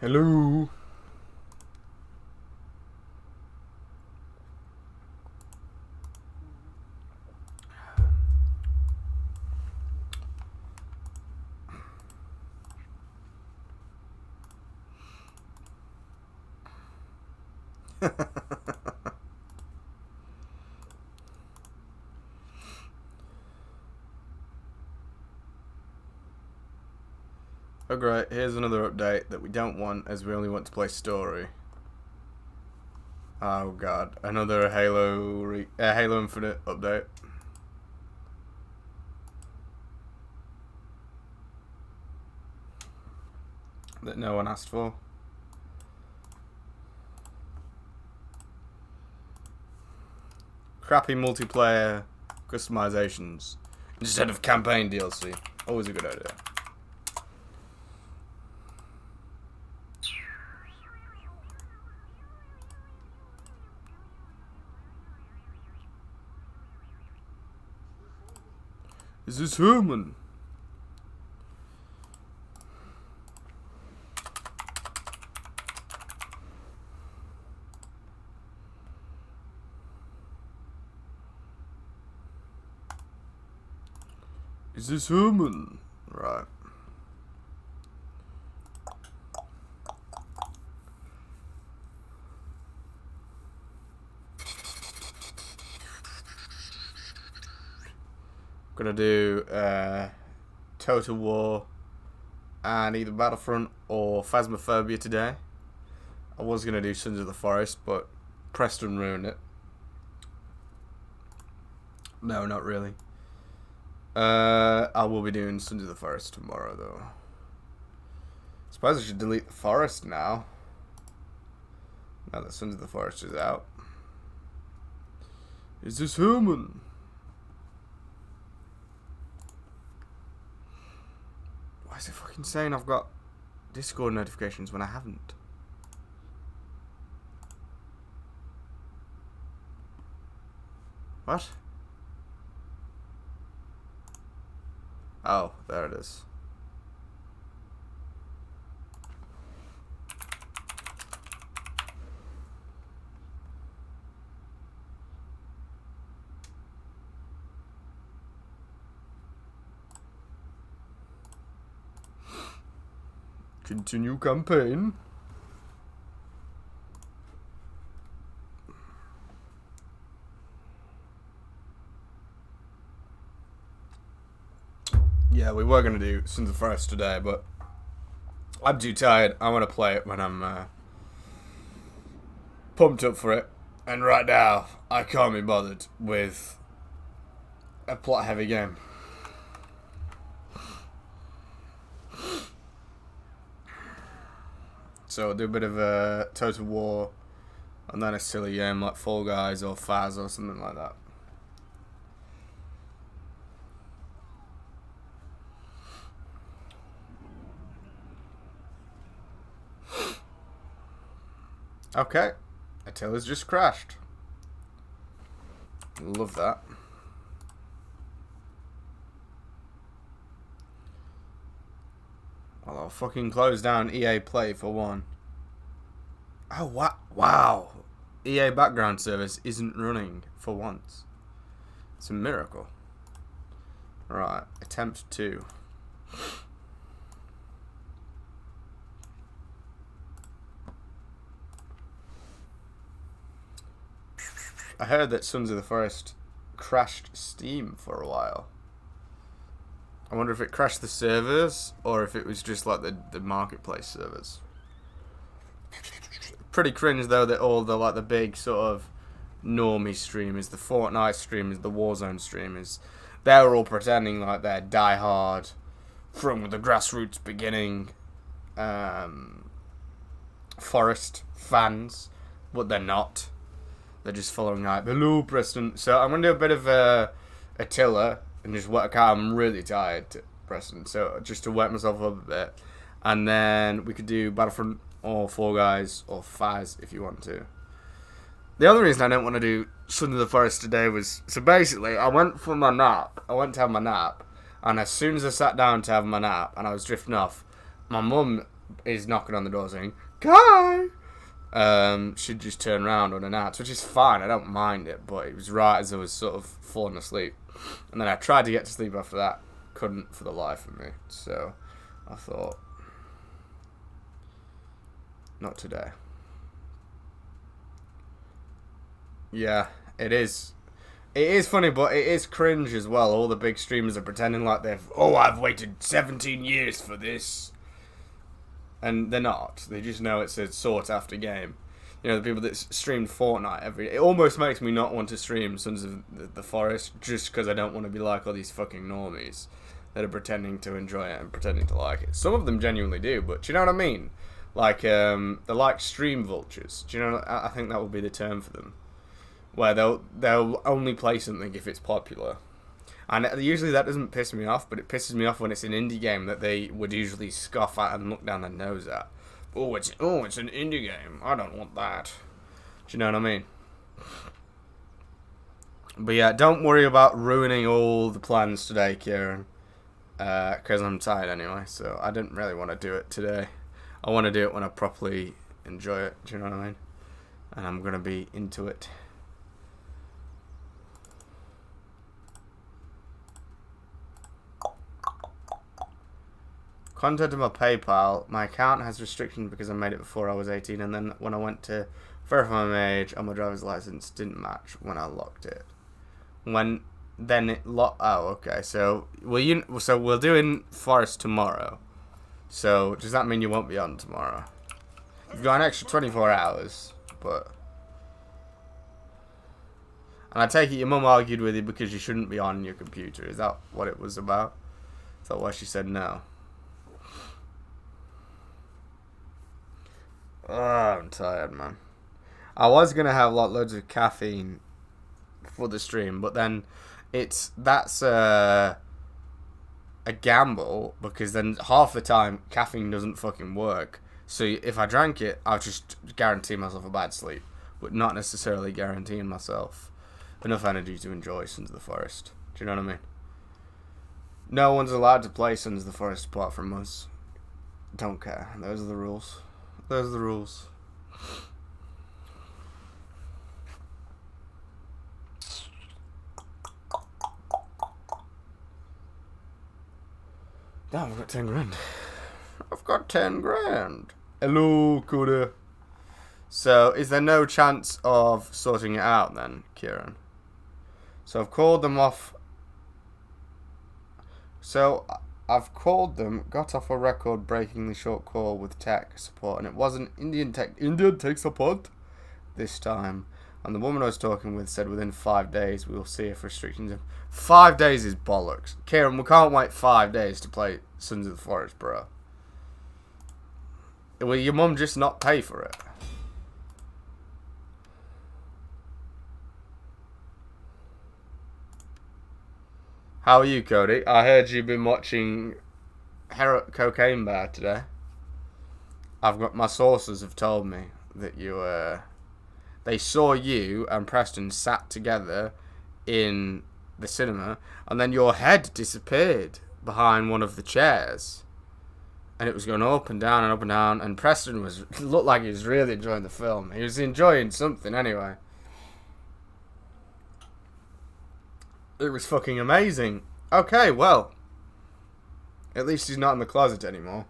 Hello. Oh great, here's another update that we don't want as we only want to play story. Oh god, another Halo Infinite update. That no one asked for. Crappy multiplayer customizations instead of campaign DLC. Always a good idea. Is this Herman? Is this Herman? Right. Gonna do Total War and either Battlefront or Phasmophobia today. I was gonna do Sons of the Forest, but Preston ruined it. No, not really. I will be doing Sons of the Forest tomorrow, though. Suppose I should delete the Forest now. Now that Sons of the Forest is out. Is this Herman? Why is it fucking saying I've got Discord notifications when I haven't? What? Oh, there it is. Continue campaign. Yeah, we were going to do Sons of the Forest today, but I'm too tired. I want to play it when I'm pumped up for it. And right now, I can't be bothered with a plot-heavy game. So I'll do a bit of a Total War, and then a silly game like Fall Guys or Faz or something like that. Okay, Attila's just crashed. Love that. Well, I'll fucking close down EA Play for one. Oh, wow. EA background service isn't running for once. It's a miracle. Right, attempt 2. I heard that Sons of the Forest crashed Steam for a while. I wonder if it crashed the servers or if it was just like the marketplace servers. Pretty cringe though that all the big sort of normie streamers, the Fortnite streamers, the Warzone streamers, they're all pretending like they're diehard from the grassroots beginning Forest fans, but they're not. They're just following like hello Preston. So I'm gonna do a bit of Attila and just work out. I'm really tired, Preston. So just to wake myself up a bit, and then we could do Battlefront or Fall Guys or Faz if you want to. The other reason I don't want to do Sons of the Forest today was so basically I went for my nap. I went to have my nap, and as soon as I sat down to have my nap and I was drifting off, my mum is knocking on the door saying, Kai! She'd just turn around unannounced, which is fine, I don't mind it, but it was right as I was sort of falling asleep. And then I tried to get to sleep after that, couldn't for the life of me. So I thought, not today. Yeah, it is. It is funny, but it is cringe as well. All the big streamers are pretending like I've waited 17 years for this. And they're not. They just know it's a sought-after game. You know, the people that streamed Fortnite every day. It almost makes me not want to stream Sons of the Forest just because I don't want to be like all these fucking normies that are pretending to enjoy it and pretending to like it. Some of them genuinely do, but do you know what I mean? Like, they're like stream vultures. Do you know? I think that would be the term for them. Where they'll only play something if it's popular. And usually that doesn't piss me off, but it pisses me off when it's an indie game that they would usually scoff at and look down their nose at. It's an indie game. I don't want that. Do you know what I mean? But yeah, don't worry about ruining all the plans today, Kieran. Because I'm tired anyway, so I didn't really want to do it today. I want to do it when I properly enjoy it. Do you know what I mean? And I'm going to be into it. Content of my PayPal. My account has restrictions because I made it before I was 18, and then when I went to verify my age on my driver's license, didn't match when I locked it. Oh, okay. So we'll do in Forest tomorrow. So does that mean you won't be on tomorrow? You've got an extra 24 hours, but. And I take it your mum argued with you because you shouldn't be on your computer. Is that what it was about? Is that why she said no? Oh, I'm tired, man. I was gonna have loads of caffeine for the stream, but then that's a gamble because then half the time caffeine doesn't fucking work. So if I drank it, I'll just guarantee myself a bad sleep, but not necessarily guaranteeing myself enough energy to enjoy Sons of the Forest. Do you know what I mean? No one's allowed to play Sons of the Forest apart from us. Don't care. Those are the rules. Those are the rules. Damn, I've got 10 grand. I've got 10 grand. Hello, Coda. So, is there no chance of sorting it out then, Kieran? So, I've called them off. So, I've called them, got off a record-breakingly short call with tech support, and it wasn't Indian tech support this time. And the woman I was talking with said within 5 days we'll see if restrictions. 5 days is bollocks. Kieran, we can't wait 5 days to play Sons of the Forest, bro. Will your mum just not pay for it? How are you, Cody? I heard you've been watching Cocaine Bear today. I've got my sources have told me that they saw you and Preston sat together in the cinema, and then your head disappeared behind one of the chairs, and it was going up and down and up and down. And Preston looked like he was really enjoying the film. He was enjoying something anyway. It was fucking amazing. Okay, well. At least he's not in the closet anymore.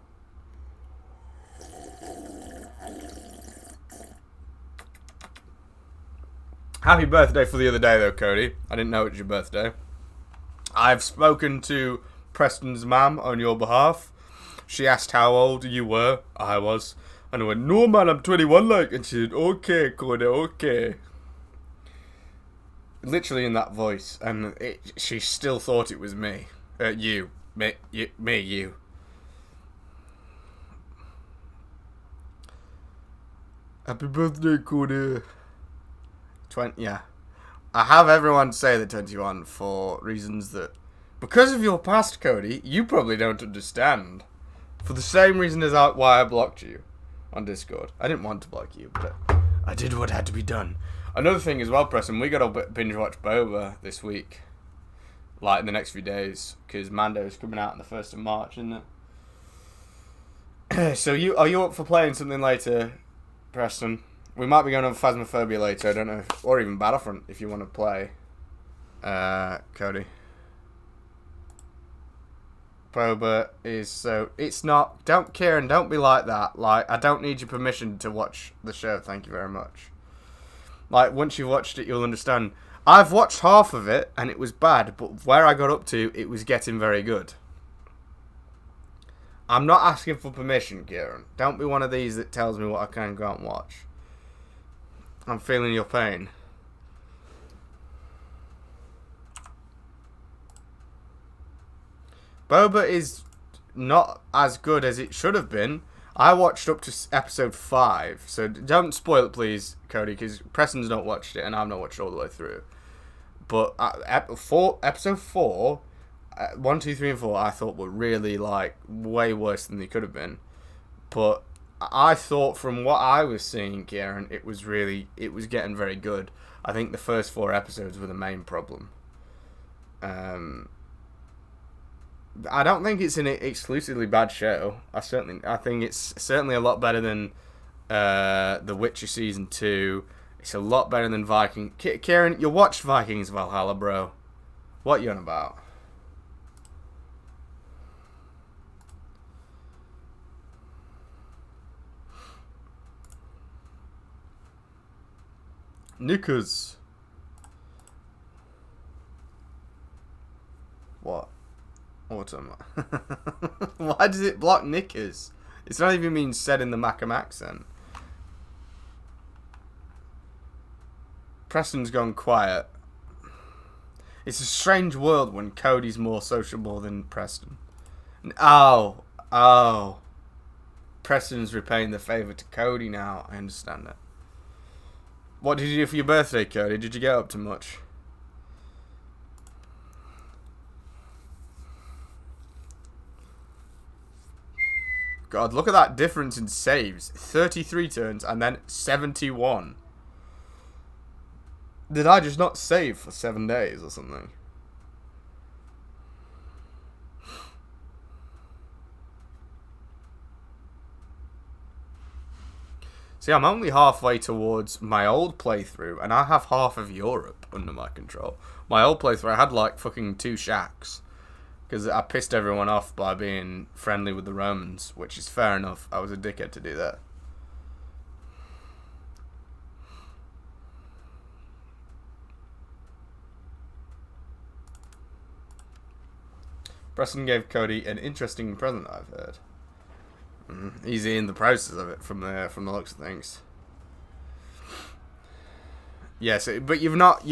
Happy birthday for the other day, though, Cody. I didn't know it was your birthday. I've spoken to Preston's mum on your behalf. She asked how old you were. I was. And I went, no, man, I'm 21, like. And she said, okay, Cody, okay. Literally in that voice, and she still thought it was me. You. Happy birthday, Cody. Yeah. I have everyone say the 21 for reasons that, because of your past, Cody, you probably don't understand. For the same reason as why I blocked you on Discord. I didn't want to block you, but I did what had to be done. Another thing as well, Preston, we got to binge watch Boba this week. Like in the next few days. Because Mando's coming out on the 1st of March, isn't it? So are you up for playing something later, Preston? We might be going on Phasmophobia later. I don't know, or even Battlefront if you want to play. Cody. Boba is so it's not. Don't Kieran, don't be like that. Like I don't need your permission to watch the show. Thank you very much. Like once you've watched it, you'll understand. I've watched half of it and it was bad, but where I got up to, it was getting very good. I'm not asking for permission, Kieran. Don't be one of these that tells me what I can and can't watch. I'm feeling your pain. Boba is not as good as it should have been. I watched up to episode 5, so don't spoil it, please, Cody, because Preston's not watched it and I've not watched it all the way through. But episode 4, 1, 2, 3, and 4, I thought were really like way worse than they could have been. But I thought from what I was seeing, Kieran, it was getting very good. I think the first 4 episodes were the main problem. I don't think it's an exclusively bad show. I think it's certainly a lot better than The Witcher season 2. It's a lot better than Viking. Kieran, you watched Vikings Valhalla, bro. What you on about? Knickers. What? What's on? Why does it block knickers? It's not even being said in the Macam accent. Preston's gone quiet. It's a strange world when Cody's more sociable than Preston. Oh. Preston's repaying the favour to Cody now. I understand it. What did you do for your birthday, Cody? Did you get up to much? God, look at that difference in saves. 33 turns and then 71. Did I just not save for 7 days or something? See, I'm only halfway towards my old playthrough, and I have half of Europe under my control. My old playthrough, I had like fucking 2 shacks. Because I pissed everyone off by being friendly with the Romans, which is fair enough. I was a dickhead to do that. Preston gave Cody an interesting present, I've heard. He's in the process of it from the looks of things. Yes, but you've not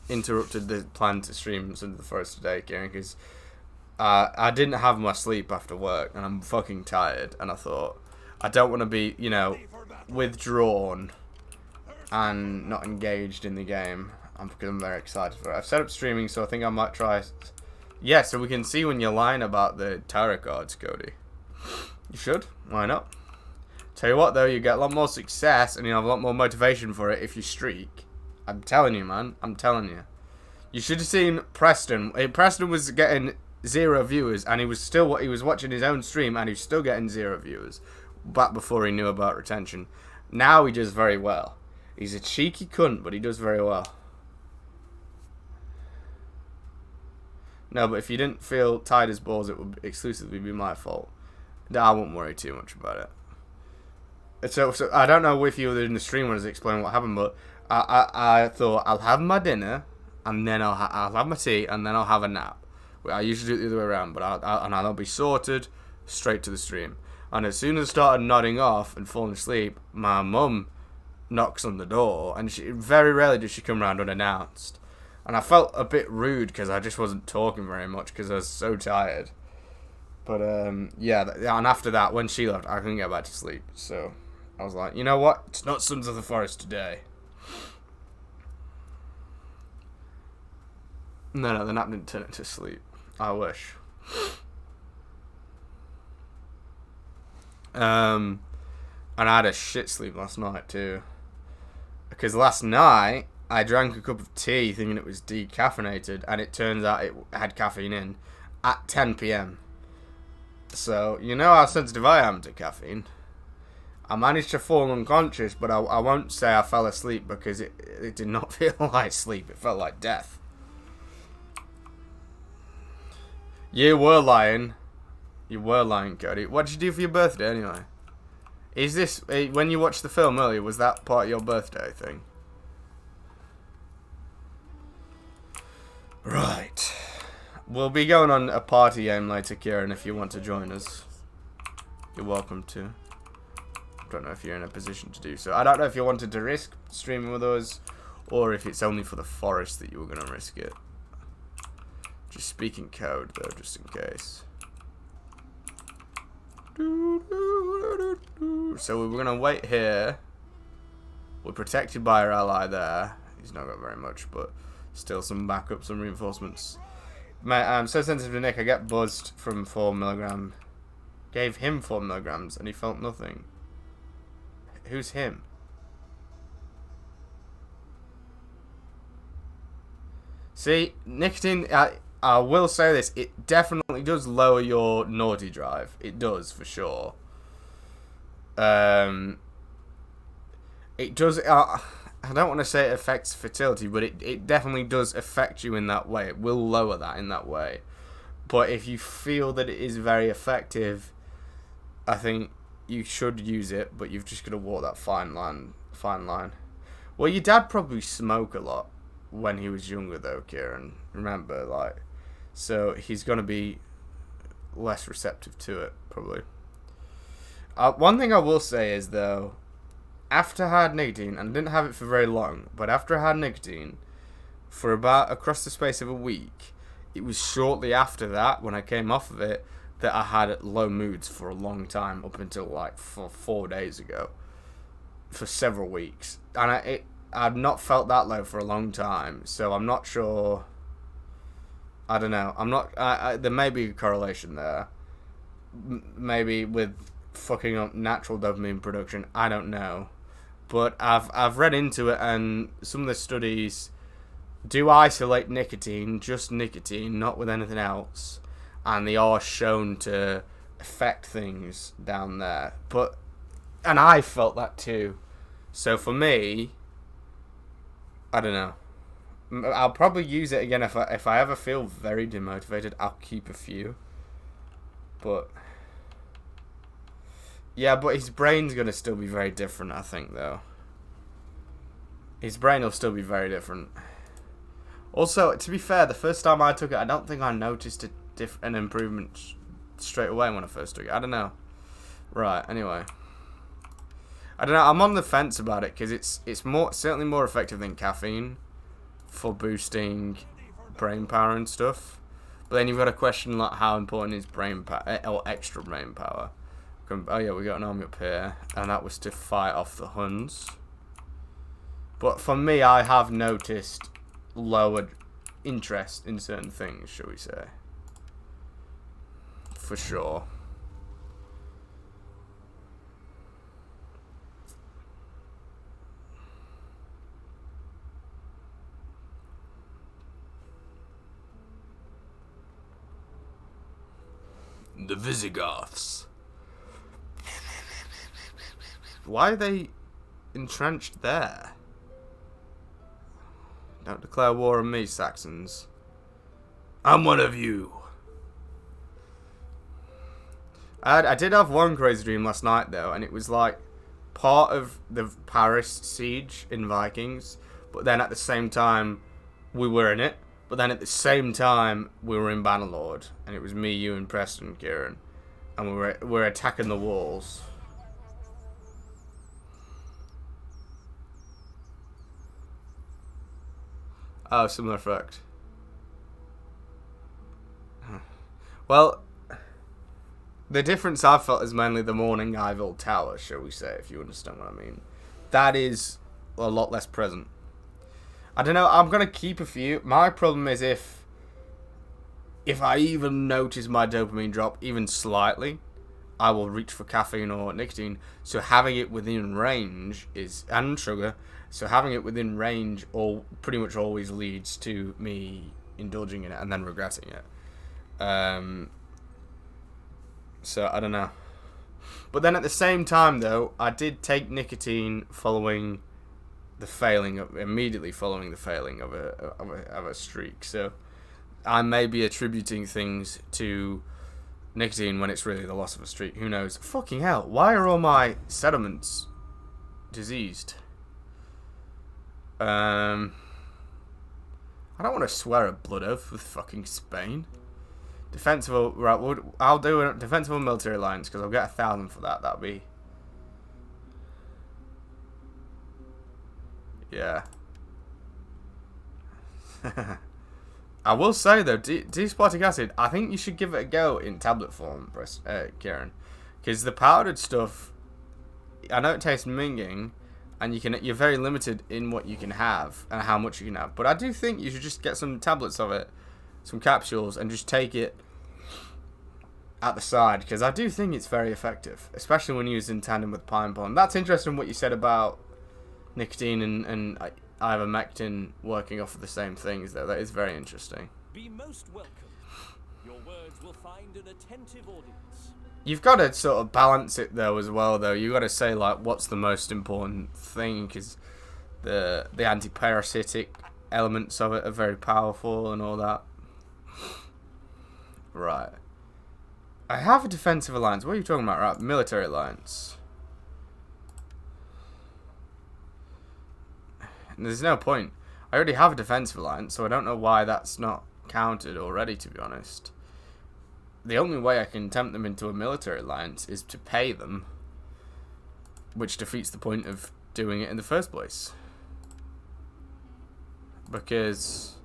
interrupted the plan to stream Sons of the Forest today, Kieran, because I didn't have my sleep after work, and I'm fucking tired, and I thought, I don't want to be, withdrawn and not engaged in the game, because I'm very excited for it. I've set up streaming, so I think I might try... Yeah, so we can see when you're lying about the tarot cards, Cody. You should. Why not? Tell you what, though, you get a lot more success and you have a lot more motivation for it if you streak. I'm telling you, man. I'm telling you. You should have seen Preston. Preston was getting 0 viewers, and he was watching his own stream, and he was still getting 0 viewers back before he knew about retention. Now he does very well. He's a cheeky cunt, but he does very well. No, but if you didn't feel tired as balls, it would exclusively be my fault. I won't worry too much about it. So I don't know if you were in the stream when I was explaining what happened, but I thought I'll have my dinner, and then I'll have my tea, and then I'll have a nap. I usually do it the other way around, but I'll be sorted straight to the stream. And as soon as I started nodding off and falling asleep, my mum knocks on the door, and very rarely does she come round unannounced. And I felt a bit rude because I just wasn't talking very much because I was so tired. But yeah, and after that, when she left, I couldn't get back to sleep. So I was like, you know what? It's not Sons of the Forest today. No, the nap didn't turn it to sleep. I wish. And I had a shit sleep last night too. Because last night, I drank a cup of tea thinking it was decaffeinated, and it turns out it had caffeine in at 10 p.m. So, you know how sensitive I am to caffeine. I managed to fall unconscious, but I won't say I fell asleep because it did not feel like sleep. It felt like death. You were lying. You were lying, Cody. What did you do for your birthday, anyway? Is this... When you watched the film earlier, was that part of your birthday thing? Right. We'll be going on a party game later, Kieran, if you want to join us. You're welcome to. I don't know if you're in a position to do so. I don't know if you wanted to risk streaming with us, or if it's only for the forest that you were going to risk it. Just speaking code, though, just in case. So we're going to wait here. We're protected by our ally there. He's not got very much, but still some backup, some reinforcements. Mate, I'm so sensitive to Nick. I get buzzed from 4 milligram. Gave him 4 milligrams and he felt nothing. Who's him? See, nicotine, I will say this, it definitely does lower your naughty drive. It does, for sure. It does, I don't want to say it affects fertility, but it definitely does affect you in that way. It will lower that in that way. But if you feel that it is very effective, I think you should use it, but you've just got to walk that fine line. Well, your dad probably smoked a lot when he was younger, though, Kieran. Remember, like, so he's going to be less receptive to it, probably. One thing I will say is, though, after I had nicotine, and I didn't have it for very long, but after I had nicotine, for about across the space of a week, it was shortly after that, when I came off of it, that I had low moods for a long time, up until like 4 days ago, for several weeks, and I've not felt that low for a long time, so I'm not sure. I don't know. I'm not. There may be a correlation there, maybe with fucking up natural dopamine production. I don't know, but I've read into it, and some of the studies do isolate nicotine, just nicotine, not with anything else. And they are shown to affect things down there. And I felt that too. So for me, I don't know. I'll probably use it again if I ever feel very demotivated. I'll keep a few. But yeah, but his brain's gonna still be very different, I think, though. His brain will still be very different. Also, to be fair, the first time I took it, I don't think I noticed an improvement straight away when I first took it. I don't know. Right, anyway. I don't know, I'm on the fence about it, because it's certainly more effective than caffeine for boosting brain power and stuff. But then you've got to question, like, how important is brain power, or extra brain power. Oh yeah, we got an army up here, and that was to fight off the Huns. But for me, I have noticed lowered interest in certain things, shall we say. For sure. The Visigoths. Why are they entrenched there? Don't declare war on me, Saxons. I'm one of you. I did have one crazy dream last night, though, and it was like part of the Paris siege in Vikings, but then at the same time we were in it, but then at the same time we were in Bannerlord, and it was me, you, and Preston, Kieran, and we were attacking the walls. Oh, similar effect. Well, the difference I've felt is mainly the Morning Ivil Tower, shall we say, if you understand what I mean. That is a lot less present. I don't know, I'm going to keep a few. My problem is if I even notice my dopamine drop, even slightly, I will reach for caffeine or nicotine. So having it within range and sugar, so having it within range pretty much always leads to me indulging in it and then regretting it. So I don't know. But then at the same time, though, I did take nicotine following the failing of immediately following the failing of a streak. So I may be attributing things to nicotine when it's really the loss of a streak. Who knows? Fucking hell! Why are all my settlements diseased? I don't want to swear a blood oath with fucking Spain. Defensive, right? I'll do a defensive military alliance because I'll get 1,000 for that. That'll be, yeah. I will say though, D-aspartic acid, I think you should give it a go in tablet form, Kieran, because the powdered stuff, I know it tastes minging, and you're very limited in what you can have and how much you can have. But I do think you should just get some tablets of it, some capsules, and just take it at the side, because I do think it's very effective, especially when used in tandem with pine pollen. That's interesting what you said about nicotine and ivermectin working off of the same things, though. That is very interesting. Be most welcome. Your words will find an attentive audience. You've got to sort of balance it though as well, though. You've got to say like what's the most important thing, because the anti-parasitic elements of it are very powerful and all that. Right. I have a defensive alliance. What are you talking about? Right, military alliance. There's no point. I already have a defensive alliance, so I don't know why that's not counted already, to be honest. The only way I can tempt them into a military alliance is to pay them, which defeats the point of doing it in the first place. Because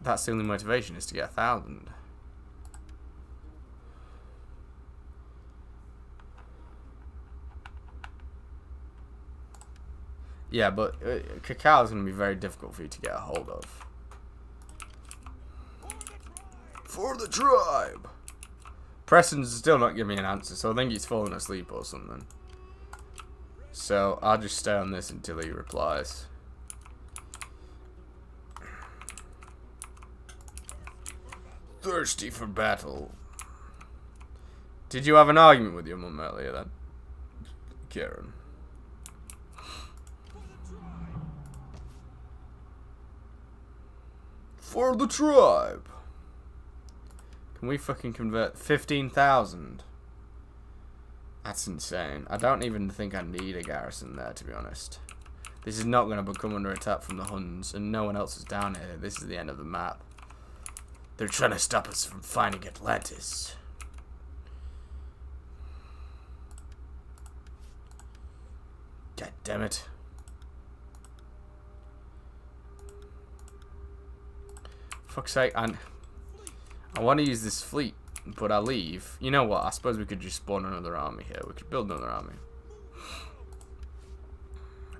that's the only motivation, is to get 1,000. Yeah, but cacao is going to be very difficult for you to get a hold of. For the tribe! Preston's still not giving me an answer, so I think he's fallen asleep or something. So I'll just stay on this until he replies. Thirsty for battle. Did you have an argument with your mum earlier then, Kieran? For the tribe. Can we fucking convert 15,000? That's insane. I don't even think I need a garrison there, to be honest. This is not going to become under attack from the Huns, and no one else is down here. This is the end of the map. They're trying to stop us from finding Atlantis. God damn it. Fuck's sake, I want to use this fleet, but I leave. You know what? I suppose we could just spawn another army here. We could build another army.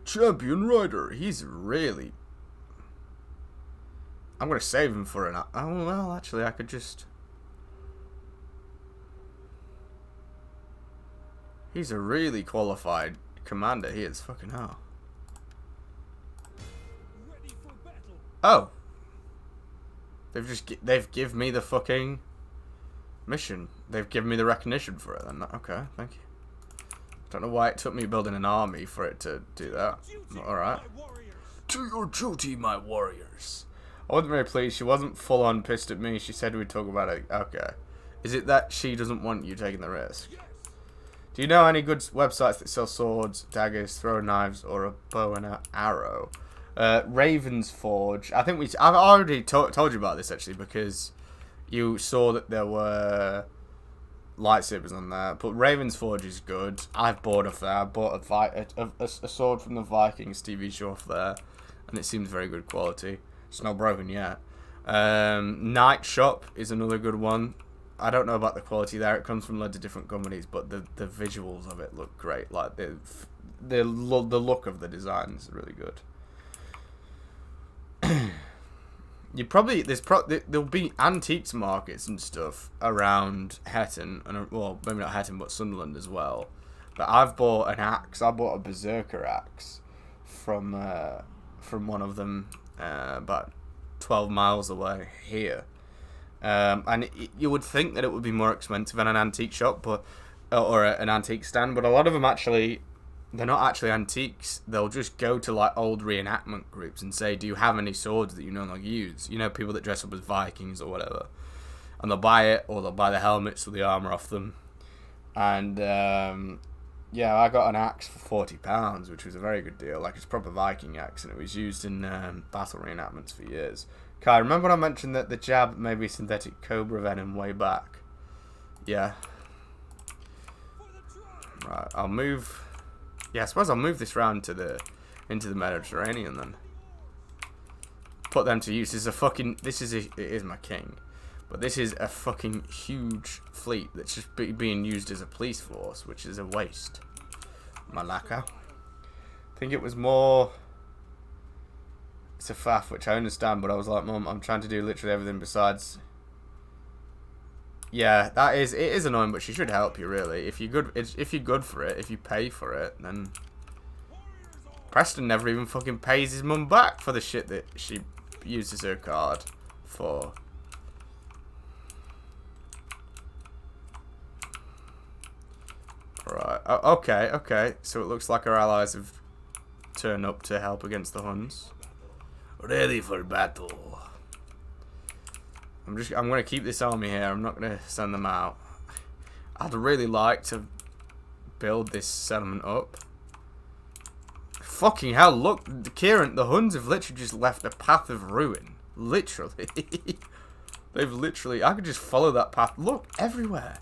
Champion Rider. He's really... I'm going to save him for an... Oh, well, actually, I could just... He's a really qualified commander. He is. Fucking hell. Oh. They've given me the fucking mission. They've given me the recognition for it then. Okay, thank you. Don't know why it took me building an army for it to do that. Alright. To your duty, my warriors. I wasn't very pleased. She wasn't full on pissed at me. She said we'd talk about it. Okay. Is it that she doesn't want you taking the risk? Do you know any good websites that sell swords, daggers, throwing knives, or a bow and an arrow? Raven's Forge. I think I've already told you about this actually, because you saw that there were lightsabers on there. But Raven's Forge is good. I've bought off there. I bought a sword from the Vikings TV show off there, and it seems very good quality. It's not broken yet. Night Shop is another good one. I don't know about the quality there. It comes from loads of different companies, but the visuals of it look great. Like the look of the design is really good. You probably there'll be antiques markets and stuff around Hetton, and well, maybe not Hetton, but Sunderland as well. But I've bought an axe. I bought a berserker axe from one of them about 12 miles away here, And you would think that it would be more expensive in an antique shop, but or an antique stand, but a lot of them actually, they're not actually antiques. They'll just go to like old reenactment groups and say, do you have any swords that you no longer use? You know, people that dress up as Vikings or whatever. And they'll buy it, or they'll buy the helmets or the armour off them. And yeah, I got an axe for £40, which was a very good deal. Like, it's a proper Viking axe, and it was used in battle reenactments for years. Kai, remember when I mentioned that the jab may be synthetic cobra venom way back? Yeah. Right, I'll move. Yeah, I suppose I'll move this round to into the Mediterranean then. Put them to use. It is my king, but this is a fucking huge fleet that's just being used as a police force, which is a waste. Malacca. I think it was more. It's a faff, which I understand, but I was like, Mum, I'm trying to do literally everything besides. Yeah, it is annoying, but she should help you really. If you're good for it, if you pay for it, then Preston never even fucking pays his mum back for the shit that she uses her card for. Right. Oh, okay. So it looks like our allies have turned up to help against the Huns. Ready for battle. I'm gonna keep this army here. I'm not gonna send them out. I'd really like to build this settlement up. Fucking hell, look, Kieran, the Huns have literally just left a path of ruin. Literally. They've literally, I could just follow that path. Look, everywhere.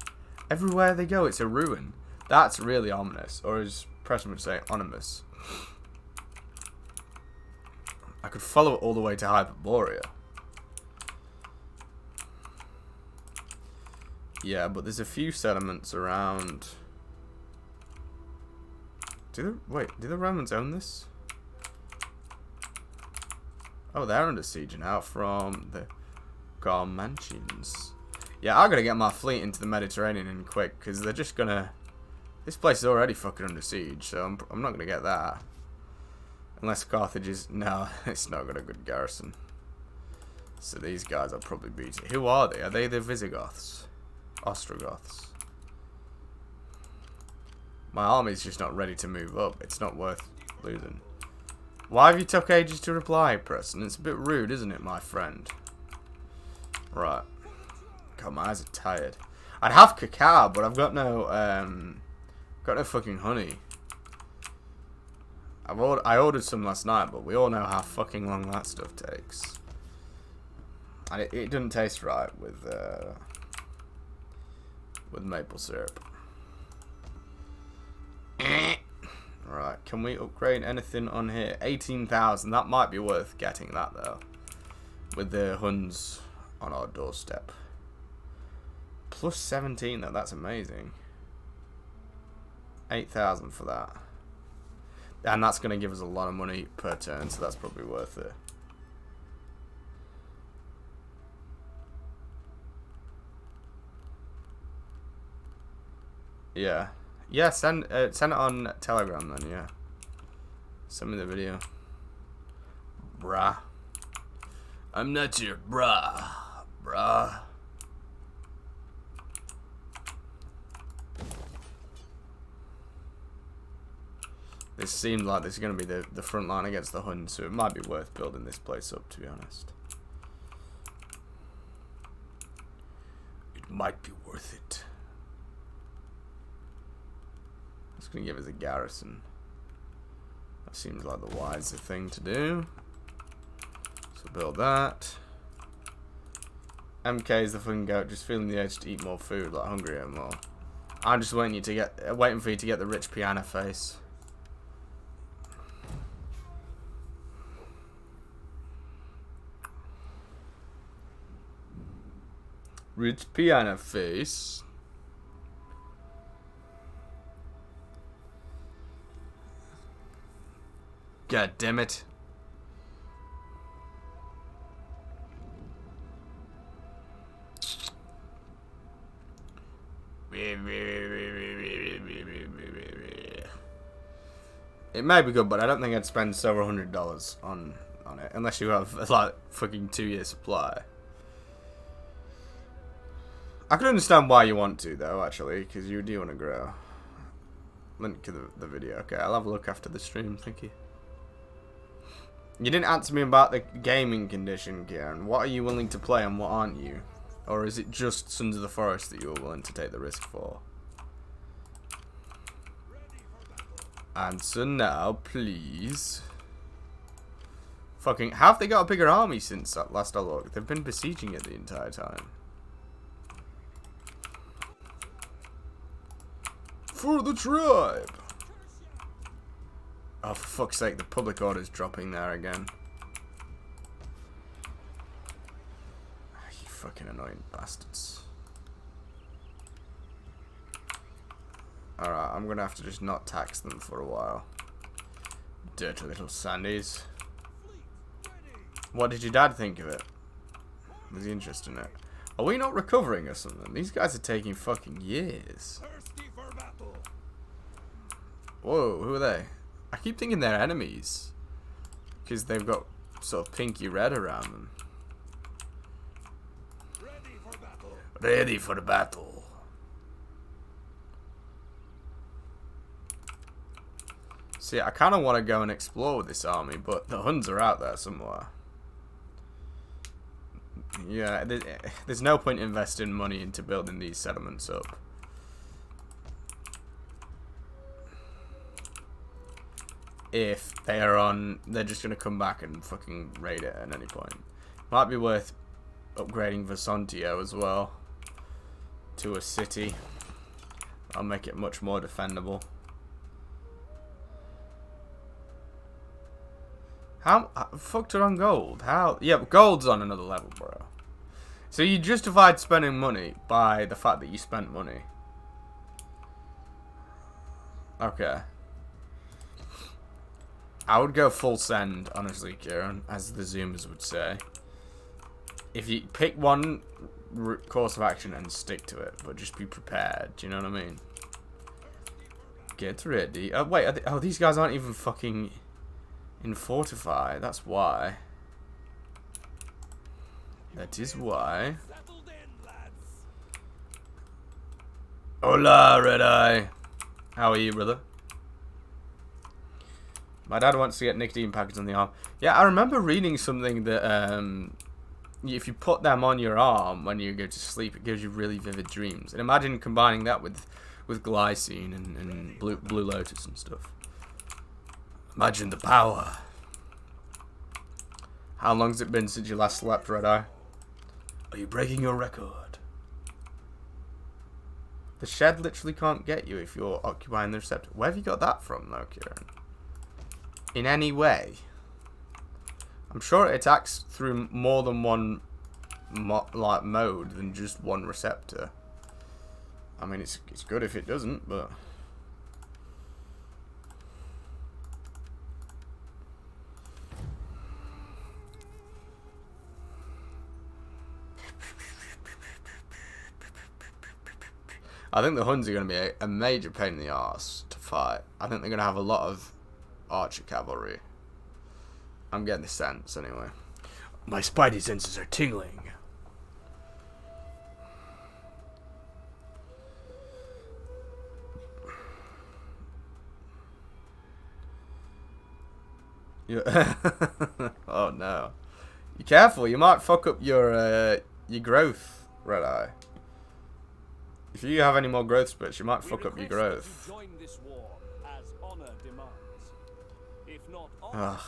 Everywhere they go, it's a ruin. That's really ominous. Or as Preston would say, ominous. I could follow it all the way to Hyperborea. Yeah, but there's a few settlements around. Do the Romans own this? Oh, they're under siege now from the Garmantians. Yeah, I gotta get my fleet into the Mediterranean in quick, because they're just gonna. This place is already fucking under siege, so I'm not gonna get that. Unless Carthage is. No, it's not got a good garrison. So these guys will probably beat it. Who are they? Are they the Visigoths? Ostrogoths. My army's just not ready to move up. It's not worth losing. Why have you took ages to reply, Preston? It's a bit rude, isn't it, my friend? Right. God, my eyes are tired. I'd have cacao, but I've got no fucking honey. I ordered some last night, but we all know how fucking long that stuff takes. And it doesn't taste right with maple syrup. Right, can we upgrade anything on here? 18,000, that might be worth getting that though. With the Huns on our doorstep. Plus 17 though, that's amazing. 8,000 for that. And that's going to give us a lot of money per turn, so that's probably worth it. Yeah. Yeah, send it on Telegram then, yeah. Send me the video. Bruh. I'm not your bruh. Bruh. This seems like this is going to be the front line against the Huns, so it might be worth building this place up, to be honest. It might be worth it. It's going to give us a garrison. That seems like the wiser thing to do. So build that. MK is the fucking goat, just feeling the urge to eat more food, like hungrier more. I'm just waiting for you to get the rich piano face. Rich piano face. God damn it. It may be good, but I don't think I'd spend several $100 on it unless you have like fucking 2-year supply. I can understand why you want to, though, actually, because you do want to grow. Link to the video. Okay, I'll have a look after the stream. Thank you. You didn't answer me about the gaming condition, Kieran. What are you willing to play and what aren't you? Or is it just Sons of the Forest that you're willing to take the risk for? Answer now, please. Fucking, have they got a bigger army since that last I looked? They've been besieging it the entire time. For the tribe! Oh, for fuck's sake, the public order's dropping there again. Oh, you fucking annoying bastards. Alright, I'm gonna have to just not tax them for a while. Dirty little sandies. What did your dad think of it? Was he interested in it? Are we not recovering or something? These guys are taking fucking years. Whoa, who are they? I keep thinking they're enemies. Because they've got sort of pinky red around them. Ready for battle. Ready for the battle. See, I kind of want to go and explore with this army, but the Huns are out there somewhere. Yeah, there's no point investing money into building these settlements up. If they are on, they're just going to come back and fucking raid it at any point. Might be worth upgrading Vesontio as well to a city. I'll make it much more defendable. How fucked it on gold? How? Yeah, but gold's on another level, bro. So you justified spending money by the fact that you spent money. Okay. I would go full send, honestly, Kieran, as the Zoomers would say. If you pick one course of action and stick to it, but just be prepared. Do you know what I mean? Get ready. Oh wait, oh these guys aren't even fucking in fortify. That's why. That is why. Hola, Red Eye. How are you, brother? My dad wants to get nicotine packets on the arm. Yeah, I remember reading something that if you put them on your arm when you go to sleep, it gives you really vivid dreams. And imagine combining that with glycine and blue lotus and stuff. Imagine the power. How long's it been since you last slept, Red Eye? Are you breaking your record? The shed literally can't get you if you're occupying the receptor. Where have you got that from, though, Kieran? In any way? I'm sure it attacks through more than one mode than just one receptor. I mean, it's good if it doesn't, but... I think the Huns are going to be a major pain in the arse to fight. I think they're going to have a lot of archer cavalry. I'm getting the sense, anyway. My spidey senses are tingling. Yeah. Oh no. Be careful, you might fuck up your growth, Red Eye. If you have any more growth spurts, you might fuck up your growth. Ugh,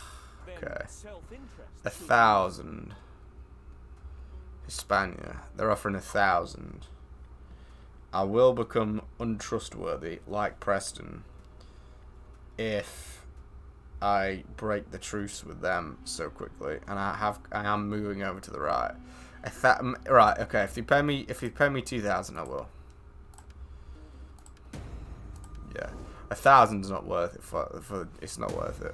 okay. 1,000. Hispania. They're offering 1,000. I will become untrustworthy, like Preston, if I break the truce with them so quickly. And I am moving over to the right. Right, okay. If you pay me 2,000, I will. Yeah, 1,000's not worth it. For it's not worth it.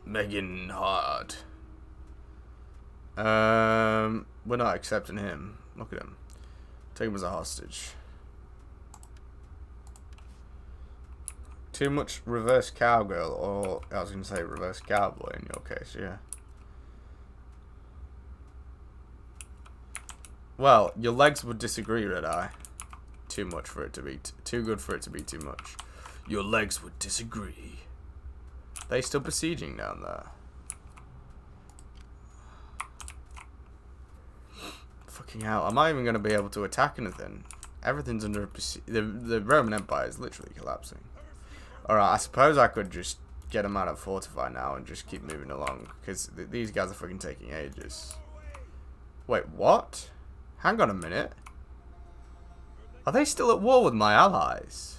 Megan Hard. We're not accepting him. Look at him. Take him as a hostage. Too much reverse cowgirl, or I was going to say reverse cowboy in your case, yeah. Well, your legs would disagree, Red Eye. Too much for it to be too good for it to be too much. Your legs would disagree. They still besieging down there. Fucking hell, I'm not even going to be able to attack anything. Everything's under the Roman Empire is literally collapsing. Alright, I suppose I could just get them out of Fortify now and just keep moving along. Because these guys are fucking taking ages. Wait, what? Hang on a minute. Are they still at war with my allies?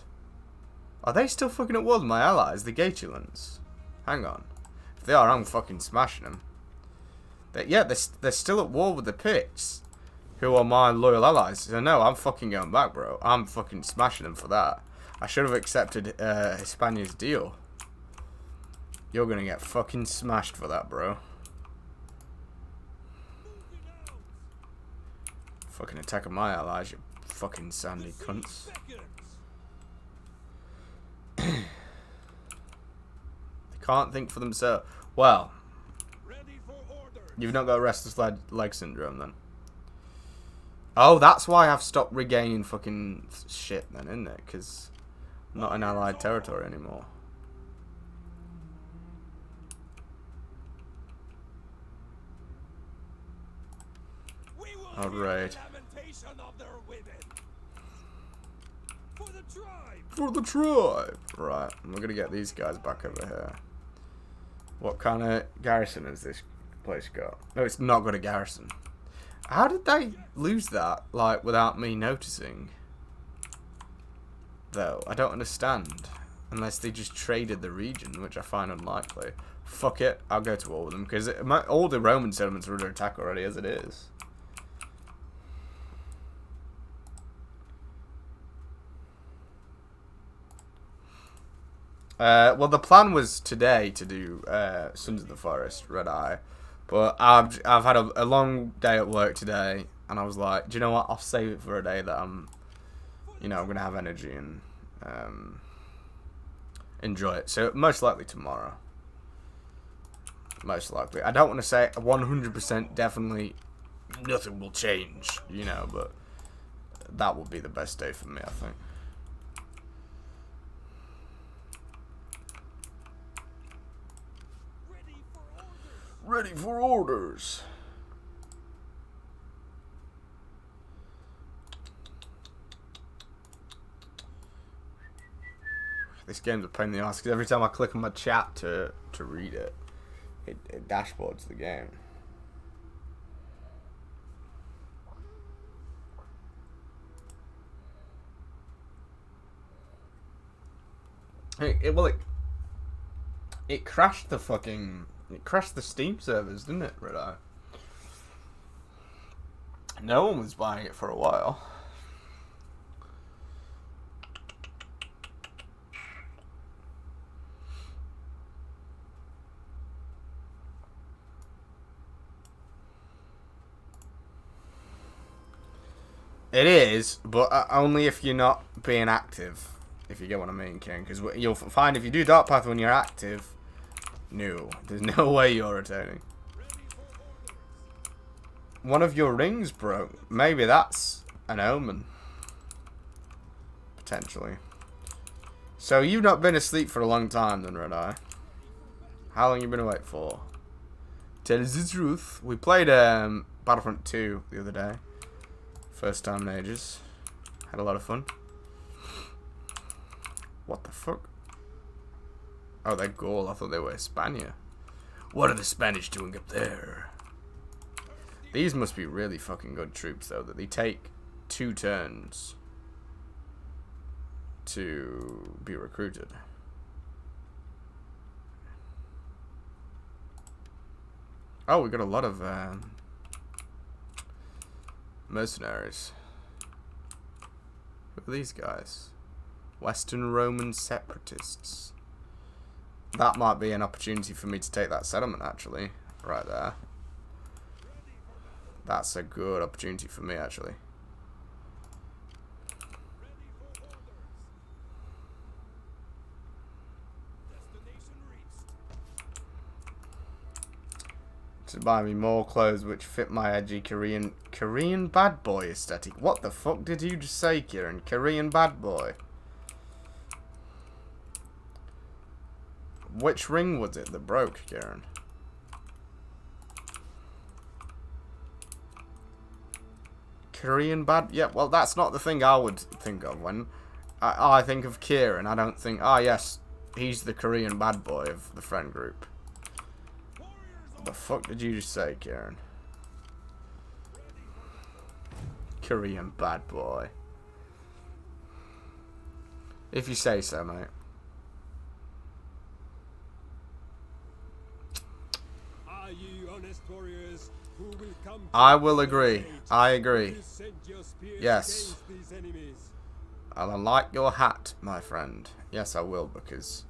Are they still fucking at war with my allies, the Gaetulans? Hang on. If they are, I'm fucking smashing them. Yeah, they're still at war with the Picts, who are my loyal allies. So no, I'm fucking going back, bro. I'm fucking smashing them for that. I should have accepted Hispania's deal. You're gonna get fucking smashed for that, bro. Fucking attacking my allies, you fucking sandy cunts. They can't think for themselves. Well, you've not got restless leg syndrome then. Oh, that's why I've stopped regaining fucking shit then, isn't it? Because I'm not in allied territory anymore. Alright. For the tribe! Right, we're gonna get these guys back over here. What kind of garrison has this place got? No, it's not got a garrison. How did they lose that, like, without me noticing? Though, I don't understand. Unless they just traded the region, which I find unlikely. Fuck it, I'll go to war with them, because all the Roman settlements are under attack already as it is. Well, the plan was today to do Sons of the Forest, Red Eye, but I've had a long day at work today, and I was like, do you know what? I'll save it for a day that I'm gonna have energy and enjoy it. So most likely tomorrow. Most likely. I don't want to say 100% definitely nothing will change, but that will be the best day for me, I think. Ready for orders. This game's a pain in the ass because every time I click on my chat to read it, it dashboards the game. It crashed the fucking... It crashed the Steam servers, didn't it, Red Eye? No one was buying it for a while. It is, but only if you're not being active, if you get what I mean, King. Because you'll find if you do Dark Path when you're active... No, there's no way you're returning. One of your rings broke. Maybe that's an omen. Potentially. So you've not been asleep for a long time then, Red Eye. How long you been awake for? Tell us the truth. We played Battlefront 2 the other day. First time in ages. Had a lot of fun. What the fuck? Oh, they're Gaul. I thought they were Hispania. What are the Spanish doing up there? These must be really fucking good troops, though, that they take 2 turns to be recruited. Oh, we got a lot of mercenaries. Who are these guys? Western Roman separatists. That might be an opportunity for me to take that settlement, actually. Right there. That's a good opportunity for me, actually. to buy me more clothes which fit my edgy Korean bad boy aesthetic. What the fuck did you just say, Kieran? Korean bad boy. Which ring was it that broke, Kieran? Korean bad? Yeah, well, that's not the thing I would think of when I think of Kieran. I don't think, oh yes, he's the Korean bad boy of the friend group. What the fuck did you just say, Kieran? Korean bad boy. If you say so, mate. Are ye honest warriors who will come I will agree. I agree. to send your spears Yes. against these enemies? I'll like your hat, my friend. Yes, I will, because...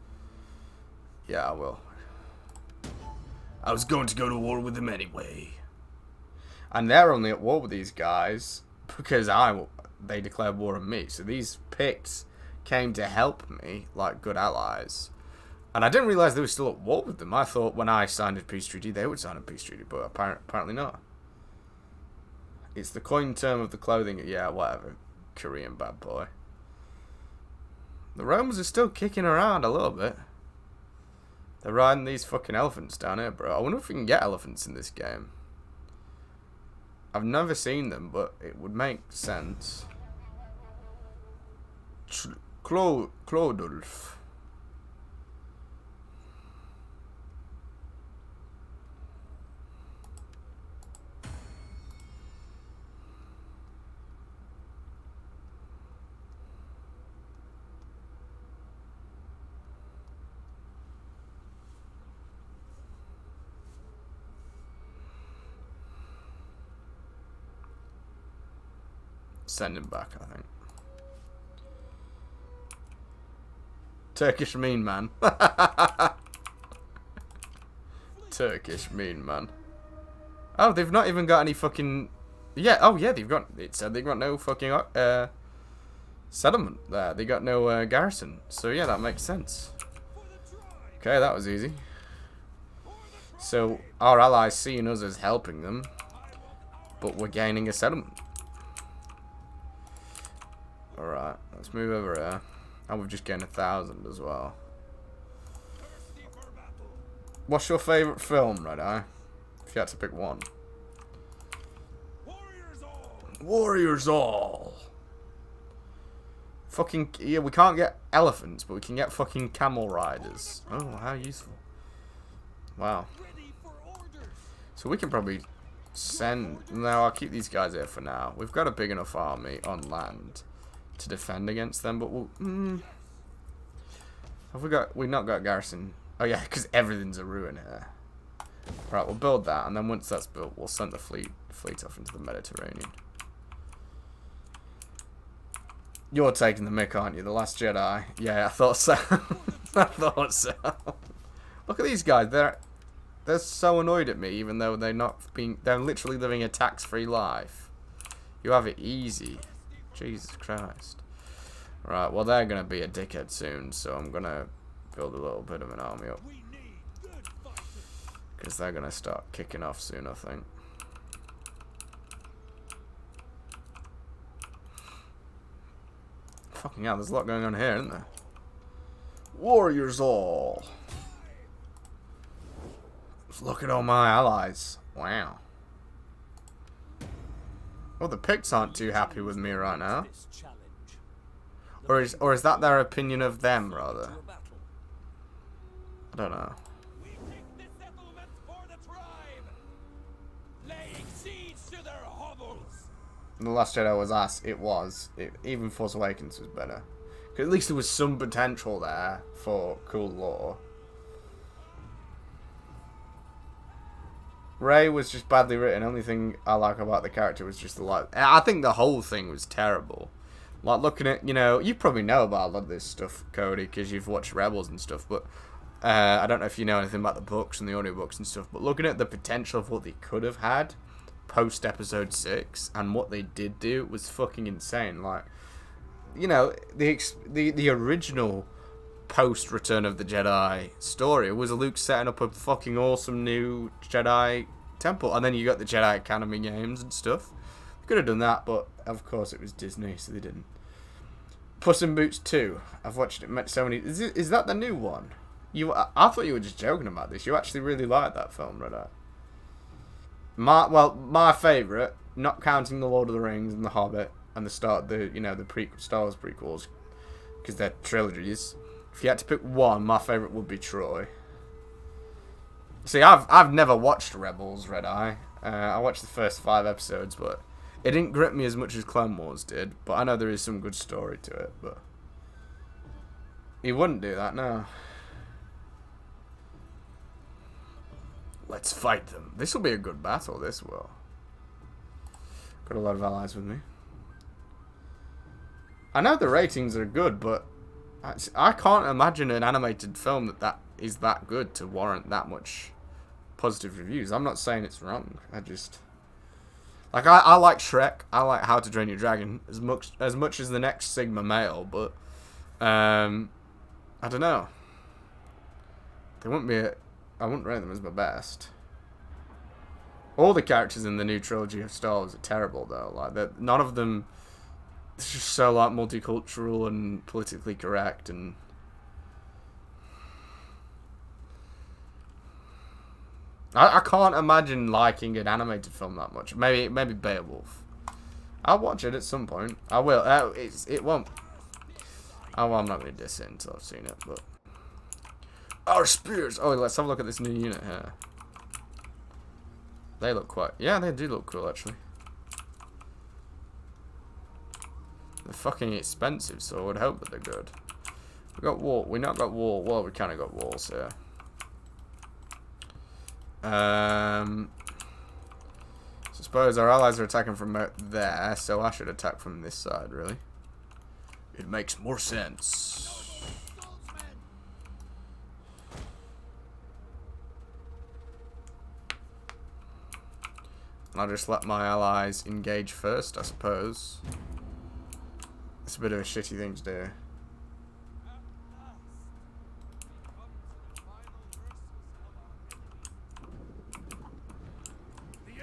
yeah, I will. I was going to go to war with them anyway. And they're only at war with these guys because they declared war on me. So these Picts came to help me like good allies. And I didn't realise they were still at war with them. I thought when I signed a peace treaty, they would sign a peace treaty, but apparently not. It's the coin term of the clothing. Yeah, whatever. Korean bad boy. The Romans are still kicking around a little bit. They're riding these fucking elephants down here, bro. I wonder if we can get elephants in this game. I've never seen them, but it would make sense. Clodulf. Send him back, I think. Turkish mean man. Turkish mean man. Oh, they've not even got any fucking... yeah, oh yeah, they've got... it said they've got no fucking settlement there. They got no garrison. So yeah, that makes sense. Okay, that was easy. So our allies seeing us as helping them, but we're gaining a settlement. Alright, let's move over here. And we've just gained 1,000 as well. What's your favourite film, Red Eye? If you had to pick one. Warriors all! Warriors all! Fucking... yeah, we can't get elephants, but we can get fucking camel riders. Oh, how useful. Wow. Ready for orders! So we can probably send... no, I'll keep these guys here for now. We've got a big enough army on land to defend against them, but we'll... have we got... we've not got garrison. Oh yeah, because everything's a ruin here. Right, we'll build that, and then once that's built, we'll send the fleet off into the Mediterranean. You're taking the mick, aren't you? The Last Jedi. Yeah, I thought so. I thought so. Look at these guys. They're so annoyed at me, even though they're literally living a tax-free life. You have it easy. Jesus Christ. Right, well, they're going to be a dickhead soon, so I'm going to build a little bit of an army up. Because they're going to start kicking off soon, I think. Fucking hell, there's a lot going on here, isn't there? Warriors all! Just look at all my allies. Wow. Well, the Picts aren't too happy with me right now. Or is that their opinion of them, rather? I don't know. We take the settlements for the tribe! Laying siege to their hovels! The Last Jedi was ass. It was. Even Force Awakens was better. 'Cause at least there was some potential there for cool lore. Rey was just badly written. Only thing I like about the character was just the light. I think the whole thing was terrible. Like, looking at, you know, you probably know about a lot of this stuff, Cody, because you've watched Rebels and stuff, but I don't know if you know anything about the books and the audiobooks and stuff, but looking at the potential of what they could have had post Episode 6 and what they did do was fucking insane. Like, you know, the original post Return of the Jedi story was Luke setting up a fucking awesome new Jedi temple. And then you got the Jedi Academy games and stuff. Could have done that, but of course it was Disney, so they didn't. Puss in Boots 2. I've watched it so many. Is that the new one? I thought you were just joking about this. You actually really like that film, Red Eye. My favourite, not counting the Lord of the Rings and the Hobbit and the Star Wars prequels, because they're trilogies. If you had to pick one, my favourite would be Troy. See, I've never watched Rebels, Red Eye. I watched the first 5 episodes, but it didn't grip me as much as Clone Wars did. But I know there is some good story to it. But he wouldn't do that, no. Let's fight them. This will be a good battle, this will. Got a lot of allies with me. I know the ratings are good, but I can't imagine an animated film that is that good to warrant that much positive reviews. I'm not saying it's wrong. I just... Like, I like Shrek. I like How to Train Your Dragon as much as the next Sigma male, but... I don't know. They wouldn't be... I wouldn't rate them as my best. All the characters in the new trilogy of Star Wars are terrible, though. Like, none of them... It's just so, like, multicultural and politically correct, and... I can't imagine liking an animated film that much. Maybe Beowulf. I'll watch it at some point. I will. It won't... Oh, well, I'm not going to diss it until I've seen it, but... Our spears! Oh, let's have a look at this new unit here. They look quite... Yeah, they do look cool, actually. They're fucking expensive, so I would hope that they're good. We got wall. We not got wall. Well, we kind of got walls here. So I suppose our allies are attacking from there, so I should attack from this side, really. It makes more sense. I'll just let my allies engage first, I suppose. It's a bit of a shitty thing to do.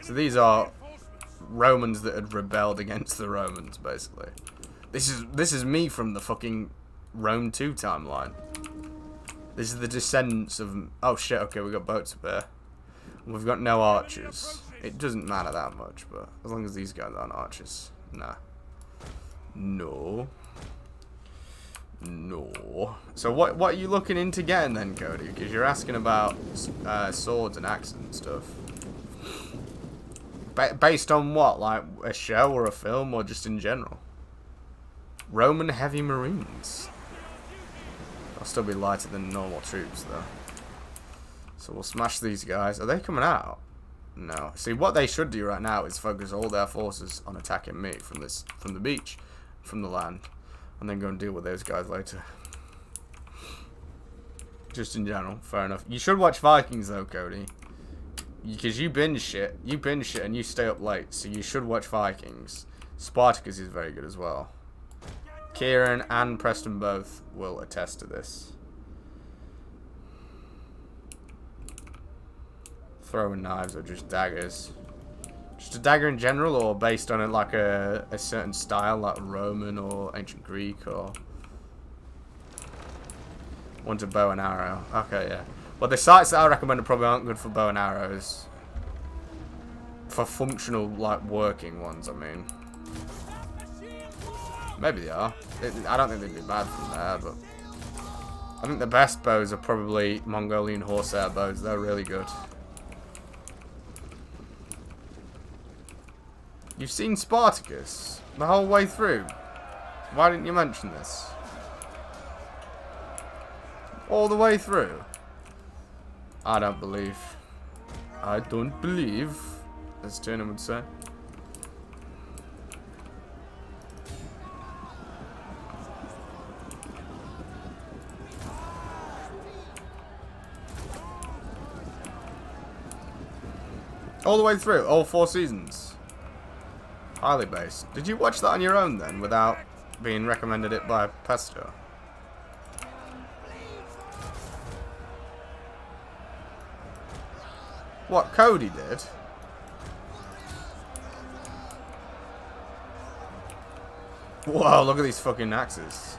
So these are Romans that had rebelled against the Romans, basically. This is me from the fucking Rome 2 timeline. This is the descendants of... Oh shit, okay, we got boats up there. We've got no archers. It doesn't matter that much, but as long as these guys aren't archers. Nah. No. No. So what are you looking into getting then, Cody? Because you're asking about swords and axes and stuff. Based on what? Like a show or a film or just in general? Roman heavy marines. I'll still be lighter than normal troops though. So we'll smash these guys. Are they coming out? No. See, what they should do right now is focus all their forces on attacking me from the beach, from the land, and then go and deal with those guys later. Just in general, fair enough. You should watch Vikings though, Cody, because you binge shit, and you stay up late, so you should watch Vikings. Spartacus is very good as well. Kieran and Preston both will attest to this. Throwing knives or just daggers? Just a dagger in general, or based on it like a certain style, like Roman or ancient Greek, or one's a bow and arrow? Okay, yeah. Well, the sights that I recommend probably aren't good for bow and arrows. For functional, like working ones, I mean. Maybe they are. I don't think they'd be bad from there, but I think the best bows are probably Mongolian horsehair bows. They're really good. You've seen Spartacus the whole way through. Why didn't you mention this? All the way through. I don't believe. I don't believe, as Turner would say. All the way through, all 4 seasons. Highly based. Did you watch that on your own then, without being recommended it by Pesto? What, Cody did? Whoa, look at these fucking axes.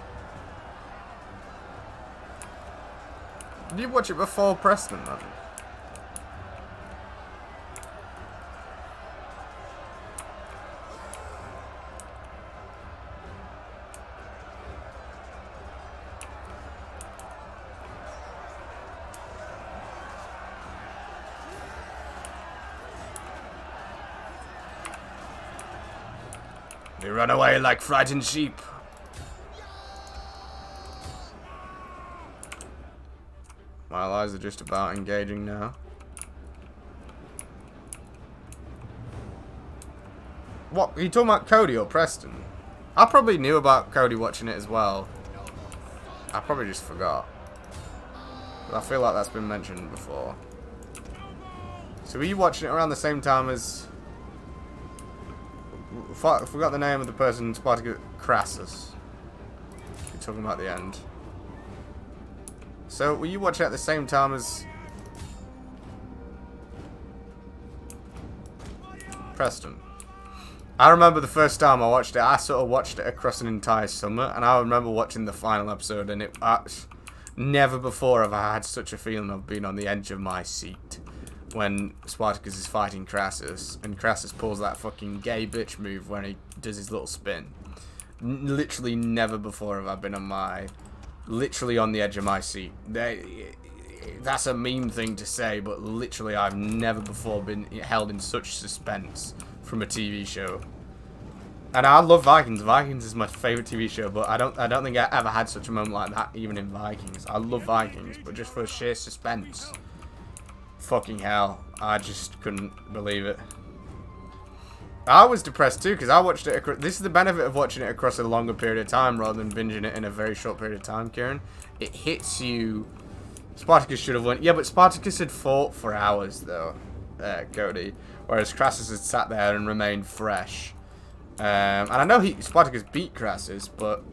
Did you watch it before Preston, man? They run away like frightened sheep. My allies are just about engaging now. What? Are you talking about Cody or Preston? I probably knew about Cody watching it as well. I probably just forgot. But I feel like that's been mentioned before. So were you watching it around the same time as... I forgot the name of the person, Spartacus Crassus. You're talking about the end. So, were you watching at the same time as Preston? I remember the first time I watched it, I sort of watched it across an entire summer, and I remember watching the final episode, and never before have I had such a feeling of being on the edge of my seat when Spartacus is fighting Crassus, and Crassus pulls that fucking gay bitch move when he does his little spin. Literally never before have I been literally on the edge of my seat. That's a mean thing to say, but literally I've never before been held in such suspense from a TV show. And I love Vikings. Vikings is my favourite TV show, but I don't think I ever had such a moment like that, even in Vikings. I love Vikings, but just for sheer suspense. Fucking hell, I just couldn't believe it. I was depressed too, because I watched it. This is the benefit of watching it across a longer period of time rather than binging it in a very short period of time, Kieran. It hits you. Spartacus should have won. Yeah, but Spartacus had fought for hours, though, Cody. Whereas Crassus had sat there and remained fresh. And I know Spartacus beat Crassus, but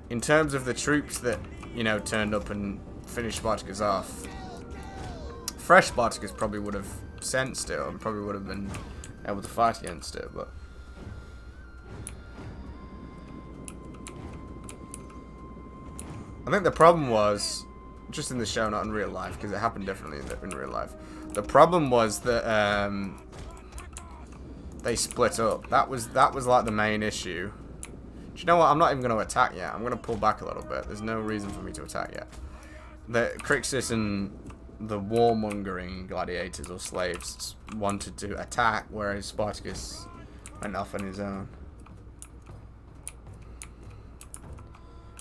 in terms of the troops that, you know, turned up and finished Spartacus off, fresh Spartacus probably would have sensed it, and probably would have been able to fight against it, but I think the problem was, just in the show, not in real life, because it happened differently in real life. The problem was that they split up. That was like the main issue. Do you know what? I'm not even going to attack yet. I'm going to pull back a little bit. There's no reason for me to attack yet. The Crixus and the warmongering gladiators or slaves wanted to attack, whereas Spartacus went off on his own.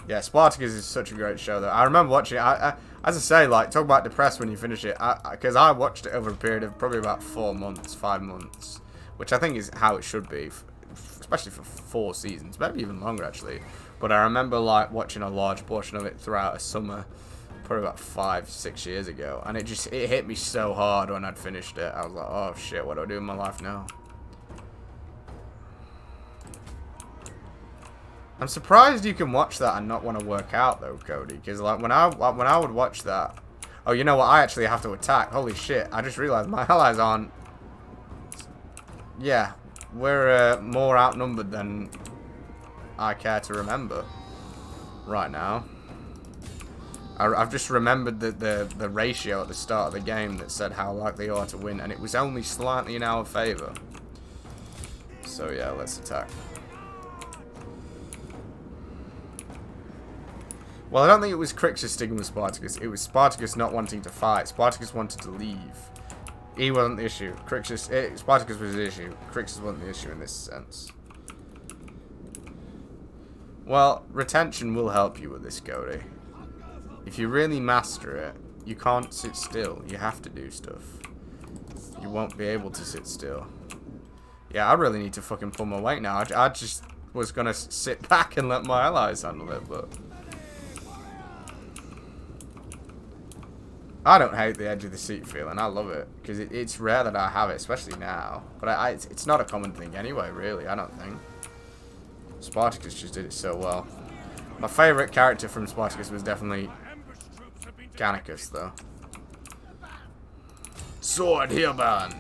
Yeah, Spartacus is such a great show, though. I remember watching it. As I say, like, talk about depressed when you finish it. Because I watched it over a period of probably about 4 months, 5 months, which I think is how it should be, especially for 4 seasons, maybe even longer actually. But I remember like watching a large portion of it throughout a summer, probably about 5-6 years ago, and it hit me so hard when I'd finished it. I was like, oh shit, what do I do in my life now? I'm surprised you can watch that and not want to work out though, Cody, because like when I would watch that, oh, you know what, I actually have to attack. Holy shit, I just realized my allies aren't. Yeah, we're more outnumbered than I care to remember right now. I've just remembered the ratio at the start of the game that said how likely you are to win, and it was only slightly in our favour. So yeah, let's attack. Well, I don't think it was Crixus sticking with Spartacus. It was Spartacus not wanting to fight. Spartacus wanted to leave. He wasn't the issue. Spartacus was the issue. Crixus wasn't the issue in this sense. Well, retention will help you with this, Cody. If you really master it, you can't sit still. You have to do stuff. You won't be able to sit still. Yeah, I really need to fucking pull my weight now. I just was going to sit back and let my allies handle it, but I don't hate the edge of the seat feeling. I love it, because it's rare that I have it, especially now. But it's not a common thing anyway, really, I don't think. Spartacus just did it so well. My favourite character from Spartacus was definitely Gannicus, though. Sword here, man.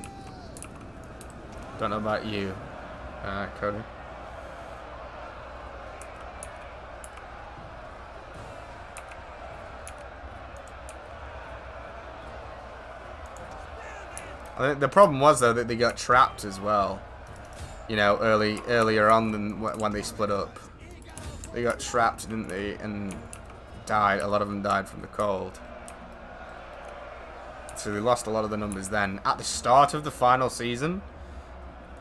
Don't know about you, Cody. I think the problem was though that they got trapped as well. You know, earlier on than when they split up. They got trapped, didn't they? And died. A lot of them died from the cold. So they lost a lot of the numbers then. At the start of the final season,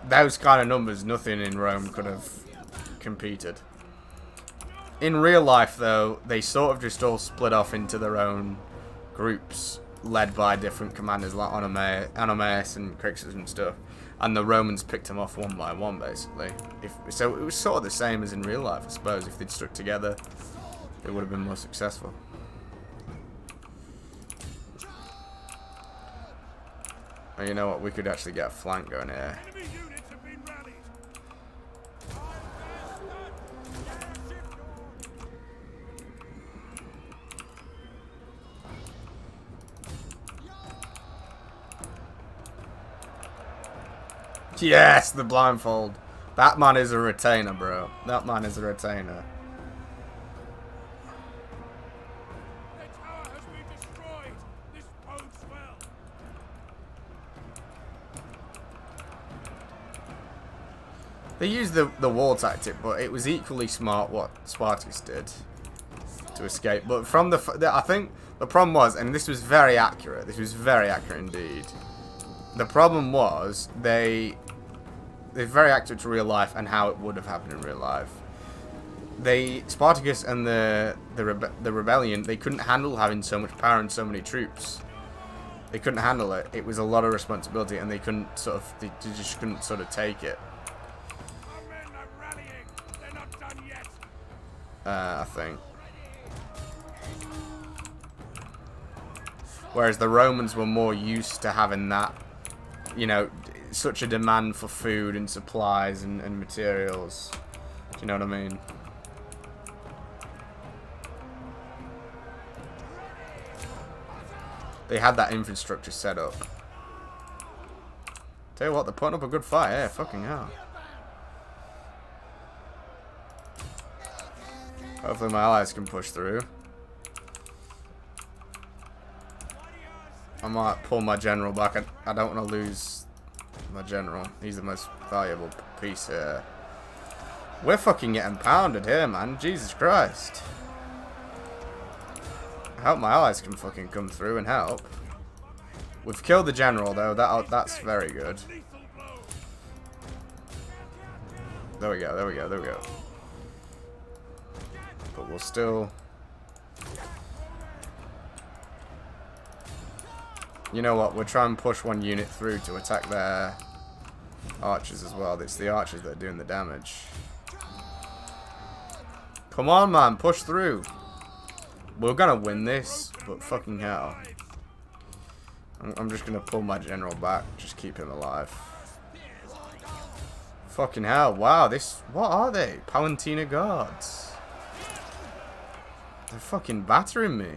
those kind of numbers, nothing in Rome could have competed. In real life, though, they sort of just all split off into their own groups, led by different commanders like Onomaeus and Crixus and stuff. And the Romans picked them off one by one, basically. So it was sort of the same as in real life, I suppose. If they'd stuck together, they would have been more successful. Oh, you know what? We could actually get a flank going here. Yes, the blindfold. That man is a retainer, bro. That man is a retainer. The tower has been destroyed. This bodes well. They used the wall tactic, but it was equally smart what Spartacus did to escape. But from I think the problem was, and this was very accurate. This was very accurate indeed. The problem was they're very accurate to real life and how it would have happened in real life. Spartacus and the rebellion, they couldn't handle having so much power and so many troops. They couldn't handle it. It was a lot of responsibility, and they just couldn't sort of take it. Our men are rallying. They're not done yet. I think. Whereas the Romans were more used to having that, you know, such a demand for food and supplies and materials. Do you know what I mean? They had that infrastructure set up. Tell you what, they're putting up a good fight. Yeah, fucking hell. Hopefully my allies can push through. I might pull my general back. I don't want to lose my general. He's the most valuable piece here. We're fucking getting pounded here, man. Jesus Christ. I hope my allies can fucking come through and help. We've killed the general, though. That's very good. There we go, there we go, there we go. But we'll still... You know what? We'll try and push one unit through to attack their archers as well. It's the archers that are doing the damage. Come on, man. Push through. We're gonna win this, but fucking hell. I'm just gonna pull my general back. Just keep him alive. Fucking hell. Wow, this... What are they? Palantina guards. They're fucking battering me.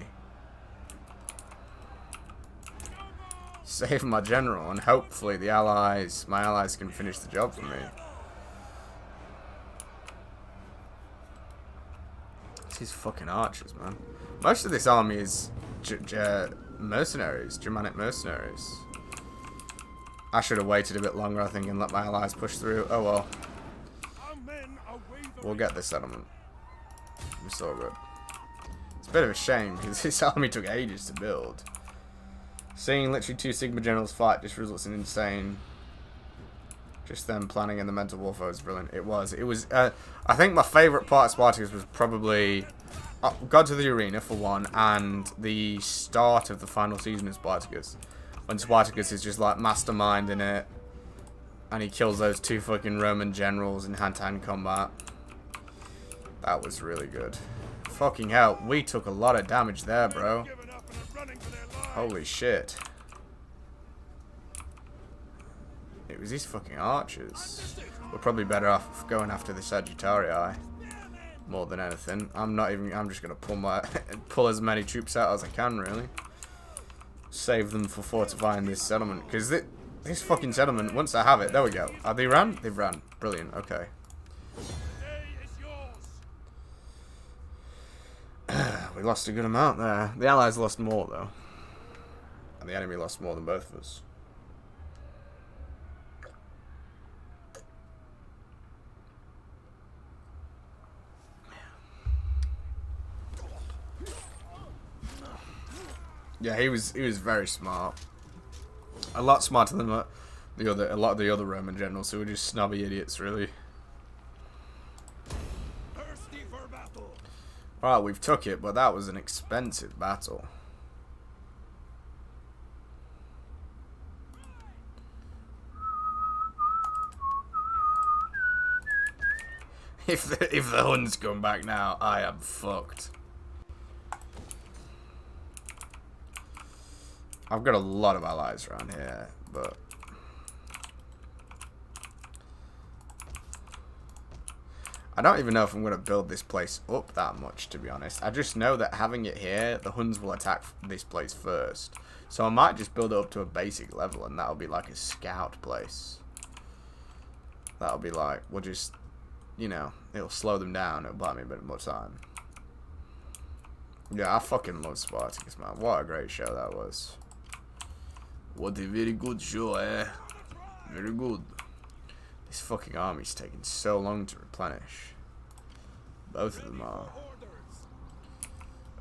Save my general, and hopefully my allies can finish the job for me. These fucking archers, man. Most of this army is mercenaries, Germanic mercenaries. I should have waited a bit longer, I think, and let my allies push through. Oh well. We'll get this settlement. It's all good. It's a bit of a shame, because this army took ages to build. Seeing literally 2 Sigma generals fight just results in insane. Just them planning and the mental warfare was brilliant. It was. I think my favourite part of Spartacus was probably Gods of the Arena, for one, and the start of the final season of Spartacus. When Spartacus is just like masterminding it, and he kills those 2 fucking Roman generals in hand-to-hand combat. That was really good. Fucking hell, we took a lot of damage there, bro. Holy shit. It was these fucking archers. We're probably better off going after the Sagittarii more than anything. I'm just gonna pull as many troops out as I can, really. Save them for fortifying this settlement. Because this fucking settlement, once I have it, there we go. Are they ran? They've ran. Brilliant, okay. We lost a good amount there. The Allies lost more, though. And the enemy lost more than both of us. Yeah, he was very smart. A lot smarter than a lot of the other Roman generals who were just snobby idiots, really. Thirsty for battle. Alright, we've took it, but that was an expensive battle. If the Huns come back now, I am fucked. I've got a lot of allies around here, but I don't even know if I'm going to build this place up that much, to be honest. I just know that having it here, the Huns will attack this place first. So I might just build it up to a basic level, and that'll be like a scout place. That'll be like, we'll just, you know, it'll slow them down. It'll buy me a bit more time. Yeah, I fucking love Spartacus, man. What a great show that was. What a very good show, eh? Very good. This fucking army's taking so long to replenish. Both of them are.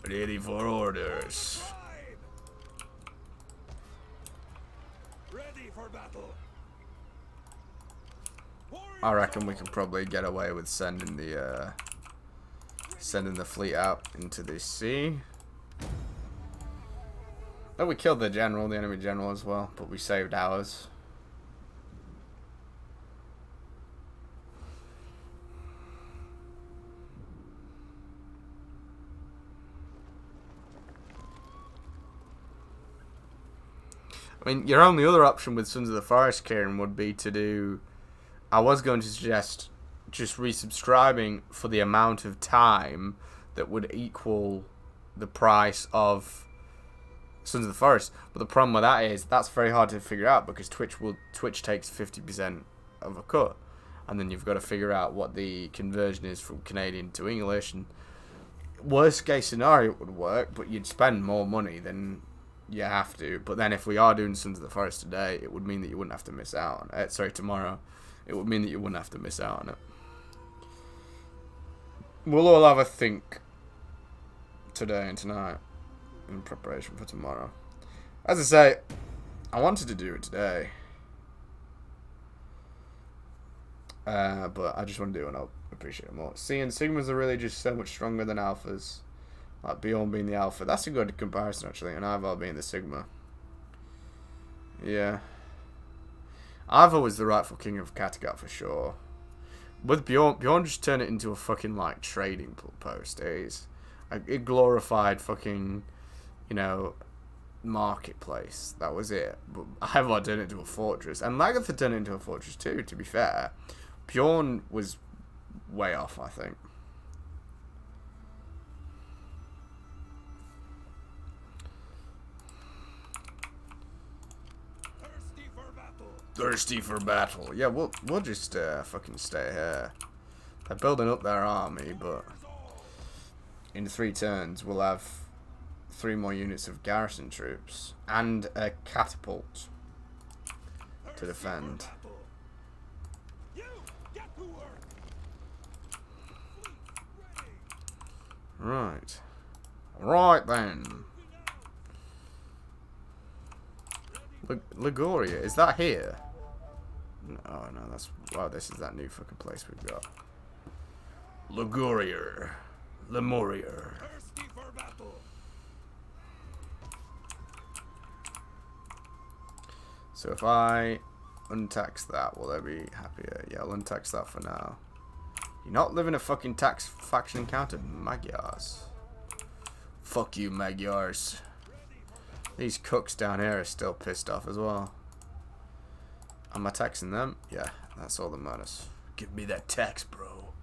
Ready for orders. Ready for battle. I reckon we can probably get away with sending the fleet out into the sea. Oh, we killed the general, the enemy general as well, but we saved ours. I mean, your only other option with Sons of the Forest, Kieran, would be to do... I was going to suggest just resubscribing for the amount of time that would equal the price of Sons of the Forest. But the problem with that is that's very hard to figure out because Twitch takes 50% of a cut. And then you've got to figure out what the conversion is from Canadian to English. And worst case scenario, it would work, but you'd spend more money than... You have to, but then if we are doing Sons of the Forest today, it would mean that you wouldn't have to miss out on it. Sorry, tomorrow. It would mean that you wouldn't have to miss out on it. We'll all have a think today and tonight in preparation for tomorrow. As I say, I wanted to do it today. But I just want to do it and I'll appreciate it more. See, and Sigmas are really just so much stronger than Alphas. Like Bjorn being the Alpha. That's a good comparison, actually. And Ivar being the Sigma. Yeah. Ivar was the rightful king of Kattegat for sure. With Bjorn just turned it into a fucking, like, trading post. It glorified fucking, you know, marketplace. That was it. But Ivar turned it into a fortress. And Lagertha turned it into a fortress too, to be fair. Bjorn was way off, I think. Thirsty for battle. Yeah, we'll just fucking stay here. They're building up their army, but in 3 turns we'll have 3 more units of garrison troops and a catapult to defend. Right. Right then. Liguria, is that here? Oh no, that's... Wow, this is that new fucking place we've got. Liguria. Lemuria. So if I untax that, will they be happier? Yeah, I'll untax that for now. You're not living a fucking tax faction encounter, Magyars. Fuck you, Magyars. These cooks down here are still pissed off as well. Am I taxing them? Yeah, that's all that matters. Give me that tax, bro.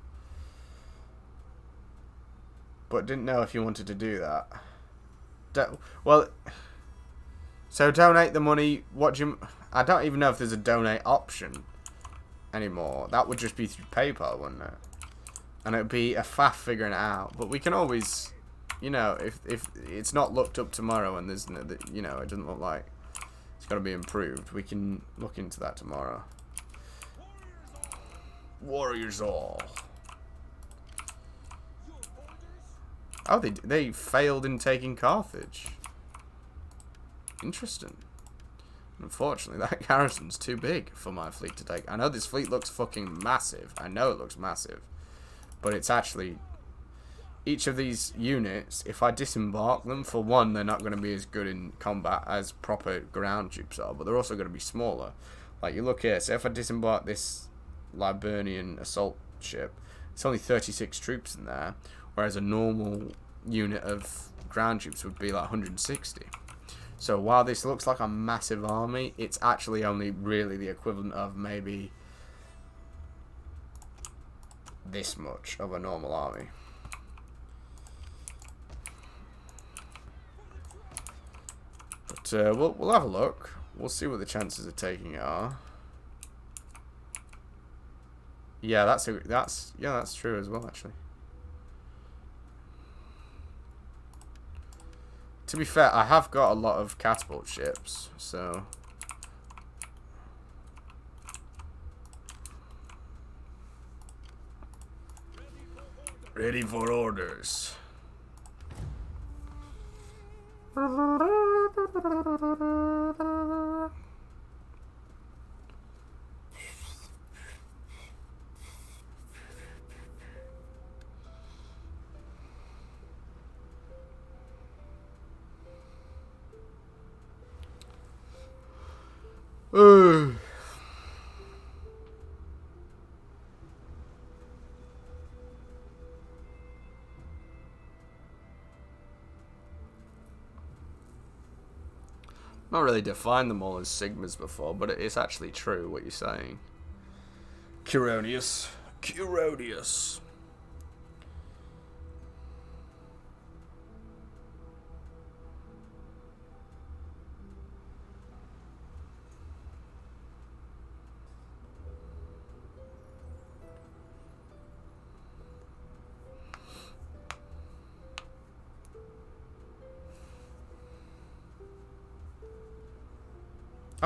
But didn't know if you wanted to do that. Well, so donate the money. What do you... I don't even know if there's a donate option anymore. That would just be through PayPal, wouldn't it? And it would be a faff figuring it out. But we can always... You know, if it's not looked up tomorrow and there's, you know, it doesn't look like it's got to be improved, we can look into that tomorrow. Warriors all. Oh, they failed in taking Carthage. Interesting. Unfortunately, that garrison's too big for my fleet to take. I know this fleet looks fucking massive. I know it looks massive. But it's actually... Each of these units, if I disembark them, for one, they're not going to be as good in combat as proper ground troops are. But they're also going to be smaller. Like, you look here. So if I disembark this Liburnian assault ship, it's only 36 troops in there. Whereas a normal unit of ground troops would be like 160. So while this looks like a massive army, it's actually only really the equivalent of maybe this much of a normal army. But we'll have a look. We'll see what the chances of taking it are. Yeah, that's true as well, actually. To be fair, I have got a lot of catapult ships, so... Ready for orders. Not really defined them all as sigmas before, but it's actually true what you're saying. Curonius. Curonius.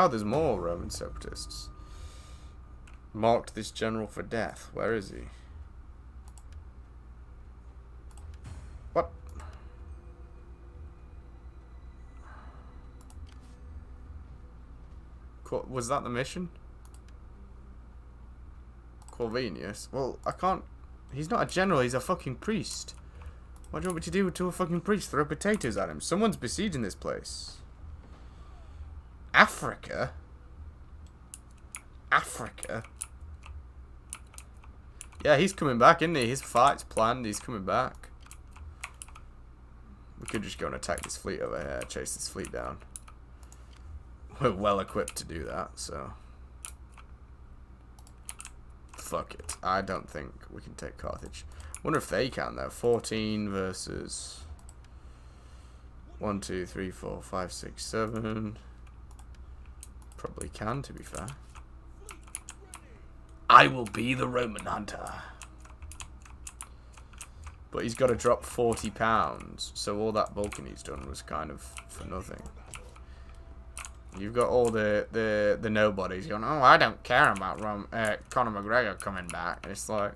Oh, there's more Roman separatists. Marked this general for death. Where is he? What? Was that the mission? Corvinius? Well, I can't... He's not a general, he's a fucking priest. What do you want me to do to a fucking priest? Throw potatoes at him. Someone's besieging this place. Africa? Africa? Yeah, he's coming back, isn't he? His fight's planned, he's coming back. We could just go and attack this fleet over here, chase this fleet down. We're well equipped to do that, so... Fuck it. I don't think we can take Carthage. Wonder if they can, though. 14 versus... 1, 2, 3, 4, 5, 6, 7... Probably can, to be fair. I will be the Roman hunter. But he's got to drop £40, so all that bulking he's done was kind of for nothing. You've got all the nobodies going, oh, I don't care about Conor McGregor coming back. And it's like,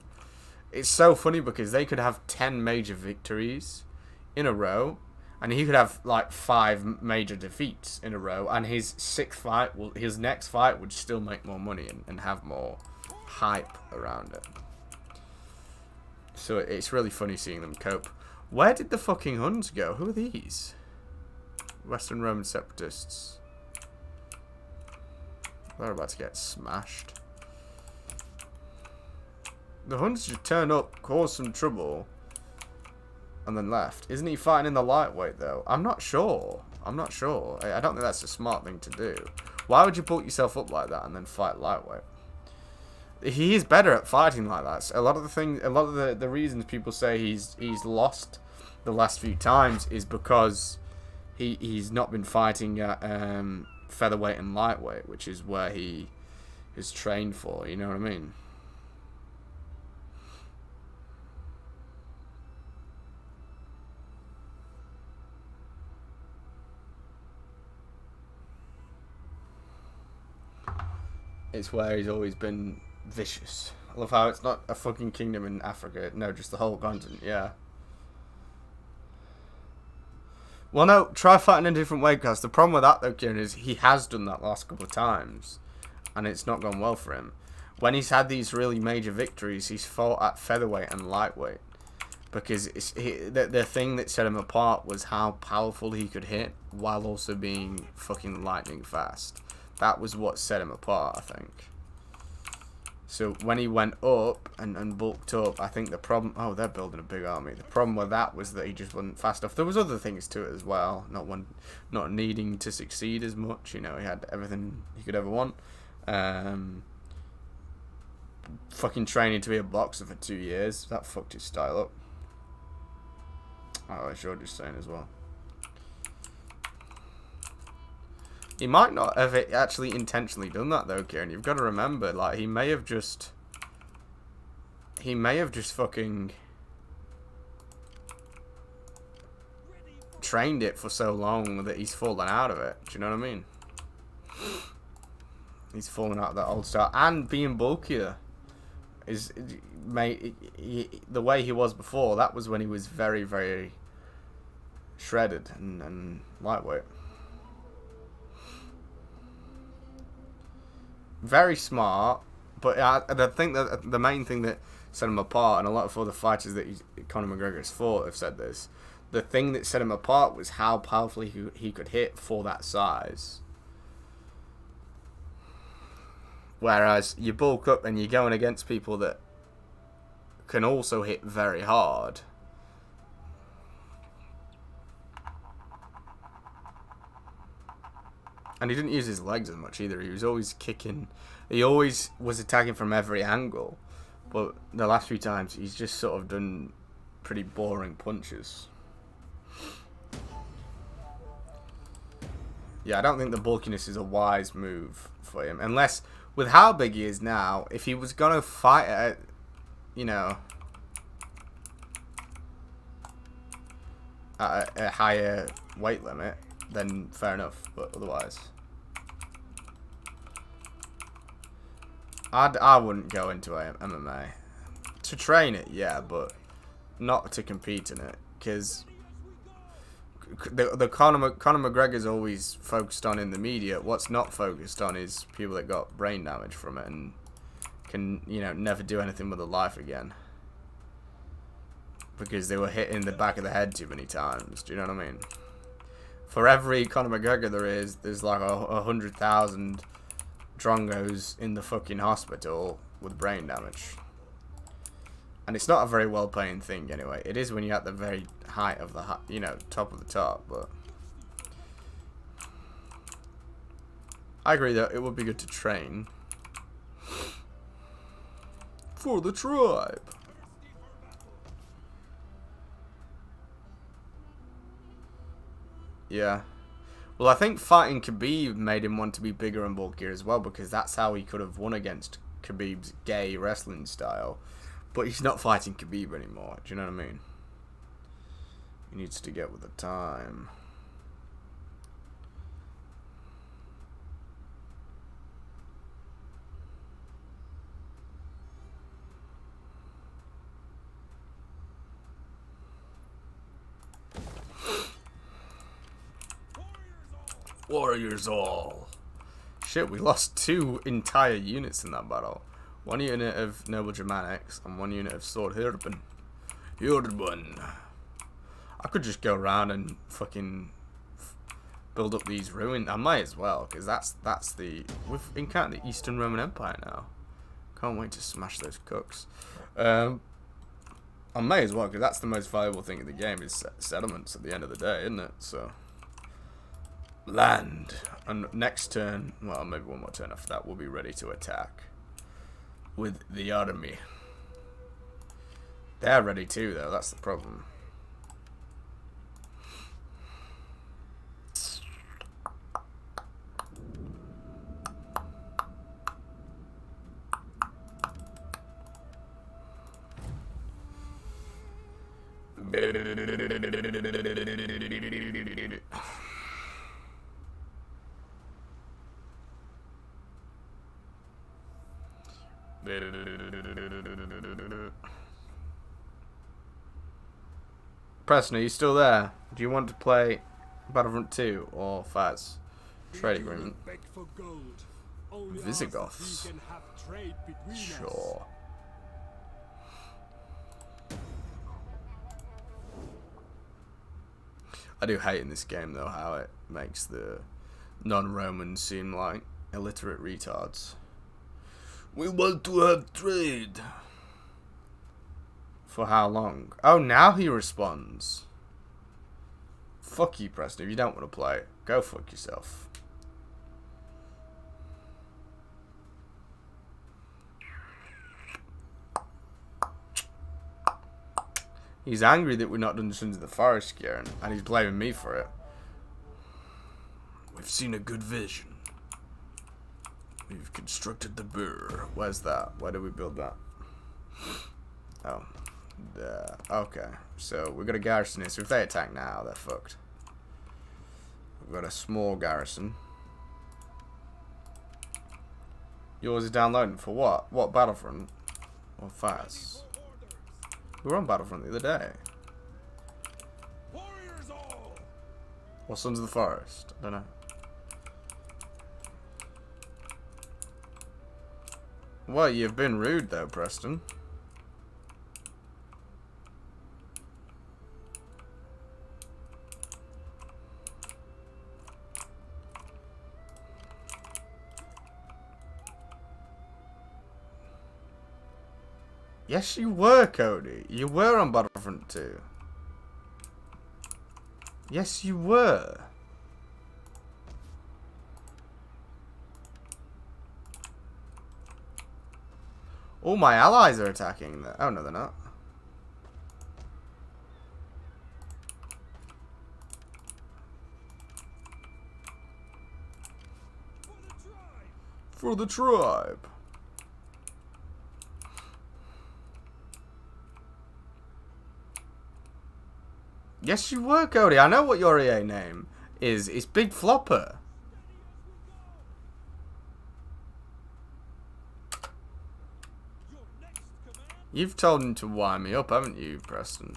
it's so funny because they could have 10 major victories in a row. And he could have like 5 major defeats in a row, and his his next fight would still make more money and have more hype around it. So it's really funny seeing them cope. Where did the fucking Huns go? Who are these? Western Roman separatists. They're about to get smashed. The Huns just turned up, caused some trouble, and then left. Isn't he fighting in the lightweight, though? I'm not sure. I'm not sure. I don't think that's a smart thing to do. Why would you bulk yourself up like that and then fight lightweight? He is better at fighting like that. So a lot of the reasons people say he's lost the last few times is because he's not been fighting at featherweight and lightweight, which is where he is trained for. You know what I mean? It's where he's always been vicious. I love how it's not a fucking kingdom in Africa. No, just the whole continent, yeah. Well, no, try fighting in a different way, because the problem with that, though, Kieran, is he has done that last couple of times, and it's not gone well for him. When he's had these really major victories, he's fought at featherweight and lightweight, because the thing that set him apart was how powerful he could hit while also being fucking lightning fast. That was what set him apart, I think. So when he went up and bulked up, I think the problem... Oh, they're building a big army. The problem with that was that he just wasn't fast enough. There was other things to it as well. Not needing to succeed as much. You know, he had everything he could ever want. Fucking training to be a boxer for 2 years. That fucked his style up. Oh, I should just saying as well. He might not have actually intentionally done that though, Kieran. You've got to remember, like, he may have just fucking trained it for so long that he's fallen out of it. Do you know what I mean? He's fallen out of that old style, and being bulkier is, mate. The way he was before, that was when he was very, very shredded and lightweight. Very smart, but I think that the main thing that set him apart, and a lot of other fighters that Conor McGregor has fought have said this, the thing that set him apart was how powerfully he could hit for that size. Whereas you bulk up and you're going against people that can also hit very hard. And he didn't use his legs as much either. He was always kicking. He always was attacking from every angle. But the last few times, he's just sort of done pretty boring punches. Yeah, I don't think the bulkiness is a wise move for him. Unless, with how big he is now, if he was going to fight at, you know, at a higher weight limit, then fair enough. But otherwise, I wouldn't go into MMA. To train it, yeah, but not to compete in it. Because the Conor McGregor's always focused on in the media. What's not focused on is people that got brain damage from it and can, you know, never do anything with their life again. Because they were hit in the back of the head too many times. Do you know what I mean? For every Conor McGregor there's like 100,000 drongos in the fucking hospital with brain damage. And it's not a very well-paying thing anyway. It is when you're at the very height of the, you know, top of the top, but I agree that it would be good to train for the tribe. Yeah. Well, I think fighting Khabib made him want to be bigger and bulkier as well, because that's how he could have won against Khabib's gay wrestling style. But he's not fighting Khabib anymore. Do you know what I mean? He needs to get with the time. Warriors all. Shit, we lost 2 entire units in that battle. 1 unit of Noble Germanics and 1 unit of Sword Hurban. I could just go around and fucking build up these ruins. I might as well, because that's the... We've encountered the Eastern Roman Empire now. Can't wait to smash those cooks. I may as well, because that's the most valuable thing in the game, is settlements at the end of the day, isn't it? So... Land. And next turn, well, maybe one more turn after that, we'll be ready to attack with the army. They're ready too, though. That's the problem. Preston, are you still there? Do you want to play Battlefront 2 or Faz? Trade We do not agreement. beg for gold. Only ask Visigoths. if we can have trade between us. Sure. I do hate in this game though how it makes the non-Romans seem like illiterate retards. We want to have trade. For how long? Oh, now he responds. Fuck you, Preston. If you don't want to play it, go fuck yourself. He's angry that we're not done Sons of the Forest, Kieran, and he's blaming me for it. We've seen a good vision. We've constructed the burr. Where's that? Where do we build that? Oh. There. Okay. So, we've got a garrison here, so if they attack now, they're fucked. We've got a small garrison. Yours is downloading for what? What Battlefront? Or Faz? We were on Battlefront the other day. Warriors all! Or Sons of the Forest? I don't know. Well, you've been rude though, Preston. Yes, you were, Cody. You were on Battlefront 2. Yes, you were. All my allies are attacking. Oh, no, they're not. For the tribe. Yes, you were, Cody. I know what your EA name is. It's Big Flopper. You've told him to wind me up, haven't you, Preston?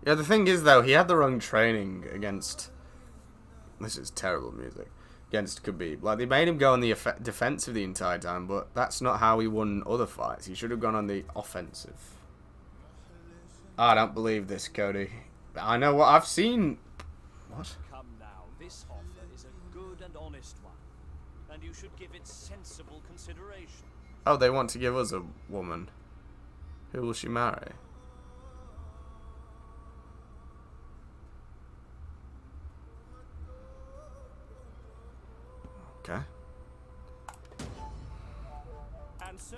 Yeah, the thing is, though, he had the wrong training against... This is terrible music. Against Khabib. Like, they made him go on the defensive the entire time, but that's not how he won other fights. He should have gone on the offensive. I don't believe this, Cody. I know what I've seen... What? Come now, this offer is a good and honest one, and you should give it sensible consideration. Oh, they want to give us a woman. Who will she marry? Okay. And so,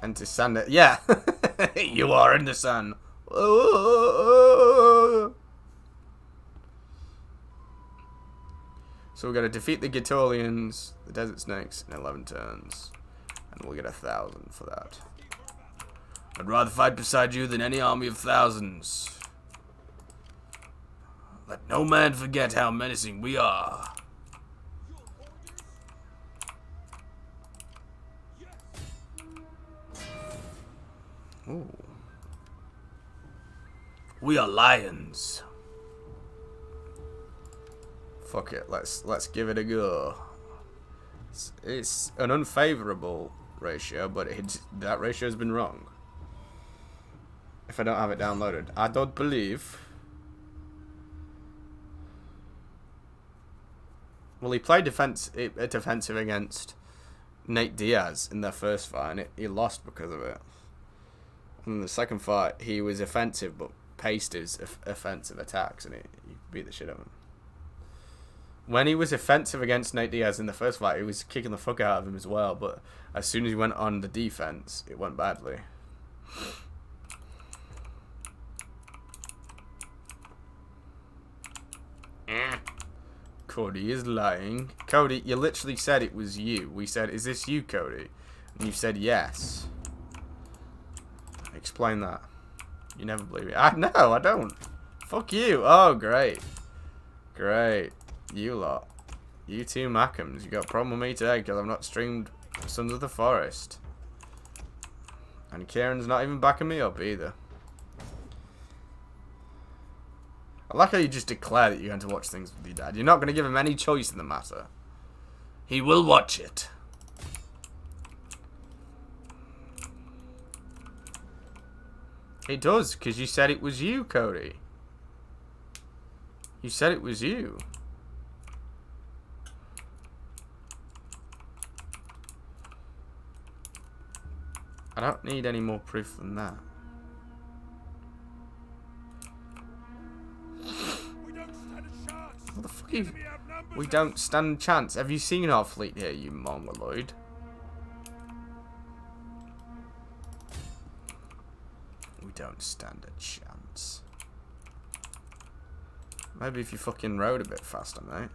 And to sand it. Yeah. You are in the sun. So we're going to defeat the Gaetolians, the Desert Snakes, in 11 turns. And we'll get 1,000 for that. I'd rather fight beside you than any army of thousands. Let no man forget how menacing we are. Ooh. We are lions. Fuck it, let's give it a go. It's an unfavorable ratio, but that ratio has been wrong. If I don't have it downloaded, I don't believe. Well, he played defensive against Nate Diaz in their first fight, and he lost because of it. And in the second fight, he was offensive, but paced his offensive attacks, and he beat the shit out of him. when he was offensive against Nate Diaz in the first fight, he was kicking the fuck out of him as well. But as soon as he went on the defense, it went badly. Cody is lying. Cody, you literally said it was you. We said, is this you, Cody? And you said yes. Explain that. You never believe me. No, I don't. Fuck you. Oh, great. Great. You lot. You two Mackhams. You got a problem with me today because I've not streamed Sons of the Forest. And Kieran's not even backing me up either. I like how you just declare that you're going to watch things with your dad. You're not going to give him any choice in the matter. He will watch it. He does, because you said it was you, Cody. You said it was you. I don't need any more proof than that. What the fuck are you... We don't stand a chance. Have you seen our fleet here, you mongoloid? We don't stand a chance. Maybe if you fucking rode a bit faster, mate.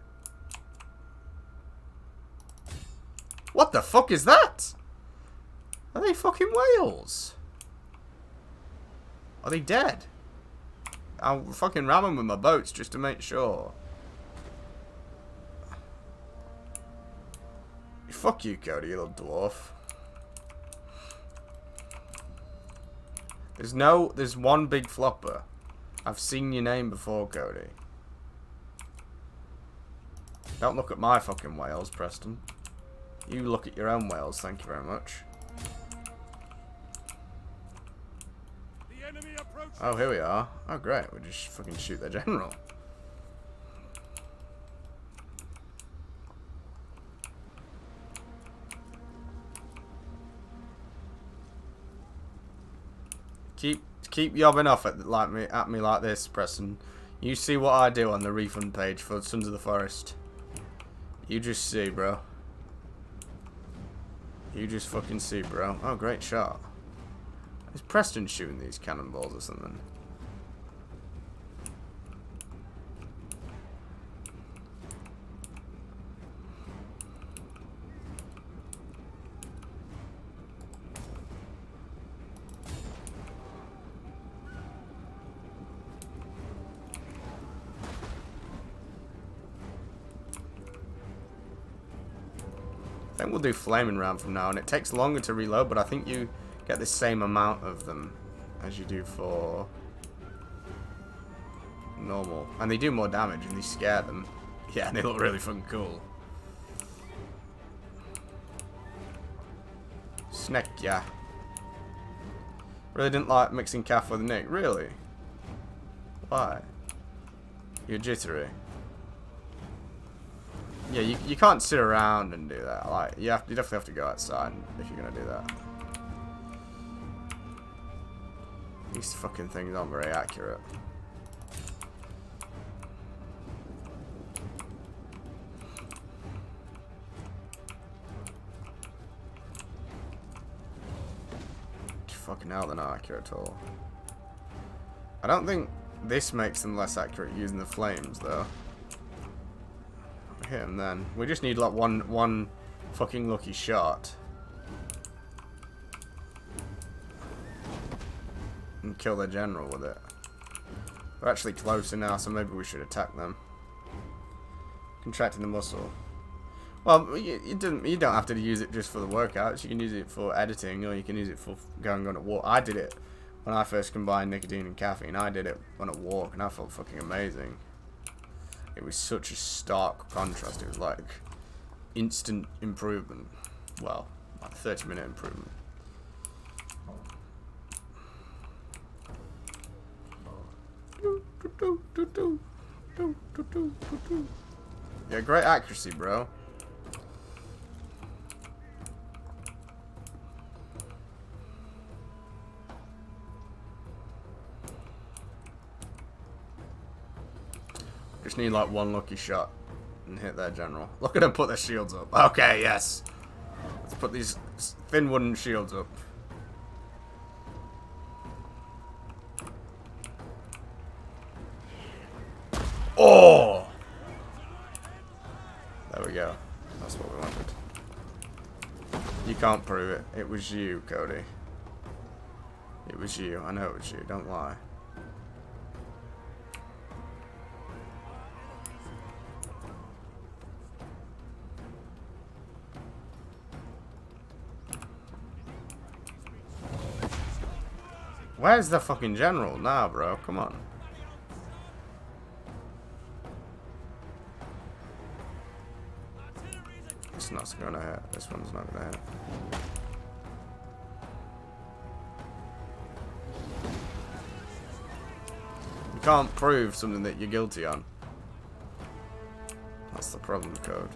What the fuck is that? Are they fucking whales? Are they dead? I'll fucking ram them with my boats just to make sure. Fuck you, Cody, you little dwarf. There's one big flopper. I've seen your name before, Cody. Don't look at my fucking whales, Preston. You look at your own whales, thank you very much. Oh, here we are. Oh, great. We'll just fucking shoot their general. Keep yobbing off at me like this, Preston. You see what I do on the refund page for Sons of the Forest. You just see, bro. You just fucking see, bro. Oh, great shot. Is Preston shooting these cannonballs or something? I think we'll do flaming round from now on. It takes longer to reload, but I think you get the same amount of them as you do for normal. And they do more damage and they scare them. Yeah, and they look really fucking cool. Snake, yeah. Really didn't like mixing calf with Nick. Really? Why? You're jittery. Yeah, you can't sit around and do that. Like you definitely have to go outside if you're gonna do that. These fucking things aren't very accurate. Fucking hell, they're not accurate at all. I don't think this makes them less accurate using the flames though. Hit him then. We just need like one fucking lucky shot. And kill their general with it. We're actually closer now, so maybe we should attack them. Contracting the muscle. Well, you don't have to use it just for the workouts. You can use it for editing, or you can use it for going on a walk. I did it when I first combined nicotine and caffeine. I did it on a walk, and I felt fucking amazing. It was such a stark contrast. It was like instant improvement. Well, like 30-minute improvement. Yeah, great accuracy, bro. Just need like one lucky shot. and hit their general. Look at them put their shields up. Okay, yes. Let's put these thin wooden shields up. Oh! There we go. That's what we wanted. You can't prove it. It was you, Cody. It was you. I know it was you. Don't lie. Where's the fucking general now, bro? Come on. It's not gonna hit. This one's not gonna hit. You can't prove something that you're guilty on. That's the problem, Code.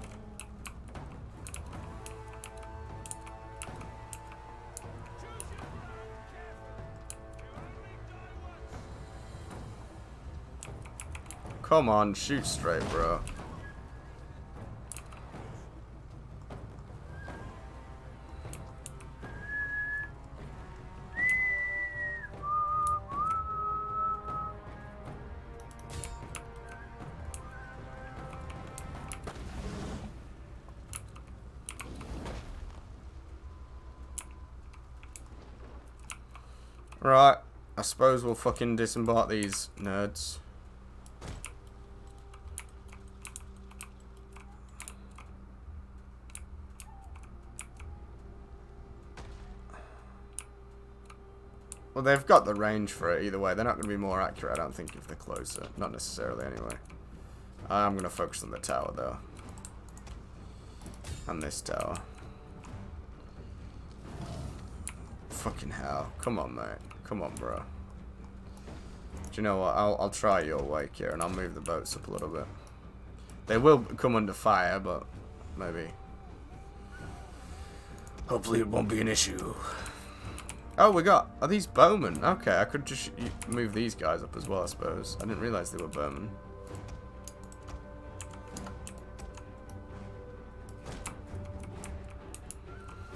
Come on, shoot straight, bro. Right, I suppose we'll fucking disembark these nerds. Well, they've got the range for it either way. They're not going to be more accurate, I don't think, if they're closer. Not necessarily, anyway. I'm going to focus on the tower, though. And this tower. Fucking hell. Come on, mate. Come on, bro. Do you know what? I'll try your wake here, and I'll move the boats up a little bit. They will come under fire, but maybe. Hopefully it won't be an issue. Oh, we got... Are these bowmen? Okay, I could just move these guys up as well, I suppose. I didn't realise they were bowmen.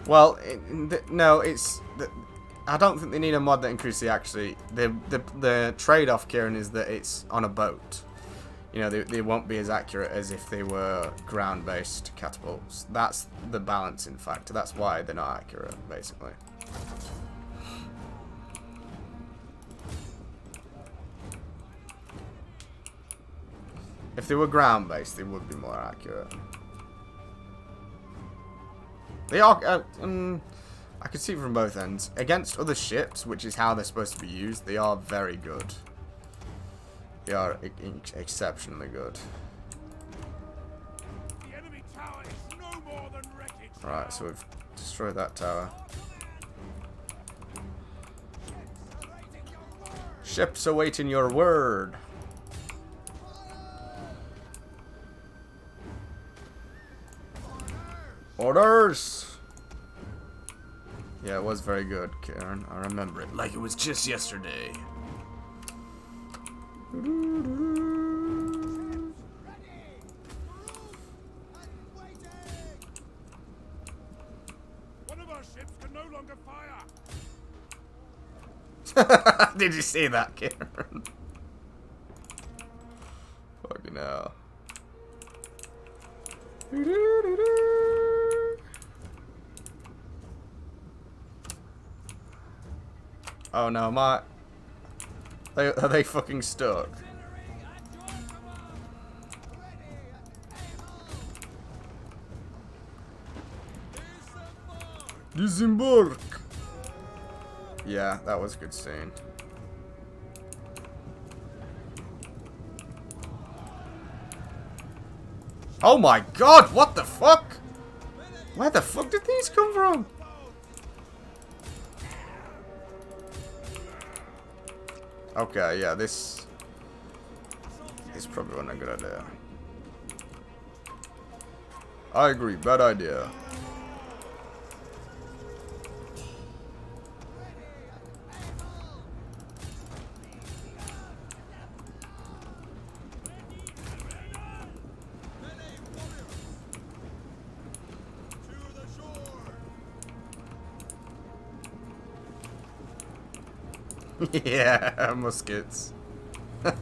Well, no, it's... I don't think they need a mod that increases the actually... The trade-off, Kieran, is that it's on a boat. You know, they won't be as accurate as if they were ground-based catapults. That's the balancing factor. That's why they're not accurate, basically. If they were ground-based, they would be more accurate. They are... I can see from both ends. Against other ships, which is how they're supposed to be used, they are very good. They are exceptionally good. The enemy tower is no more than wreckage. Right, so we've destroyed that tower. Ships awaiting your word. Orders! Yeah, it was very good, Karen. I remember it like it was just yesterday. One of our ships can no longer fire. Did you see that, Karen? Fucking hell. Oh no, are they fucking stuck? Disembark! Yeah, that was a good scene. Oh my god, what the fuck? Where the fuck did these come from? Okay, yeah, this is probably not a good idea. I agree, bad idea. Yeah, muskets. Keep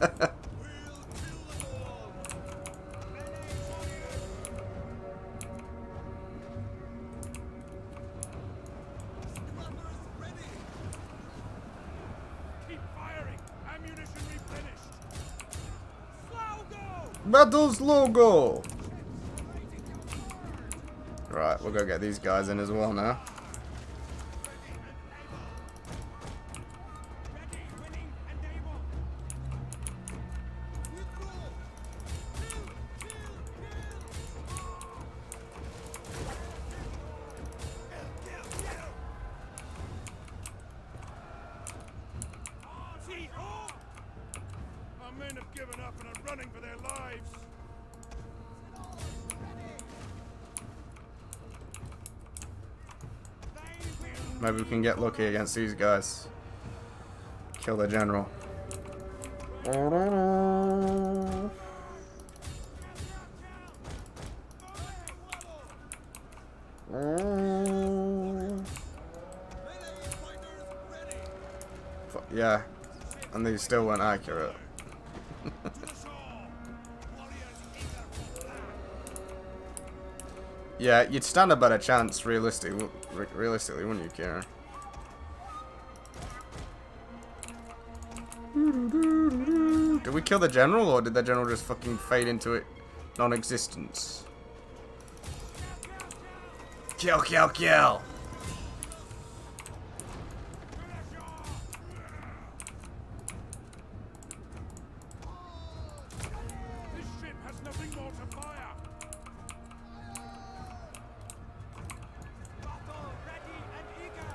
firing! Ammunition replenished! Slow go! Battle's logo! Right, we'll go get these guys in as well now. Ready, winning, and able! See, oh! Our men have given up and are running for their lives. Maybe we can get lucky against these guys. Kill the general. Yeah, and they still weren't accurate. Yeah, you'd stand a better chance realistically, wouldn't you, Kieran? Did we kill the general, or did the general just fucking fade into it non-existence? Kill, kill, kill! This ship has nothing more to fire. Battle ready and eager.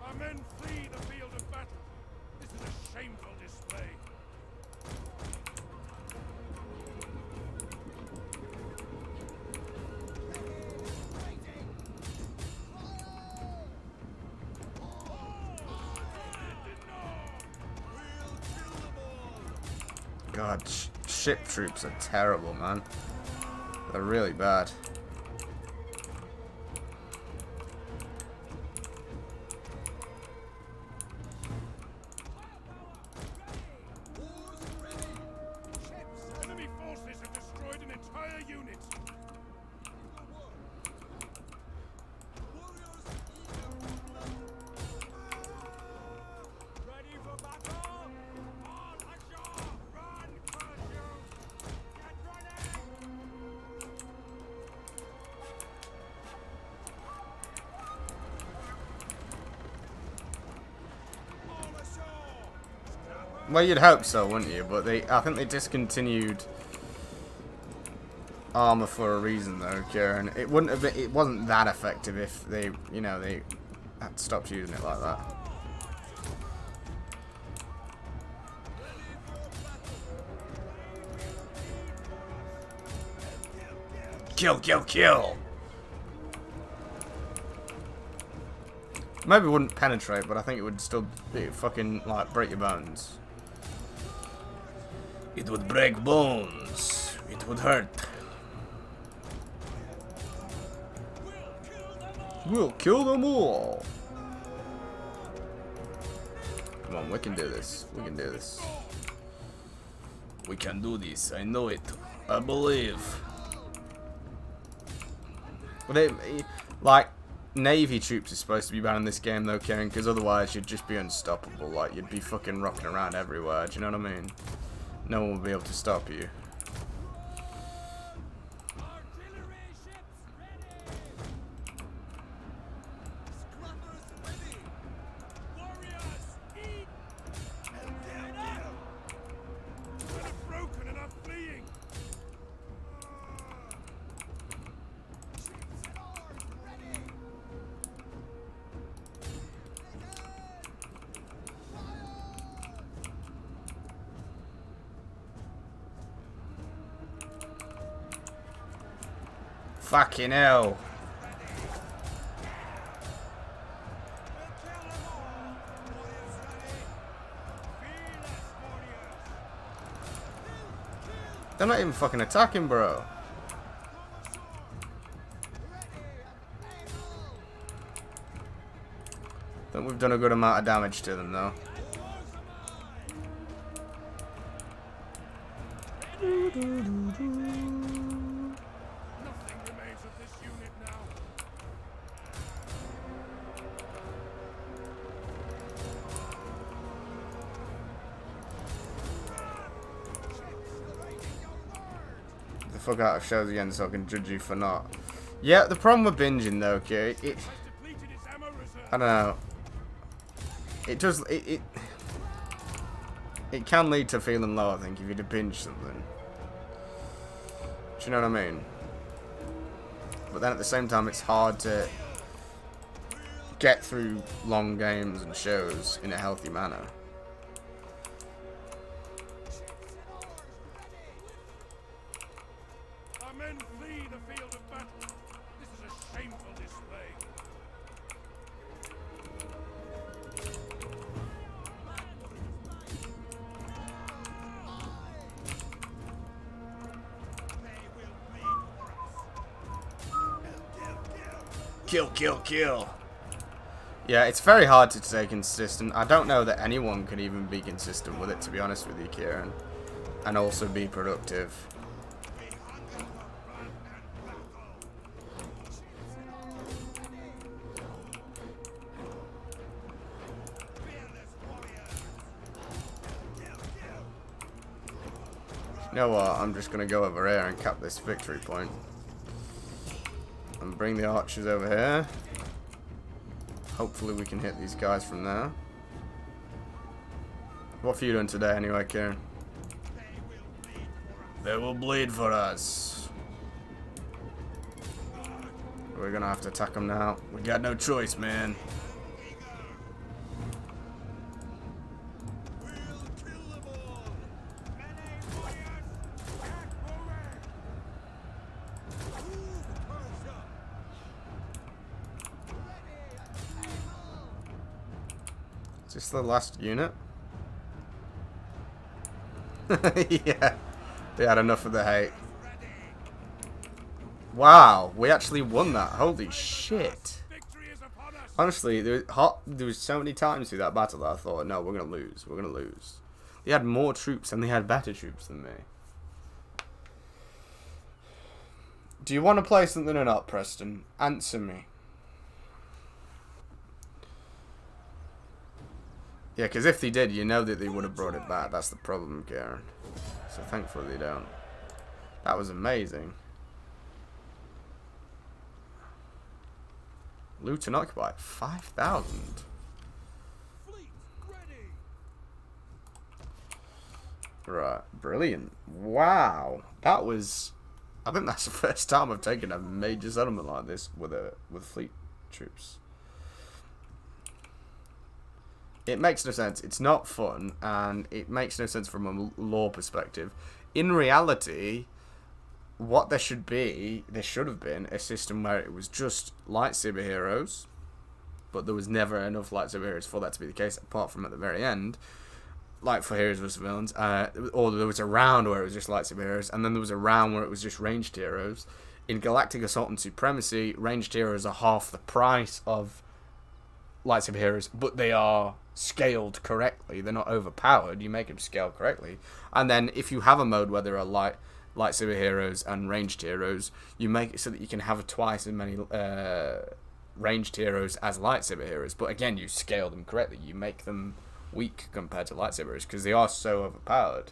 Our men flee the field of battle. This is a shameful display. God, ship troops are terrible, man. They're really bad. Enemy forces have destroyed an entire unit. Ready for battle? On ashore! Run, parachute! Get ready! All ashore! Well, you'd hope so, wouldn't you? But I think they discontinued armor for a reason, though, Kieran. It wouldn't have been. It wasn't that effective if they, you know, they had stopped using it like that. Kill, kill, kill! Maybe it wouldn't penetrate, but I think it would still be fucking, like, break your bones. It would break bones. It would hurt. We'll kill them all. Come on, we can do this. We can do this. We can do this. I know it. I believe. Well, like, Navy troops are supposed to be banned in this game, though, Kieran, because otherwise you'd just be unstoppable. Like, you'd be fucking rocking around everywhere. Do you know what I mean? No one would be able to stop you. Artillery ships ready! Scrubbers ready! Warriors, eat! And down! Men are broken and are fleeing! Ships and oars ready! Fucking hell. They're not even fucking attacking, bro. I think we've done a good amount of damage to them, though. Nothing remains of this unit now. Get the fuck out of shows again so I can judge you for not. Yeah, the problem with binging, though, okay, Has depleted its ammo reserve. I don't know. It does. It can lead to feeling low, I think, if you binge something. Do you know what I mean? But then at the same time, it's hard to get through long games and shows in a healthy manner. Our men flee the field of battle. This is a shameful display. Kill, kill, kill. Yeah, it's very hard to stay consistent. I don't know that anyone can even be consistent with it, to be honest with you, Kieran. And also be productive. You know what? I'm just going to go over here and cap this victory point. And bring the archers over here. Hopefully we can hit these guys from there. What are you doing today anyway, Kieran? They will bleed for us. We're gonna have to attack them now. We got no choice, man. Is this the last unit? Yeah. They had enough of the hate. Wow, we actually won that. Holy shit. Victory is upon us. Honestly, there was so many times through that battle that I thought, no, we're going to lose. We're going to lose. They had more troops and they had better troops than me. Do you want to play something or not, Preston? Answer me. Yeah, because if they did, you know that they would have brought it back. That's the problem, Karen. So thankfully they don't. That was amazing. Loot and occupy. 5,000. Fleet ready. Right. Brilliant. Wow. That was... I think that's the first time I've taken a major settlement like this with fleet troops. It makes no sense. It's not fun, and it makes no sense from a lore perspective. In reality, what there should have been a system where it was just lightsaber heroes, but there was never enough lightsaber heroes for that to be the case, apart from at the very end, like for heroes versus villains, or there was a round where it was just lightsaber heroes, and then there was a round where it was just ranged heroes. In Galactic Assault and Supremacy, ranged heroes are half the price of lightsaber heroes, but they are scaled correctly. They're not overpowered. You make them scale correctly. And then if you have a mode where there are lightsaber heroes and ranged heroes, you make it so that you can have twice as many ranged heroes as lightsaber heroes. But again, you scale them correctly. You make them weak compared to lightsabers because they are so overpowered.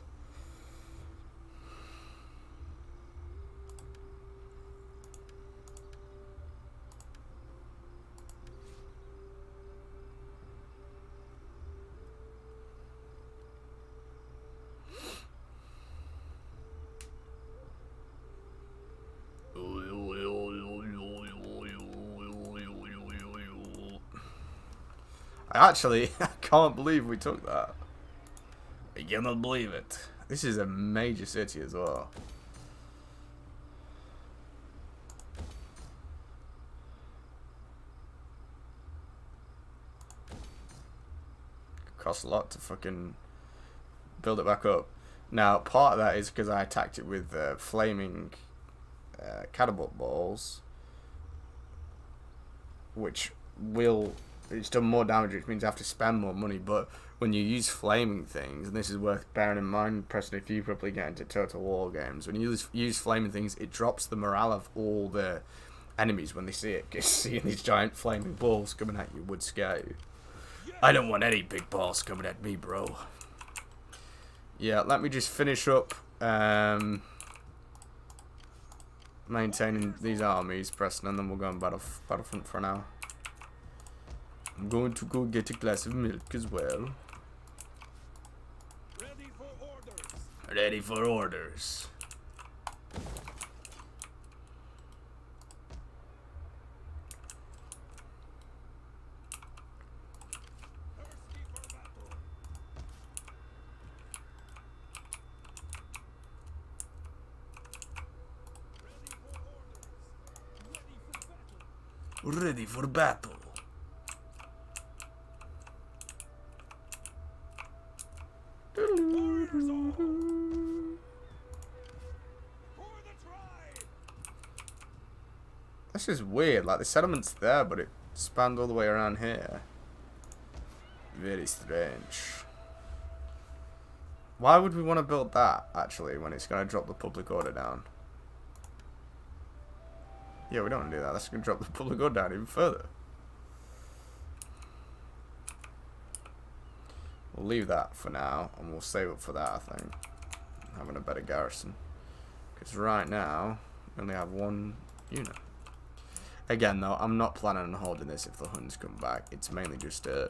I can't believe we took that. I cannot believe it. This is a major city as well. Costs a lot to fucking build it back up. Now, part of that is because I attacked it with flaming catapult balls, which will... It's done more damage, which means I have to spend more money, but when you use flaming things, and this is worth bearing in mind, Preston, if you probably get into Total War games, when you use flaming things, it drops the morale of all the enemies when they see it, because seeing these giant flaming balls coming at you would scare you. I don't want any big balls coming at me, bro. Yeah, let me just finish up maintaining these armies, Preston, and then we'll go on Battlefront for now. I'm going to go get a glass of milk as well. Ready for orders. Ready for orders. Thirsty for battle. Ready for battle. Warriors all. For the tribe. This is weird. Like, the settlement's there, but it spanned all the way around here. Very strange. Why would we want to build that, actually, when it's going to drop the public order down? Yeah, we don't want to do that. That's going to drop the public order down even further. We'll leave that for now, and we'll save up for that, I think. Having a better garrison. Because right now, we only have one unit. Again, though, I'm not planning on holding this if the Huns come back. It's mainly just a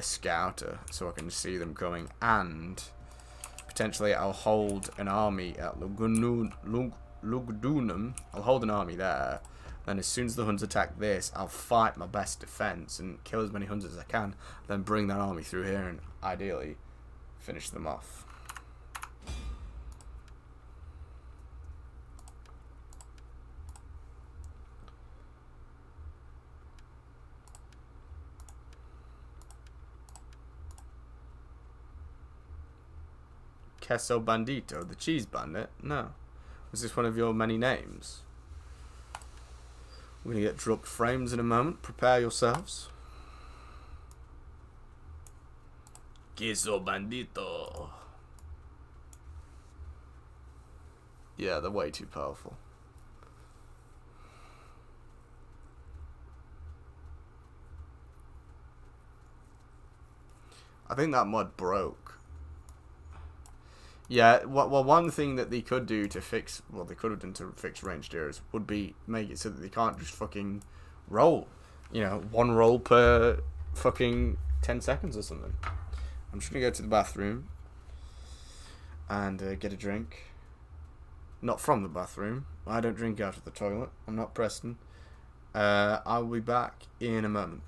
scouter, so I can see them coming, and potentially I'll hold an army at Lugdunum. I'll hold an army there. Then as soon as the Huns attack this, I'll fight my best defense and kill as many Huns as I can. Then bring that army through here and ideally finish them off. Queso Bandito, the cheese bandit? No. Was this one of your many names? We're going to get dropped frames in a moment. Prepare yourselves. Queso Bandito. Yeah, they're way too powerful. I think that mod broke. Yeah, well, one thing that they could do to fix, well, they could have done to fix ranged heroes would be make it so that they can't just fucking roll. You know, one roll per fucking 10 seconds or something. I'm just going to go to the bathroom and get a drink. Not from the bathroom. I don't drink out of the toilet. I'm not Preston. I'll be back in a moment.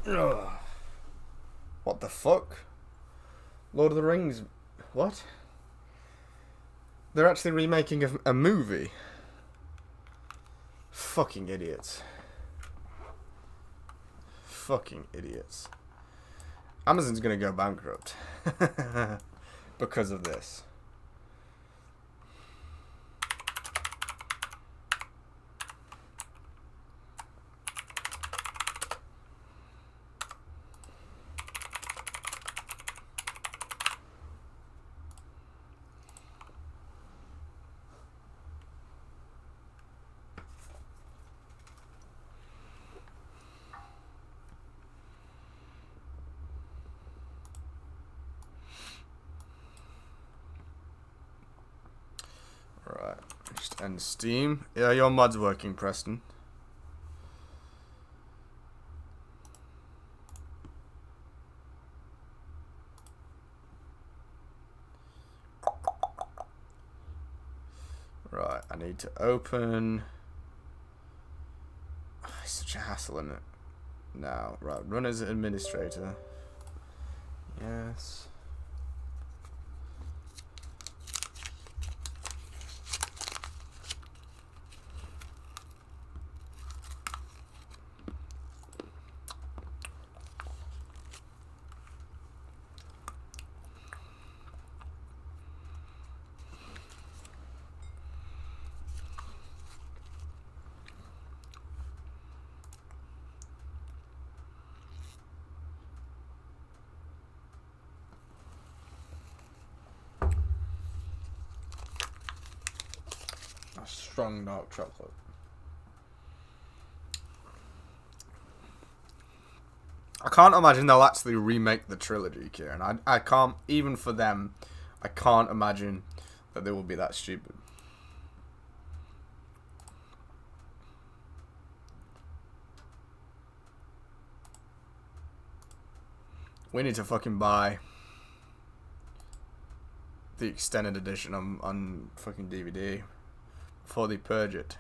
Ugh. What the fuck? Lord of the Rings. What? They're actually remaking a movie. Fucking idiots. Fucking idiots. Amazon's gonna go bankrupt because of this. Right, just end Steam. Yeah, your mod's working, Preston. Right, I need to open. Oh, it's such a hassle, isn't it? Now, right, run as administrator. Yes. Strong dark chocolate. I can't imagine they'll actually remake the trilogy, Kieran. I can't, even for them, I can't imagine that they will be that stupid. We need to fucking buy the extended edition on fucking DVD before they purge it.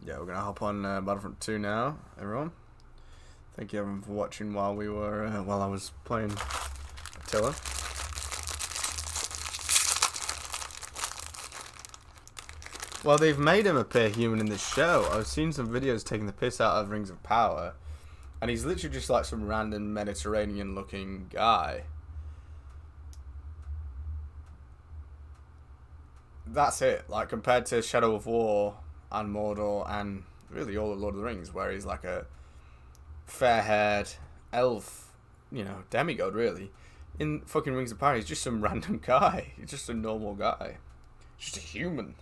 Yeah, we're gonna hop on Battlefront 2 now, everyone. Thank you everyone for watching while we were while I was playing Attila. Well, they've made him appear human in this show. I've seen some videos taking the piss out of Rings of Power, and he's literally just like some random Mediterranean-looking guy. That's it. Like, compared to Shadow of War and Mordor and really all of Lord of the Rings, where he's like a fair-haired elf, you know, demigod, really. In fucking Rings of Power, he's just some random guy. He's just a normal guy. Just a human.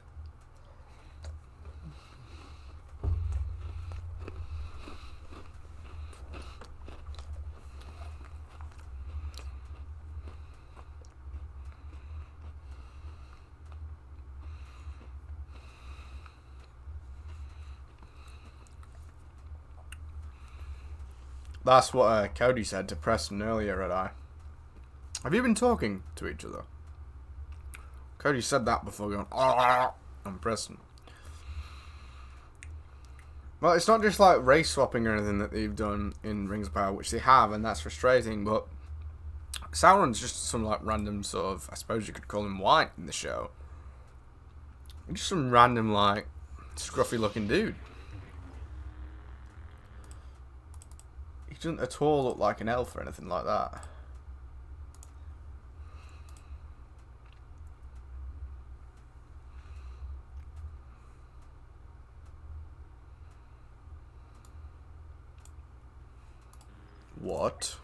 That's what Cody said to Preston earlier, Red Eye. Have you been talking to each other? Cody said that before going, on Preston. Well, it's not just like race swapping or anything that they've done in Rings of Power, which they have, and that's frustrating, but Sauron's just some like random sort of, I suppose you could call him white in the show. Just some random like scruffy looking dude. He doesn't at all look like an elf or anything like that. What?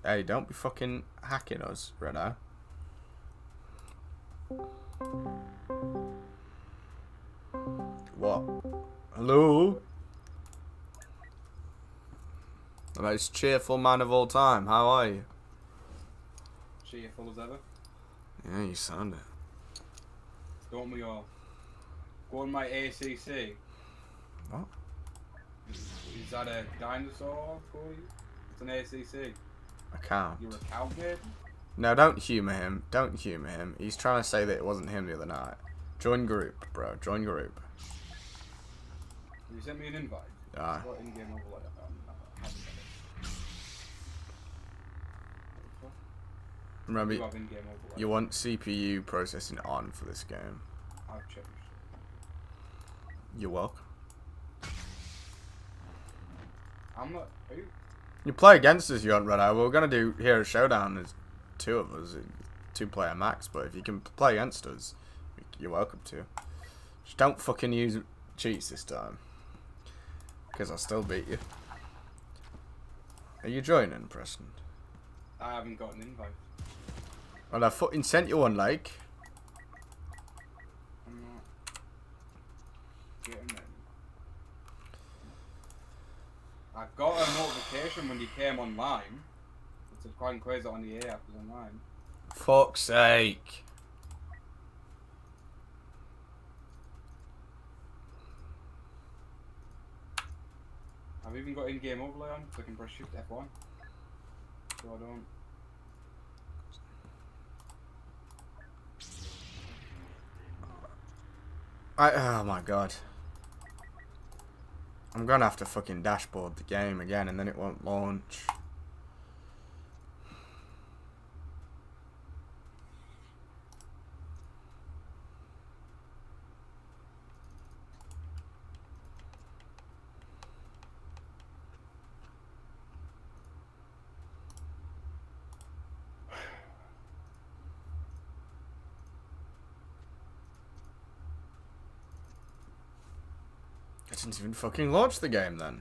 Hey, don't be fucking hacking us, Red Eye. What? Hello? The most cheerful man of all time. How are you? Cheerful as ever. Yeah, you sound it. Don't we all? Go on my ACC. What? Is that a dinosaur for you? It's an ACC. Account. Your account name? No, don't humour him. Don't humour him. He's trying to say that it wasn't him the other night. Join group, bro. Join group. Have you sent me an invite? Aye. I've got in-game overlay. I haven't got it. Remember, You have in-game overlay. you want CPU processing on for this game. I've checked. You're welcome. I'm not. Are you? You play against us, you want Red Eye. We're gonna do Hero Showdown. There's 2 of us, 2-player max. But if you can play against us, you're welcome to. Just don't fucking use cheats this time, because I'll still beat you. Are you joining, Preston? I haven't got an invite. Well, I fucking sent you one, like. I'm not getting it. I got a notification when you came online. It's a quite crazy on the air was online. Fuck's sake. I've even got in-game overlay on, so I can press Shift F1. So I don't. Oh my god. I'm gonna have to fucking dashboard the game again and then it won't launch. I didn't even fucking launch the game then.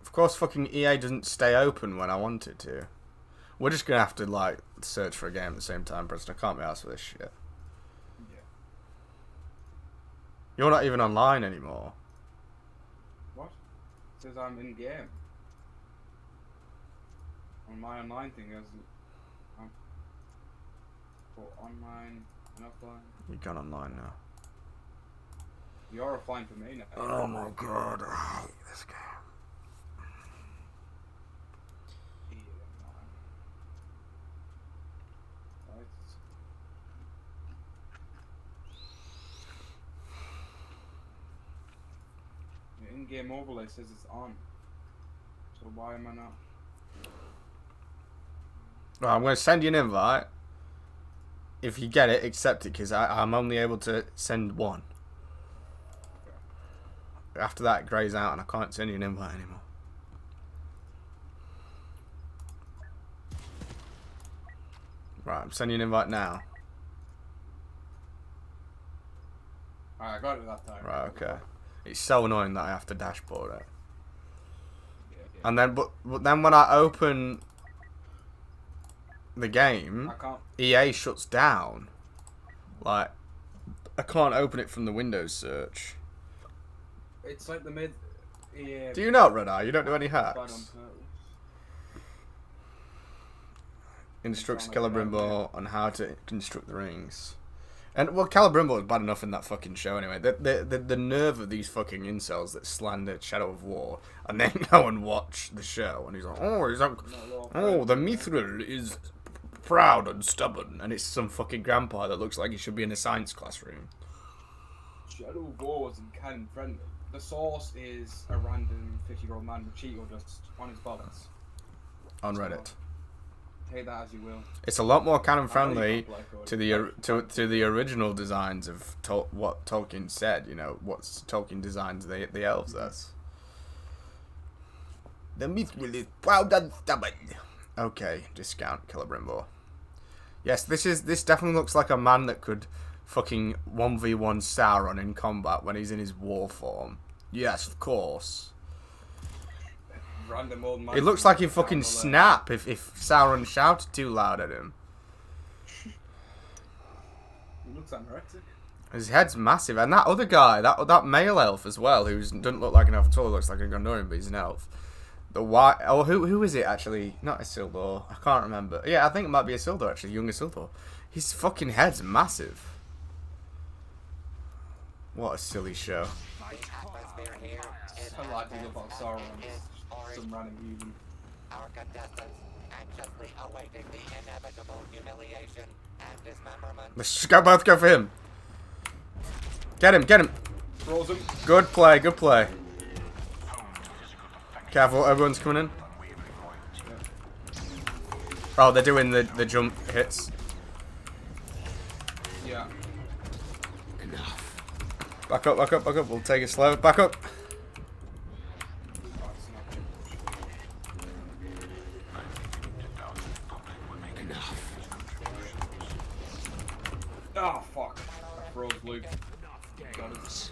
Of course fucking EA doesn't stay open when I want it to. We're just gonna have to like search for a game at the same time, Preston. I can't be asked for this shit. Yeah. You're not even online anymore. What? It says I'm in game. On my online thing, there's for online and offline. You've gone online now. You're offline for me now. Oh my god, I hate this game. Right. Your in-game overlay says it's on. So why am I not? Right, I'm going to send you an invite. If you get it, accept it, because I'm only able to send one. After that, it grays out and I can't send you an invite anymore. Right, I'm sending you an invite now. Alright, I got it that time. Right, okay. It's so annoying that I have to dashboard it. Yeah. And then, but then when I open the game, I can't. EA shuts down. Like, I can't open it from the Windows search. It's like the mid. Yeah. Do you not, Red Eye? You don't do any bad on hacks? purpose. Instructs Sound like Calibrimbo on how to construct the rings. And, well, Calibrimbo was bad enough in that fucking show anyway. The nerve of these fucking incels that slander Shadow of War and then go and watch the show. And he's like, the Mithril is proud and stubborn. And it's some fucking grandpa that looks like he should be in a science classroom. Shadow of War wasn't canon friendly. The source is a random 50-year-old man with Cheeto dust on his balance. On Reddit. Take that as you will. It's a lot more canon I know you friendly can't play code. to the original designs of what Tolkien said. You know, what Tolkien designs the elves as. The Mithril is proud and stubborn. Okay, discount Calibrimbo. Yes, this definitely looks like a man that could fucking 1v1 Sauron in combat when he's in his war form. Yes, of course. Random old man. It looks like he'd fucking snap if Sauron shouted too loud at him. He looks anorexic. His head's massive, and that other guy, that male elf as well, who doesn't look like an elf at all, looks like a Gondorian, but he's an elf. The white, oh, who is it actually? Not Isildur, I can't remember. Yeah, I think it might be Isildur actually, young Isildur. His fucking head's massive. What a silly show. I like to look about Sauron, some random human. Our contestants anxiously awaiting the inevitable humiliation and dismemberment. Let's just both go for him. Get him, get him. Throws him. Good play, good play. Careful, everyone's coming in. Oh, they're doing the jump hits. Yeah. Back up, back up, back up. We'll take it slow. Back up. Oh fuck. I froze Luke. Got it.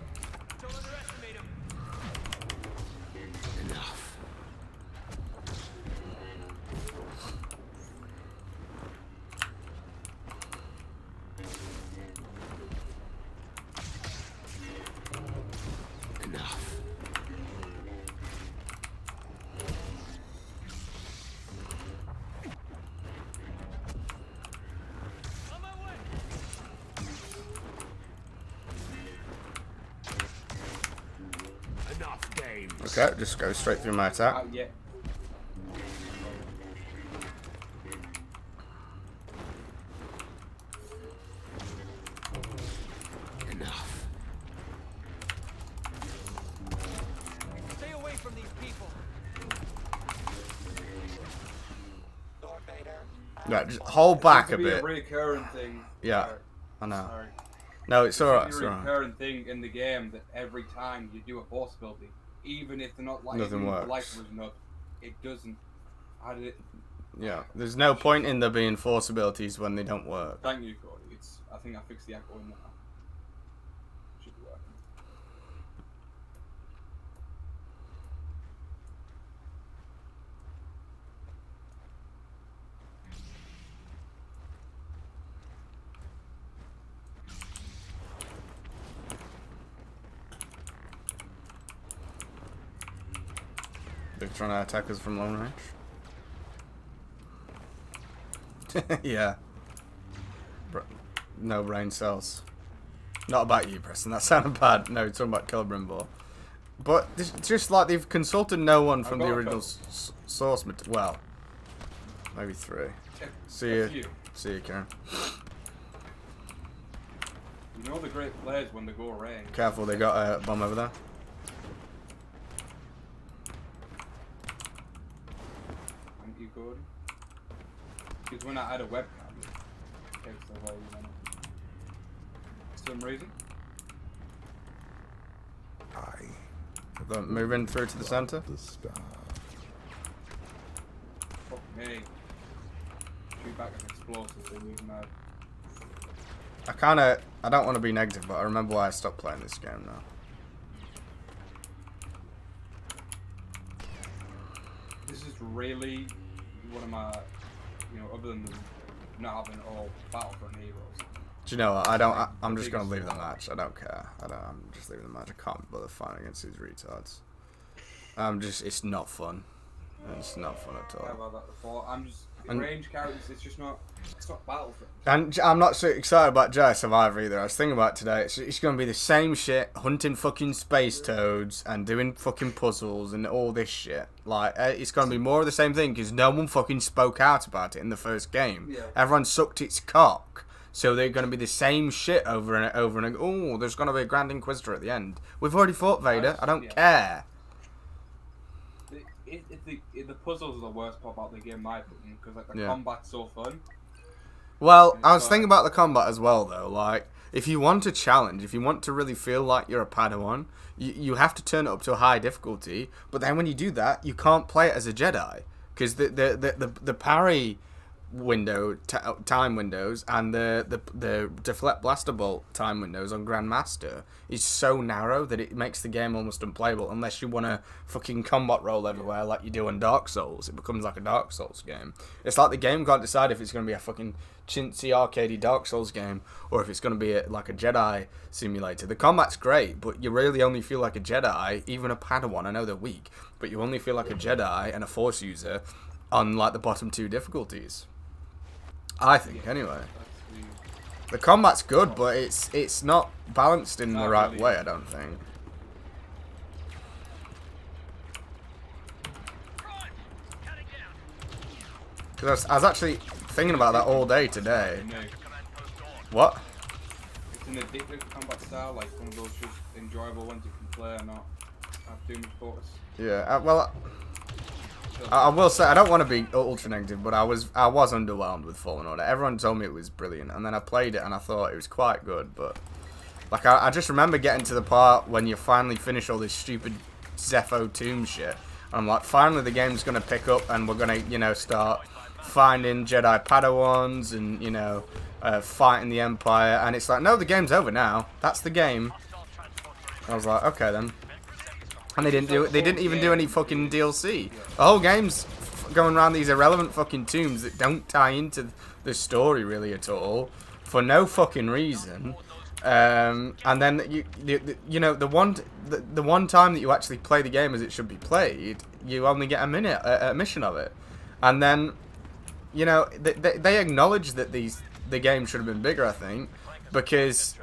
Don't underestimate him. On my way. Enough games. Okay, just go straight through my attack. Yeah. Stay away from these people. Lord Vader, Right, just hold back a It bit. be a recurring thing. Yeah. Sorry. I know. Sorry. No, it's alright, It's it's a alright. recurring thing in the game that every time you do a force ability, even if they're not like Nothing works. like enough, it doesn't. How did it? Yeah, there's no point in there being force abilities when they don't work. Thank you, Cody. I think I fixed the echo in there. Should be working. They're trying to attack us from long range. Yeah. No brain cells. Not about you, Preston. That sounded bad. No, it's talking about Celebrimbor. But it's just like they've consulted no one from the got a original couple. source material. Well, maybe 3. See A you. few. See you, Karen. You know the great players when they go range. Careful, they got a bomb over there. Thank you, Cody. Because when I add a webcam, it takes away, you know. For some reason. They're moving through to the center. Fuck me. Shoot back an explosive, so we can I don't want to be negative, but I remember why I stopped playing this game now. This is really one of my, other than not having all Battlefront heroes. Do you know what? I'm just gonna leave the match. I don't care. I'm just leaving the match. I can't bother fighting against these retards. It's not fun. It's not fun at How all. about that before? And- range characters, it's not Battlefront. And I'm not so excited about Jedi Survivor either. I was thinking about it today. It's gonna be the same shit, hunting fucking space toads and doing fucking puzzles and all this shit. Like, it's gonna be more of the same thing because no one fucking spoke out about it in the first game. Yeah. Everyone sucked its cock. So they're going to be the same shit over and over and oh, there's going to be a Grand Inquisitor at the end. We've already fought Vader. I don't care. The puzzles are the worst part about the game, in my opinion, because like the Yeah. combat's so fun. Well, It's I was like- thinking about the combat as well, though. Like, if you want a challenge, if you want to really feel like you're a Padawan, you have to turn it up to a high difficulty. But then when you do that, you can't play it as a Jedi because the parry time windows and the deflect blaster bolt time windows on Grandmaster is so narrow that it makes the game almost unplayable unless you want to fucking combat roll everywhere like you do on Dark Souls. It becomes like a Dark Souls game. It's like the game can't decide if it's going to be a fucking chintzy arcadey Dark Souls game or if it's going to be like a Jedi simulator. The combat's great, but you really only feel like a Jedi, even a Padawan. I know they're weak, but you only feel like a Jedi and a Force user on like the bottom 2 difficulties. I think, anyway. The combat's good, but it's not balanced in the right way, I don't think. Because I was actually thinking about that all day today. What? It's an addictive combat style, like one of those just enjoyable ones you can play and not have too much focus. Yeah, well, I will say I don't want to be ultra negative, but I was underwhelmed with Fallen Order. Everyone told me it was brilliant, and then I played it and I thought it was quite good. But like I just remember getting to the part when you finally finish all this stupid Zepho tomb shit. And I'm like, finally the game's gonna pick up, and we're gonna start finding Jedi Padawans and fighting the Empire. And it's like, no, the game's over now. That's the game. I was like, okay then. And they didn't do it. They didn't even do any fucking DLC. The whole game's going around these irrelevant fucking tombs that don't tie into the story really at all, for no fucking reason. And then the one time that you actually play the game as it should be played, you only get a mission of it. And then they acknowledge that the game should have been bigger, I think, because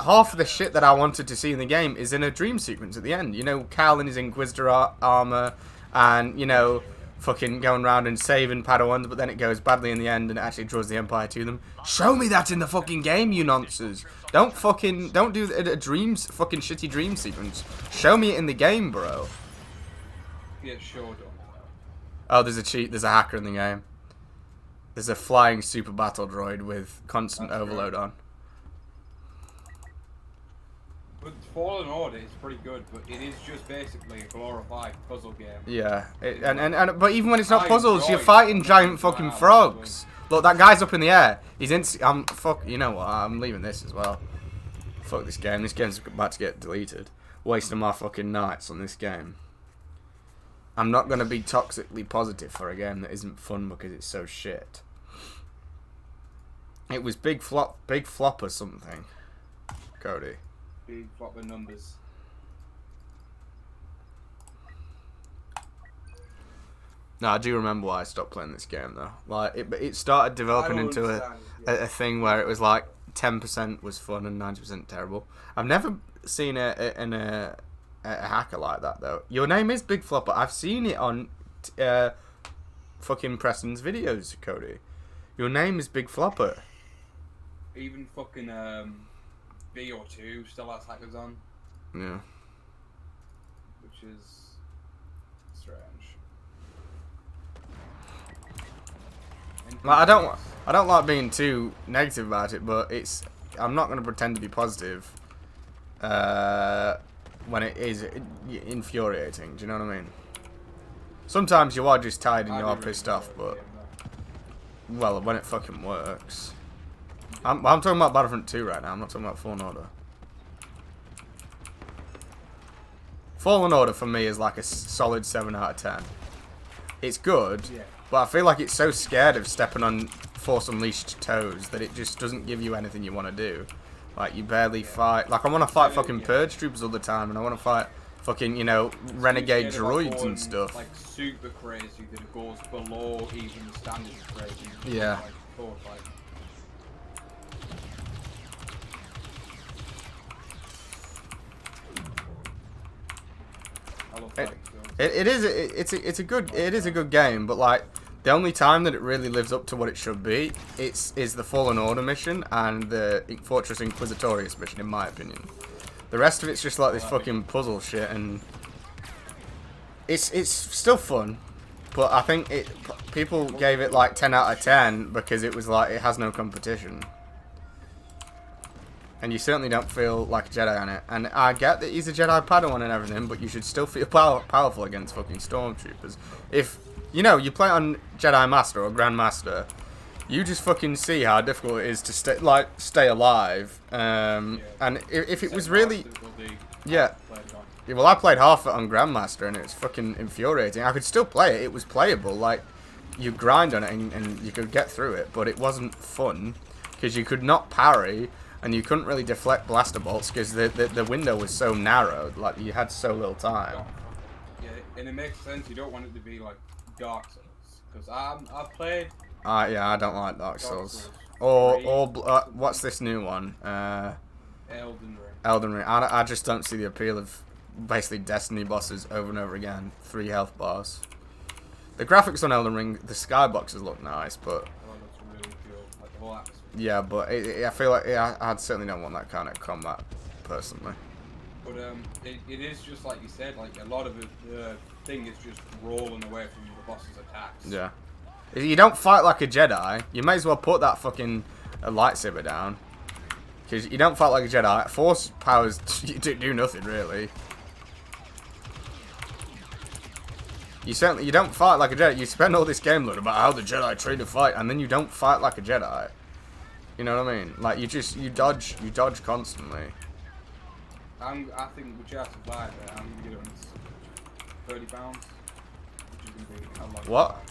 half of the shit that I wanted to see in the game is in a dream sequence at the end. Cal in his Inquisitor armor, and fucking going around and saving Padawans, but then it goes badly in the end and it actually draws the Empire to them. Show me that in the fucking game, you nonsense. Don't do a dreams fucking shitty dream sequence. Show me it in the game, bro. Yeah, sure don't. Oh, there's a cheat. There's a hacker in the game. There's a flying super battle droid with constant overload on. But Fallen Order is pretty good, but it is just basically a glorified puzzle game. Yeah, but even when it's not puzzles, you're fighting giant fucking frogs. Look, that guy's up in the air. He's in. You know what? I'm leaving this as well. Fuck this game. This game's about to get deleted. Wasting my fucking nights on this game. I'm not gonna be toxically positive for a game that isn't fun because it's so shit. It was big flop or something. Cody. Big flop of numbers. No, I do remember why I stopped playing this game though. Like it started developing into a thing where it was like 10% was fun and 90% terrible. I've never seen a hacker like that though. Your name is Big Flopper. I've seen it on fucking Preston's videos, Cody. Your name is Big Flopper. Even fucking BO2 still has hackers on. Yeah. Which is strange. Like, I don't like being too negative about it, but I'm not going to pretend to be positive when it is infuriating. Do you know what I mean? Sometimes you are just tired and you are pissed off, but well, when it fucking works. I'm talking about Battlefront 2 right now. I'm not talking about Fallen Order. Fallen Order for me is like a solid 7 out of 10. It's good, but I feel like it's so scared of stepping on Force Unleashed toes that it just doesn't give you anything you want to do. Like, you barely fight. Like, I want to fight fucking Purge Troopers all the time, and I want to fight fucking, renegade droids and stuff. Like, super crazy that it goes below even the standard crazy. Yeah. It is a good game, but like the only time that it really lives up to what it should be is the Fallen Order mission and the Fortress Inquisitorius mission, in my opinion. The rest of it's just like this fucking puzzle shit, and it's still fun, but I think people gave it like 10 out of 10 because it was like it has no competition. And you certainly don't feel like a Jedi on it. And I get that he's a Jedi Padawan and everything, but you should still feel powerful against fucking Stormtroopers. If, you play on Jedi Master or Grandmaster, You just fucking see how difficult it is to stay alive. And if it was really, yeah. Yeah, well, I played half it on Grandmaster and it was fucking infuriating. I could still play it. It was playable. Like, you grind on it and you could get through it, but it wasn't fun because you could not parry and you couldn't really deflect blaster bolts because the window was so narrow. Like, you had so little time. Yeah, and it makes sense. You don't want it to be like Dark Souls because I've played. Yeah, I don't like Dark Souls. Or what's this new one? Elden Ring. Elden Ring. I just don't see the appeal of basically Destiny bosses over and over again. 3 health bars. The graphics on Elden Ring, the skyboxes look nice, but Oh, that's really cool. Like the whole atmosphere. yeah, but I feel like I certainly don't want that kind of combat personally. But it is just like you said. Like a lot of it, the thing is just rolling away from the boss's attacks. Yeah. If you don't fight like a Jedi, you may as well put that fucking lightsaber down. Because you don't fight like a Jedi. Force powers do nothing really. You don't fight like a Jedi. You spend all this game learning about how the Jedi train to fight, and then you don't fight like a Jedi. You know what I mean? Like you dodge constantly. I think with Jedi Survivor, I'm gonna get it on £30, which is gonna be a lot. What?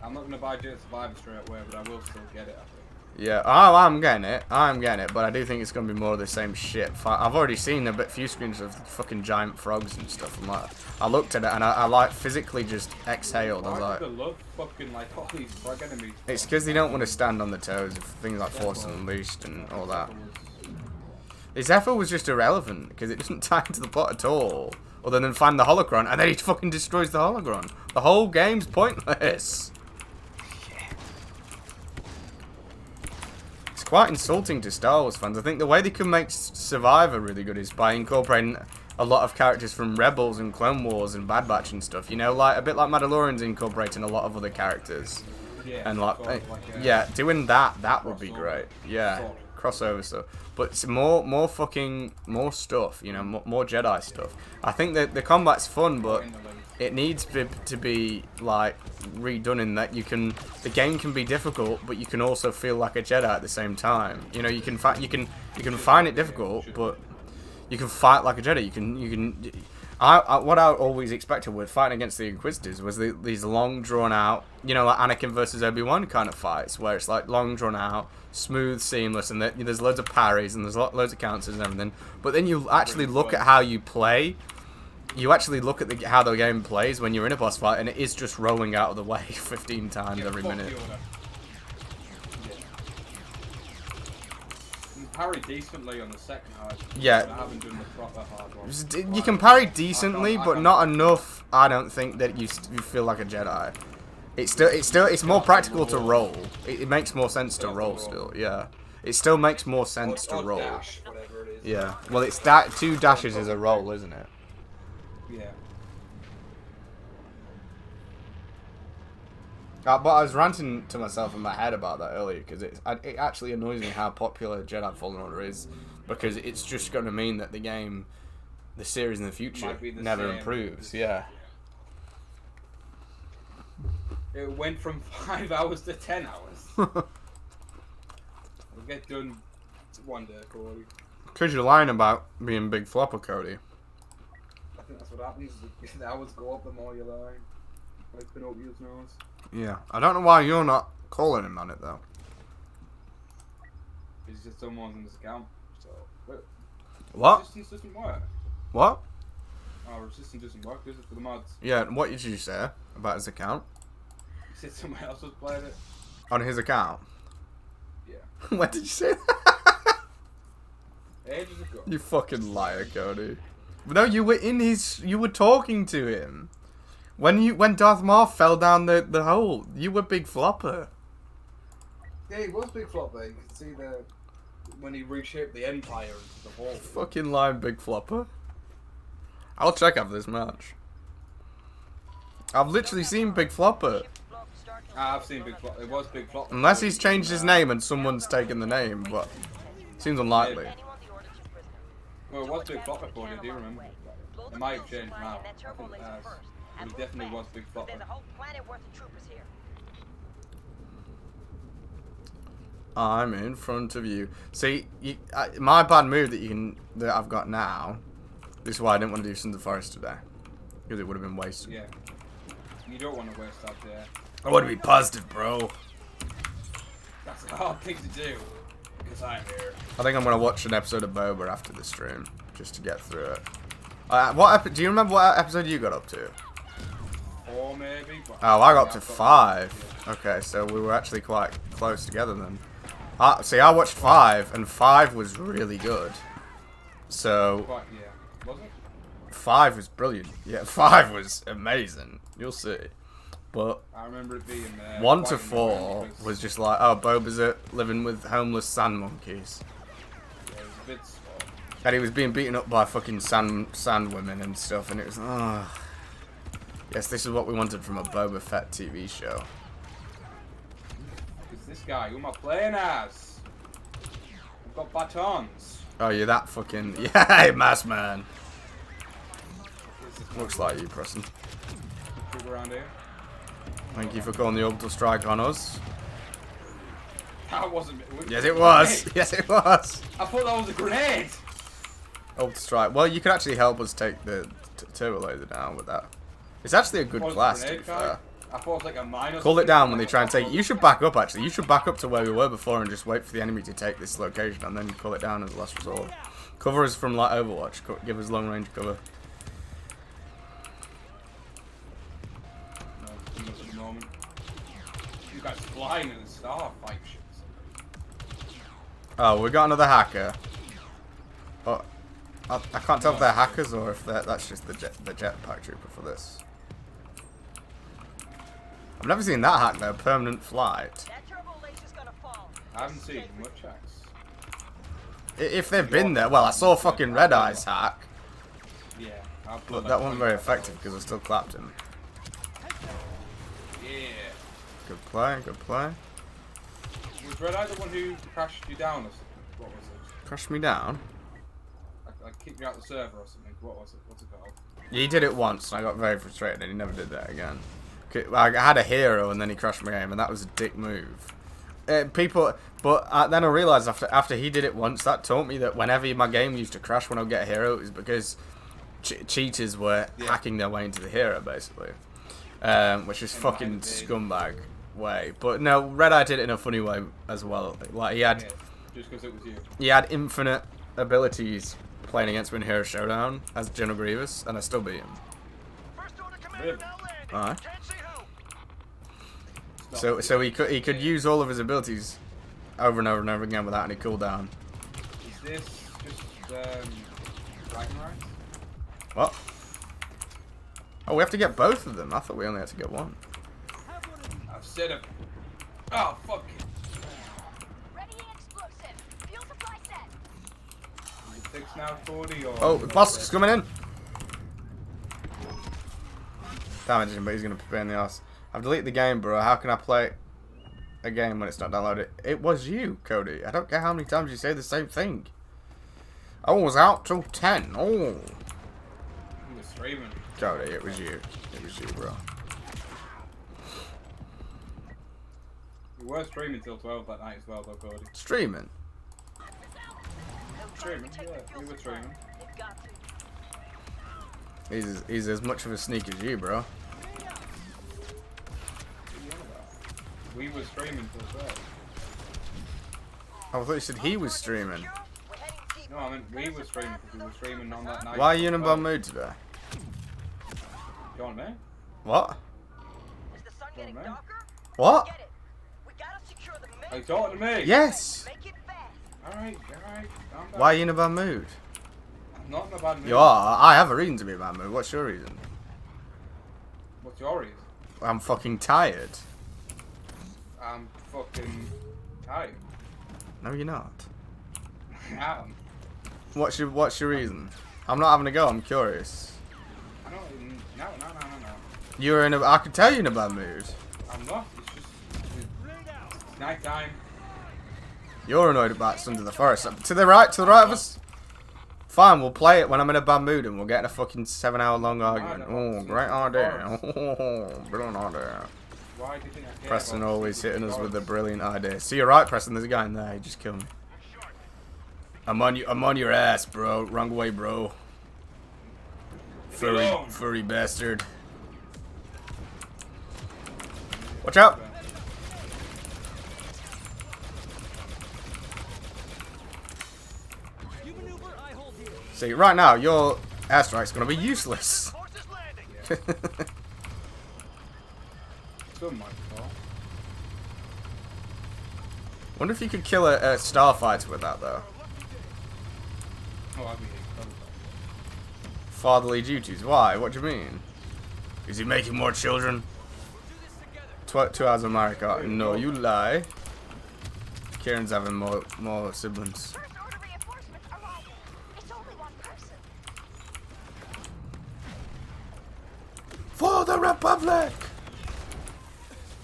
I'm not gonna buy Jedi Survivor straight away, but I will still get it. I think. Yeah, I'm getting it, but I do think it's going to be more of the same shit. I've already seen a few screens of fucking giant frogs and stuff, and like, I looked at it and I like physically just exhaled. I was like, I love fucking like all these frog enemies. it's because they don't want to stand on the toes of things like Force Unleashed and all that. His effort was just irrelevant because it doesn't tie into the plot at all, other than find the holocron, and then he fucking destroys the holocron. The whole game's pointless. Quite insulting to Star Wars fans. I think the way they can make Survivor really good is by incorporating a lot of characters from Rebels and Clone Wars and Bad Batch and stuff. You know, like a bit like Mandalorian's incorporating a lot of other characters. Yeah, And yeah, doing that would be great. Yeah, crossover stuff. But it's more stuff. You know, more Jedi stuff. I think that the combat's fun, but it needs to be like redone in that the game can be difficult, but you can also feel like a Jedi at the same time. You know, you can find it difficult, but you can fight like a Jedi. What I always expected with fighting against the Inquisitors was these long drawn out, you know, like Anakin versus Obi-Wan kind of fights, where it's like long drawn out, smooth, seamless, and there's loads of parries and there's loads of counters and everything. But then you actually look at how you play. You actually look at how the game plays when you're in a boss fight, and it is just rolling out of the way 15 times every minute. You can parry decently on the second hard. Yeah. I haven't done the proper hard one. You can parry decently, but not enough. I don't think that you feel like a Jedi. It's more practical to roll. It makes more sense to roll still. Yeah. It still makes more sense to roll. Dash, whatever it is. Yeah. Well, it's that 2 dashes is a roll, isn't it? Yeah. But I was ranting to myself in my head about that earlier because it actually annoys me how popular Jedi Fallen Order is, because it's just going to mean that the series in the future never improves. Yeah. It went from 5 hours to 10 hours. We'll get done one day, Cody. Because you're lying about being Big Flopper, Cody. I think that's what happens. The hours go up the more you lie. Like Pinocchio's nose. Yeah. I don't know why you're not calling him on it, though. It's just someone's in this account. So, wait, What? Resistance doesn't work. What? Oh, Resistance doesn't work, does it, for the mods? Yeah, what did you say about his account? You said someone else was playing it? On his account? Yeah. When did you say that? Ages ago. You fucking liar, Cody. No, you were you were talking to him. When Darth Maul fell down the hole, you were Big Flopper. Yeah, he was Big Flopper. You can see when he reshaped the Empire into the wall. Fucking lying, Big Flopper. I'll check after this match. I've literally seen Big Flopper. I've seen Big Flopper. It was Big Flopper. Unless he's changed his name and someone's taken the name, but seems unlikely. Well, it was Big Flopper, Cody, do you remember? It might have changed now. I think it has. But it definitely was Big Flopper. I'm in front of you. See, my bad mood that I've got now. This is why I didn't want to do Sons of Forest today, because it would have been wasted. Yeah. You don't want to waste that there. I want to be positive, bro. That's a hard thing to do. Because I'm here. I think I'm gonna watch an episode of Boba after the stream, just to get through it. Do you remember what episode you got up to? 4 maybe. But Oh, I got up to 5. Okay, so we were actually quite close together then. See, I watched 5, and 5 was really good. So, But yeah, was it? 5 was brilliant. Yeah, 5 was amazing. You'll see. But I remember it being 1 quite to 4 enjoyable because, was just like, oh, Boba's living with homeless sand monkeys. yeah, it was a bit slow. And he was being beaten up by fucking sand women and stuff, and it was, yes, this is what we wanted from a Boba Fett TV show. Who's this guy? Who am I playing as? I've got batons. Oh, you're that fucking, yeah, mass man. Who's this Looks like you, Preston. man around here? Thank you for calling the orbital strike on us. That wasn't. Yes, it was. Yes, it was. I thought that was a grenade. Orbital strike. Well, you could actually help us take the turbo laser down with that. It's actually a good Was it class, to grenade be guy? fair. I thought it was like a mine. Call it down when they try and take it. You should back up, actually. You should back up to where we were before and just wait for the enemy to take this location, and then you call it down as a last resort. Cover us from, like, Overwatch. Give us long-range cover. No, too much at the moment. You guys flying in the starfight shit. Oh, we got another hacker. Oh, I can't tell if they're hackers or if that's just the jetpack trooper for this. I've never seen that hack though. Permanent flight. That turbo laser's gonna fall. I haven't seen much hacks. If they've been there, well, I saw fucking Red Eyes hack, Yeah. I'll but that wasn't very effective because I still clapped him. Yeah. Good play, good play. Was Red Eye the one who crashed you down or something? What was it? Crashed me down. Like kicked you out the server or something? What was it? What's it called? He did it once, and I got very frustrated, and he never did that again. I had a hero, and then he crashed my game, and that was a dick move. Then I realised after he did it once, that taught me that whenever my game used to crash when I would get a hero, it was because cheaters were hacking their way into the hero, basically. Which is fucking scumbag way. But no, Red Eye did it in a funny way as well. Like he had, just because it was you. he had infinite abilities playing against me in Hero Showdown as General Grievous, and I still beat him. First order commander Really? now landing. Alright. Can't see who. So he could use all of his abilities over and over and over again without any cooldown. Is this just Dragon Rights? What? Oh, we have to get both of them. I thought we only had to get one. I've said it. Oh fuck. Ready explosive. Fuel supply set. Is it fixed now, 40 or? Oh, the boss is coming in. Damage him, but he's gonna prepare in the ass. I've deleted the game, bro. How can I play a game when it's not downloaded? It was you, Cody. I don't care how many times you say the same thing. I was out till 10. Oh. He was streaming. Cody, it was you. It was you, bro. We were streaming till 12 that night as well, though, Cody. Streaming. Streaming, yeah, we were streaming. They've got to. He's as much of a sneak as you, bro. We were streaming till 12. Oh, I thought you said he was streaming. We're heading deep. No, I meant we were streaming because we were streaming on that night. Why are you in a till bad 12. mood today? Go on, man. What? Is the sun getting man. darker? What? Get it. We gotta secure the Are you main talking to me? Yes! Make it fast. Alright. Calm down. Why are you in a bad mood? I'm not in a bad mood. You are. I have a reason to be in a bad mood. What's your reason? What's your reason? I'm fucking tired. I'm fucking tired. No, you're not. I am. What's your reason? I'm not having a go. I'm curious. I don't even. No. You're in a. I could tell you're in a bad mood. I'm not. It's just. It's night time. You're annoyed about Sons of the Forest. To the right of us. Fine, we'll play it when I'm in a bad mood and we'll get in a fucking 7-hour long argument. know. Oh, great idea. Oh, brilliant idea. Why do you think I care Preston about always secret hitting us with a guards? brilliant idea. See, you're right, Preston. There's a guy in there. He just killed me. I'm on your ass, bro. Wrong way, bro. Furry bastard. Watch out. You maneuver, I hold here. See, right now, your airstrike's gonna be useless. Forces landing. So much, bro. Wonder if you could kill a starfighter with that, though. Oh, I'd be incredible. Fatherly duties. Why? What do you mean? Is he making more children? 2 hours of Mario Kart. No, you lie. Kieran's having more siblings. First order reinforcements arriving. It's only one person. For the Republic!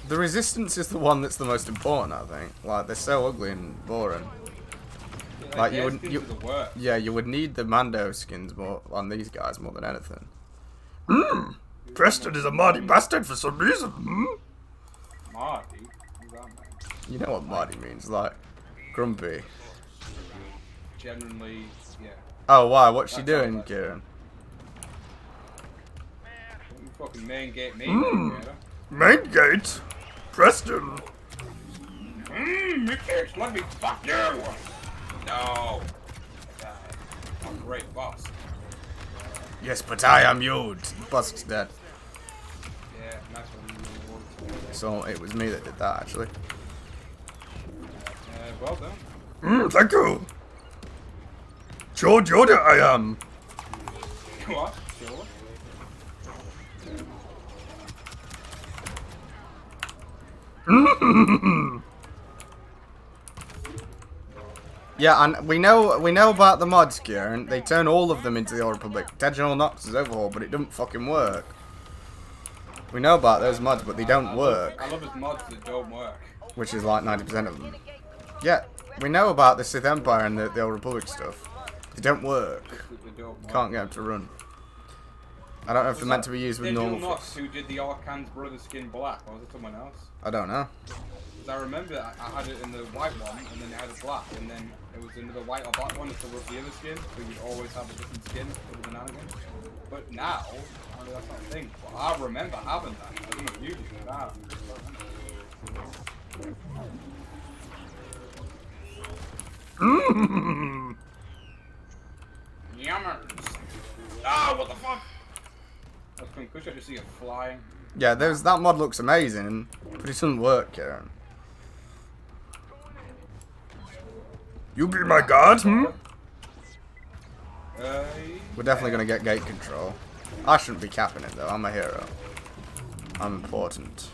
The Resistance is the one that's the most important, I think. Like, they're so ugly and boring. Yeah, Like, you their wouldn't- skins you- are the worst. Yeah, you would need the Mando skins more on these guys more than anything. Preston is a Marty bastard for some reason. Marty? Who's that, man? You know what Marty means, like grumpy. Generally, yeah. Oh, why? What's she That doing, sounds like- Kieran? You fucking main gate me, man. Main gate? Preston. You can't let me fuck you! No! I'm a great boss. Yes, but I am you. Busk's dead. Yeah, and that's what you want to. So it was me that did that, actually. Well done. Thank you. George Yoda I am. What? Sure. Yeah, and we know about the mods, Kieran. They turn all of them into the Old Republic. Dead General Nox's overhaul, but it doesn't fucking work. We know about those mods, but they don't work. I love his mods that don't work. Which is like 90% of them. Yeah, we know about the Sith Empire and the Old Republic stuff. They don't work. They don't work. Can't get them to run. I don't know if they're meant to be used with Digital normal Nox, force. who did the Arcan's brother skin black, or was it someone else? I don't know. Because I remember I had it in the white one, and then I had it black, and then it was another white or black one, so was the other skin, so you'd always have a different skin for the Nanagin. But now, I mean, that's not a thing. But I remember having that. I don't know if you do, but I Yummers! Ah, what the fuck? That's pretty cool. I just see it flying. Yeah, that mod looks amazing, but it doesn't work, Kieran. You be my god, We're definitely gonna get gate control. I shouldn't be capping it though, I'm a hero. I'm important.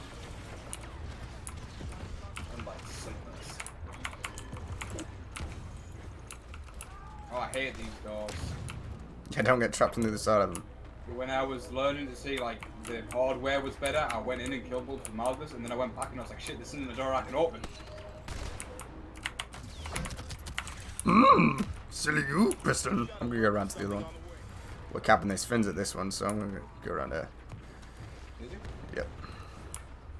I'm like sickness. Oh, I hate these doors. Yeah, don't get trapped on the other side of them. When I was learning to see like the hardware was better, I went in and killed both of Malgus, and then I went back and I was like, shit, this isn't a door I can open. Silly you, Preston. I'm gonna go around to the other one. We're capping these fins at this one, so I'm gonna go around there. Is it? Yep.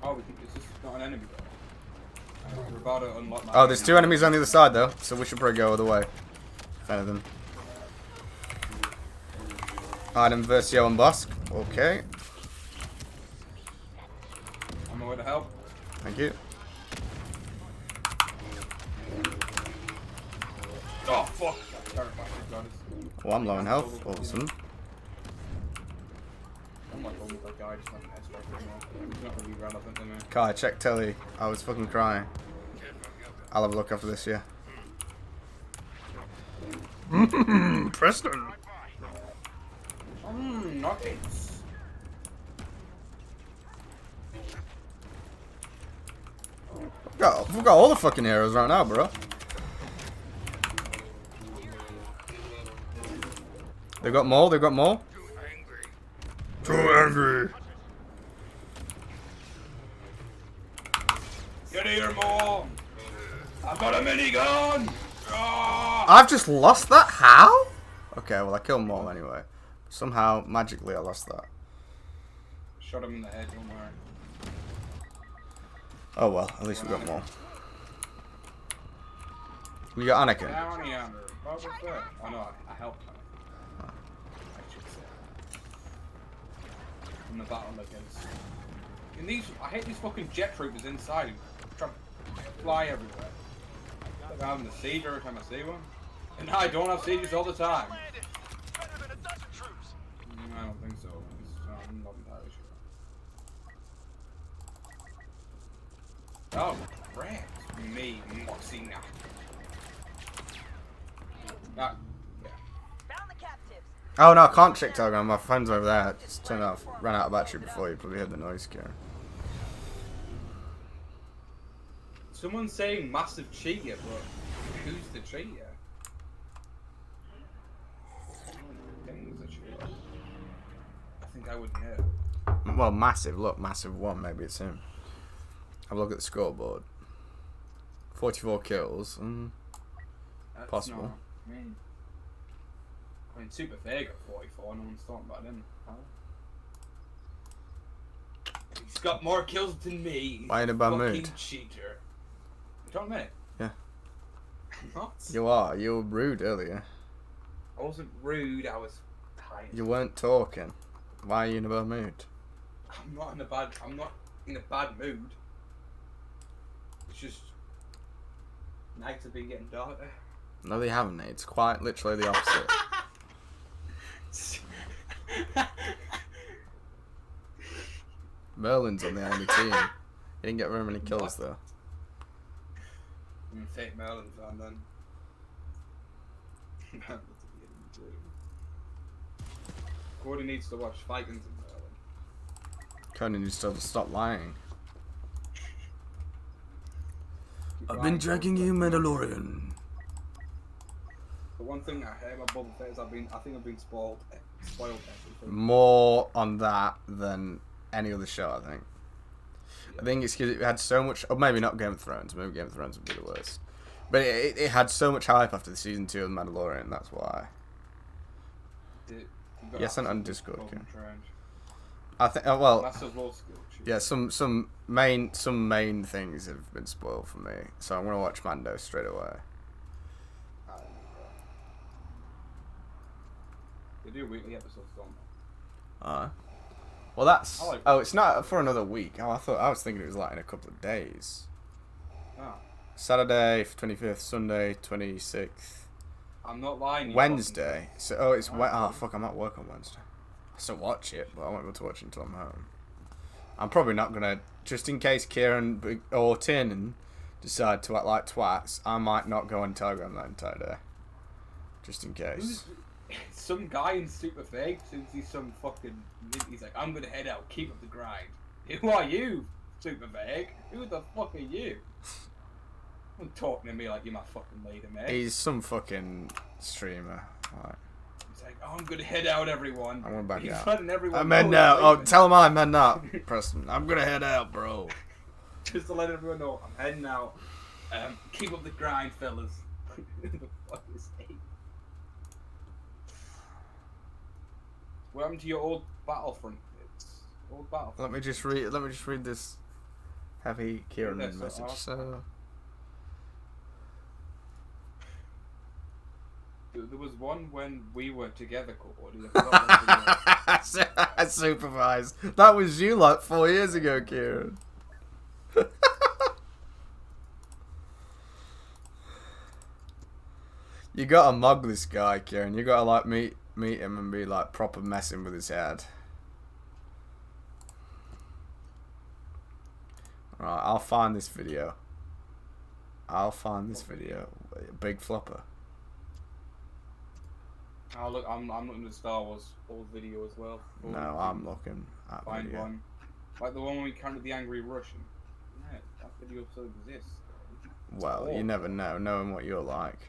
Oh, is this not an enemy door? We're about to unlock my Oh, there's 2 enemies on the other side though, so we should probably go other way. If any of them. Item Versio and Bosk. Okay, On my way to help. thank you. Oh, fuck! That terrifying got us. Well, I'm low in health, all of a sudden. I'm like almost that guy, just not an S-Strike anymore. It's not really relevant to me. Kai, check telly. I was fucking crying. I'll have a look after this, yeah. Preston. Nuggets. We've got all the fucking heroes right now, bro. They've got more, they've got more. Too angry. Get here, Mom! I've got a minigun! Ah! I've just lost that? How? Okay, well I killed Maul anyway. Somehow, magically, I lost that. Shot him in the head, don't worry. Oh well, at least we got more. We got Anakin. Bounty hunter. What was that? Oh no, I helped her. I should say. In the battle against. In these, I hate these fucking jet troopers inside who try to fly everywhere. Like I'm having a siege every time I see one. And I don't have sieges all the time. Better than a dozen troops. I don't think so. I'm not entirely sure. Oh, right. Me, Moxina. Ah, yeah. Found the captives. Oh no, I can't check Telegram. My phone's over there. Just turned off. Ran out of battery before you probably heard the noise, Karen. Someone's saying massive cheater, but who's the cheater? I think I would know. Well, massive. Look, massive one. Maybe it's him. Have a look at the scoreboard. 44 kills. That's Possible. Not, I mean, Super Fair got 44. No one's talking about him. He's got more kills than me. Why in a bad Fucking mood? cheater. You talking about me? Yeah. What? You are. You were rude earlier. I wasn't rude. I was tired. You weren't talking. Why are you in a bad mood? I'm not in a bad. I'm not in a bad mood. It's just nights have been getting darker. No, they haven't. It's quite literally the opposite. Merlin's on the enemy team. He didn't get very many kills though. I'm a fake Merlin fan then. Cody needs to watch Vikings in Merlin. Cody needs to stop lying. Keep I've lying, been dragging Cody. you, Mandalorian. The one thing I hate about Boba Fett is I think I've been spoiled. More on that than any other show, I think. I think it's because it had so much, or maybe not Game of Thrones. Maybe Game of Thrones would be the worst. But it had so much hype after the season 2 of The Mandalorian. That's why. Yes, and on Discord. Okay. I think. Well, Massive law skill. yeah. Some main things have been spoiled for me, so I'm gonna watch Mando straight away. They do weekly episodes, don't they? Well, that's. I like Oh, it's not for another week. Oh, I was thinking it was like in a couple of days. Oh. Saturday, 25th, Sunday, 26th. I'm not lying. Wednesday. So, it's oh fuck, I'm at work on Wednesday. I still watch it, but I won't be able to watch it until I'm home. I'm probably not gonna, just in case Kieran or Tiernan decide to act like twats, I might not go on Telegram that entire day. Just in case. Some guy in Super Fake thinks he's some fucking. He's like, I'm gonna head out, keep up the grind. Who are you, Super Fake? Who the fuck are you? Don't talking to me like you're my fucking leader, mate. He's some fucking streamer. Right. He's like, oh, I'm gonna head out, everyone. I'm gonna back He's out. letting everyone I'm know heading he's out. Oh, leaving. tell him I'm heading out, Preston. I'm gonna head out, bro. Just to let everyone know, I'm heading out. Keep up the grind, fellas. Who the fuck is he? What happened to your old Battlefront bits? Old Battlefront. Let me just read this heavy Kieran Yeah, so message. I'll- So There was one when we were together, Cody. I supervised. That was you like 4 years ago, Kieran. You gotta mug this guy, Kieran. You gotta like meet him and be like proper messing with his head. Alright, I'll find this video. Big flopper. Oh look, I'm looking at the Star Wars old video as well. No, I'm looking at Find video. one. Like the one where we counted the angry Russian. Yeah, that video still exists. Well, you never know, knowing what you're like.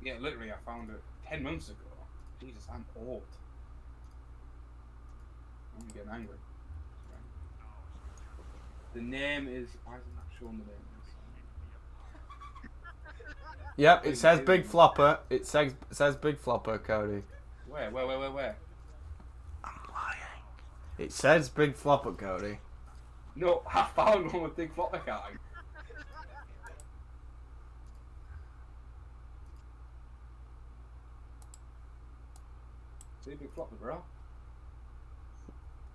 Yeah, literally, I found it 10 months ago. Jesus, I'm old. I'm getting angry. The name is. Why is it not showing the name? Yep, it says Big Flopper. It says Big Flopper, Cody. Where? I'm lying. It says big flopper, Cody. No, I found one with big flopper guy. See big flopper, bro.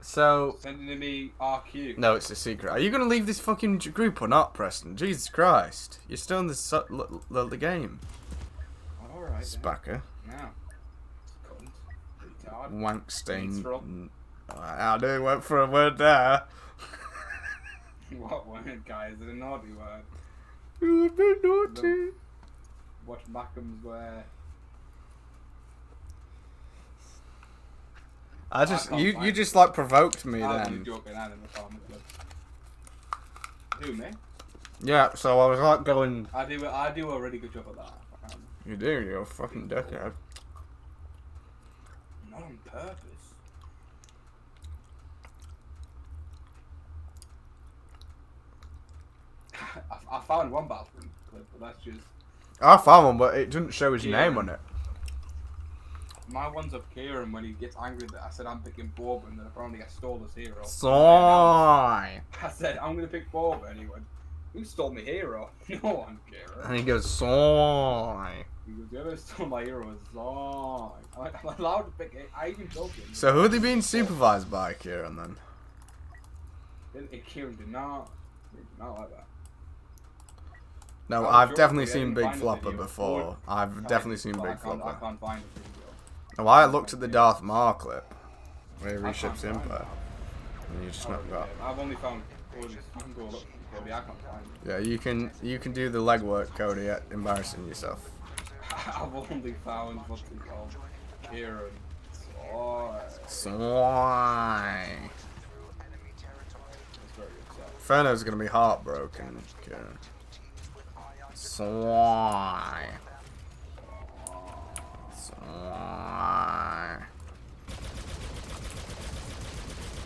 So, Sending to me RQ. no, it's a secret. Are you going to leave this fucking group or not, Preston? Jesus Christ. You're still in the game. Alright. Spacker. Now. Cunt. Retard. Wankstein. Minstrel. I do went for a word there. What word, guys? Is it a naughty word? You're a bit naughty. Watch Mackham's wear. I just, can't you find just like provoked me I was then. joking, I didn't know Who, me? Yeah, so I was like going, I do a really good job at that. you do, you're a fucking dickhead. Not on purpose. I found one bathroom clip, but that's just... I found one, but it didn't show his Yeah. name on it. My one's of Kieran when he gets angry that I said I'm picking Bob and then apparently I stole his hero. Soy. I said I'm gonna pick Bob and he went, who stole my hero? No one, Kieran. And he goes, soy. He goes, whoever stole my hero is Zong. I'm allowed to pick it. I even told him. So who are they being supervised by, Kieran, then? Kieran did not like that. No, I'm I've sure definitely we seen didn't Big find the Flopper video. before. I've definitely seen But Big I Flopper. can't find the video. Oh, I looked at the Darth Maul clip where he I reships can't find Empire. And you just not got. I've only found Cody's. You can go look for Cody. I can't find it. Yeah, you can do the legwork, Cody, at embarrassing yourself. I've only found what's it called? Kieran. Oh, Soy. that's very upset. Ferno's gonna be heartbroken, Kieran. Soy. Soy.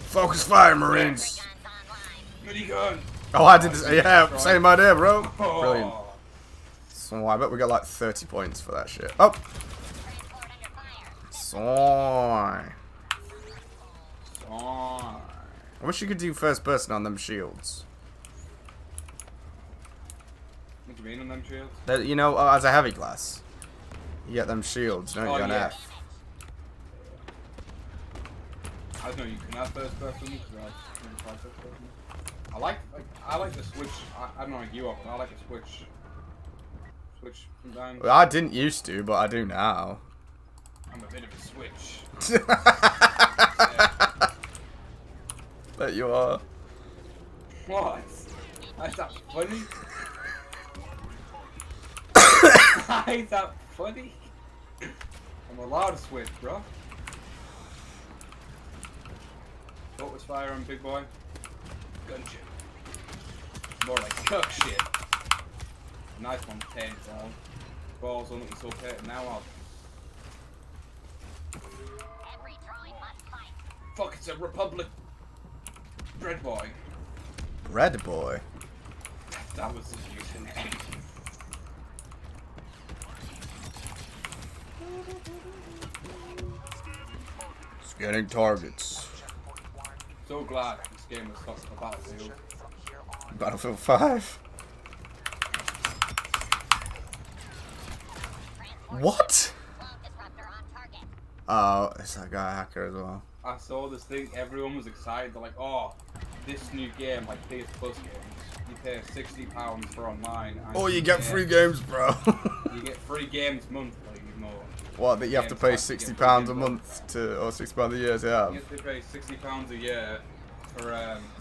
Focus fire, Marines. Minigun! Oh, I did this. Yeah, same idea, bro. Oh. Brilliant. So I bet we got like 30 points for that shit. Oh. Soy. Oh. I wish you could do first person on them shields. What do you mean on them shields? That, you know, as a heavy class, you get them shields, don't you, Oh, on yeah. F. I don't know, you can have first person, because I have first person. I like the switch. I don't know if you are, but I like the switch. Switch sometimes. Well, I didn't used to, but I do now. I'm a bit of a switch. Bet you are. What? Is that funny? Is that funny? I'm allowed to switch, bro. What was fire on big boy? Gunship. More like cook shit. Nice one, 10 ball. Balls on looking so pet. Now I'll. Every drawing must fight. Fuck, it's a Republic. Dread boy. Red boy. That was his username. Scanning targets. So glad this game was stopped for Battlefield. Battlefield 5. What? Disruptor on target. Oh, it's that guy hacker as well. I saw this thing, everyone was excited. They're like, oh, this new game, like PS Plus games, you pay £60 for online. And Oh, you get free games, bro. You get free games monthly more. What, that you have to pay £60 a month to, or £60 a year to You have? have to pay £60 a year for,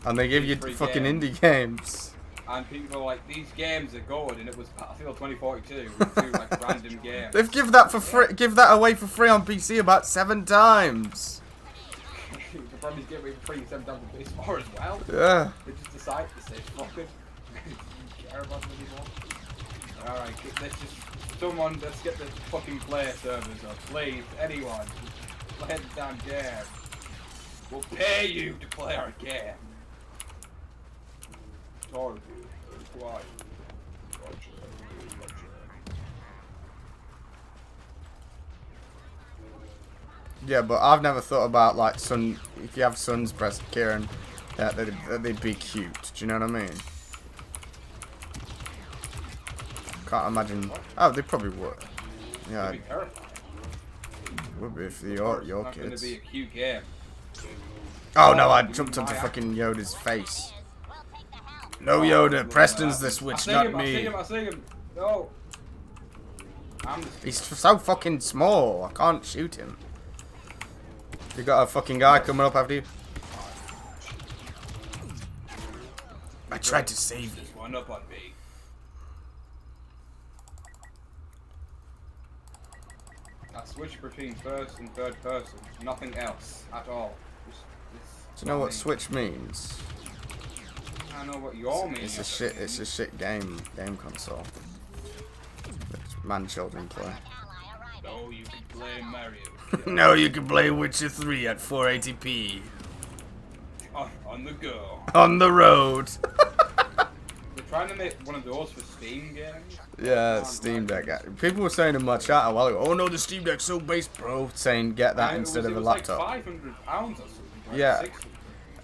And they give you free fucking games. indie games. And people are like, these games are good, and it was Battlefield 2042, with two like random games. They've give that for free, give that away for free on PC about 7 times. The problem is getting free 7 times on PS4 as well. Yeah. They just decide to say, fuck it. You care about them anymore. Alright, let's get the fucking player servers up. Please, anyone, just play the damn game. We'll pay you to play our game. Target, quiet. Yeah, but I've never thought about like Sun. If you have sons, Kieran, that they'd be cute. Do you know what I mean? Can't imagine. Oh, they probably would. Yeah, It'd be terrifying. would be if your It's not kids. gonna be a cute game. Oh no! I jumped onto fucking Yoda's face. No Yoda, Preston's the Switch, not me. I see him. No. He's so fucking small. I can't shoot him. You got a fucking guy coming up after you. I tried to save you. Just one up on me. I switch between first and third person. Nothing else at all. Do you know what Switch means? I know what your mean. It's a shit game console. That man children play. No, you can play Mario. No, you can play Witcher 3 at 480p. On the go. On the road. They're trying to make one of those for Steam games. Yeah, Steam Deck. People were saying in my chat a while ago, oh no, the Steam Deck's so base, bro. Saying get that instead of a laptop. Like £500 or something. Like Yeah. 60.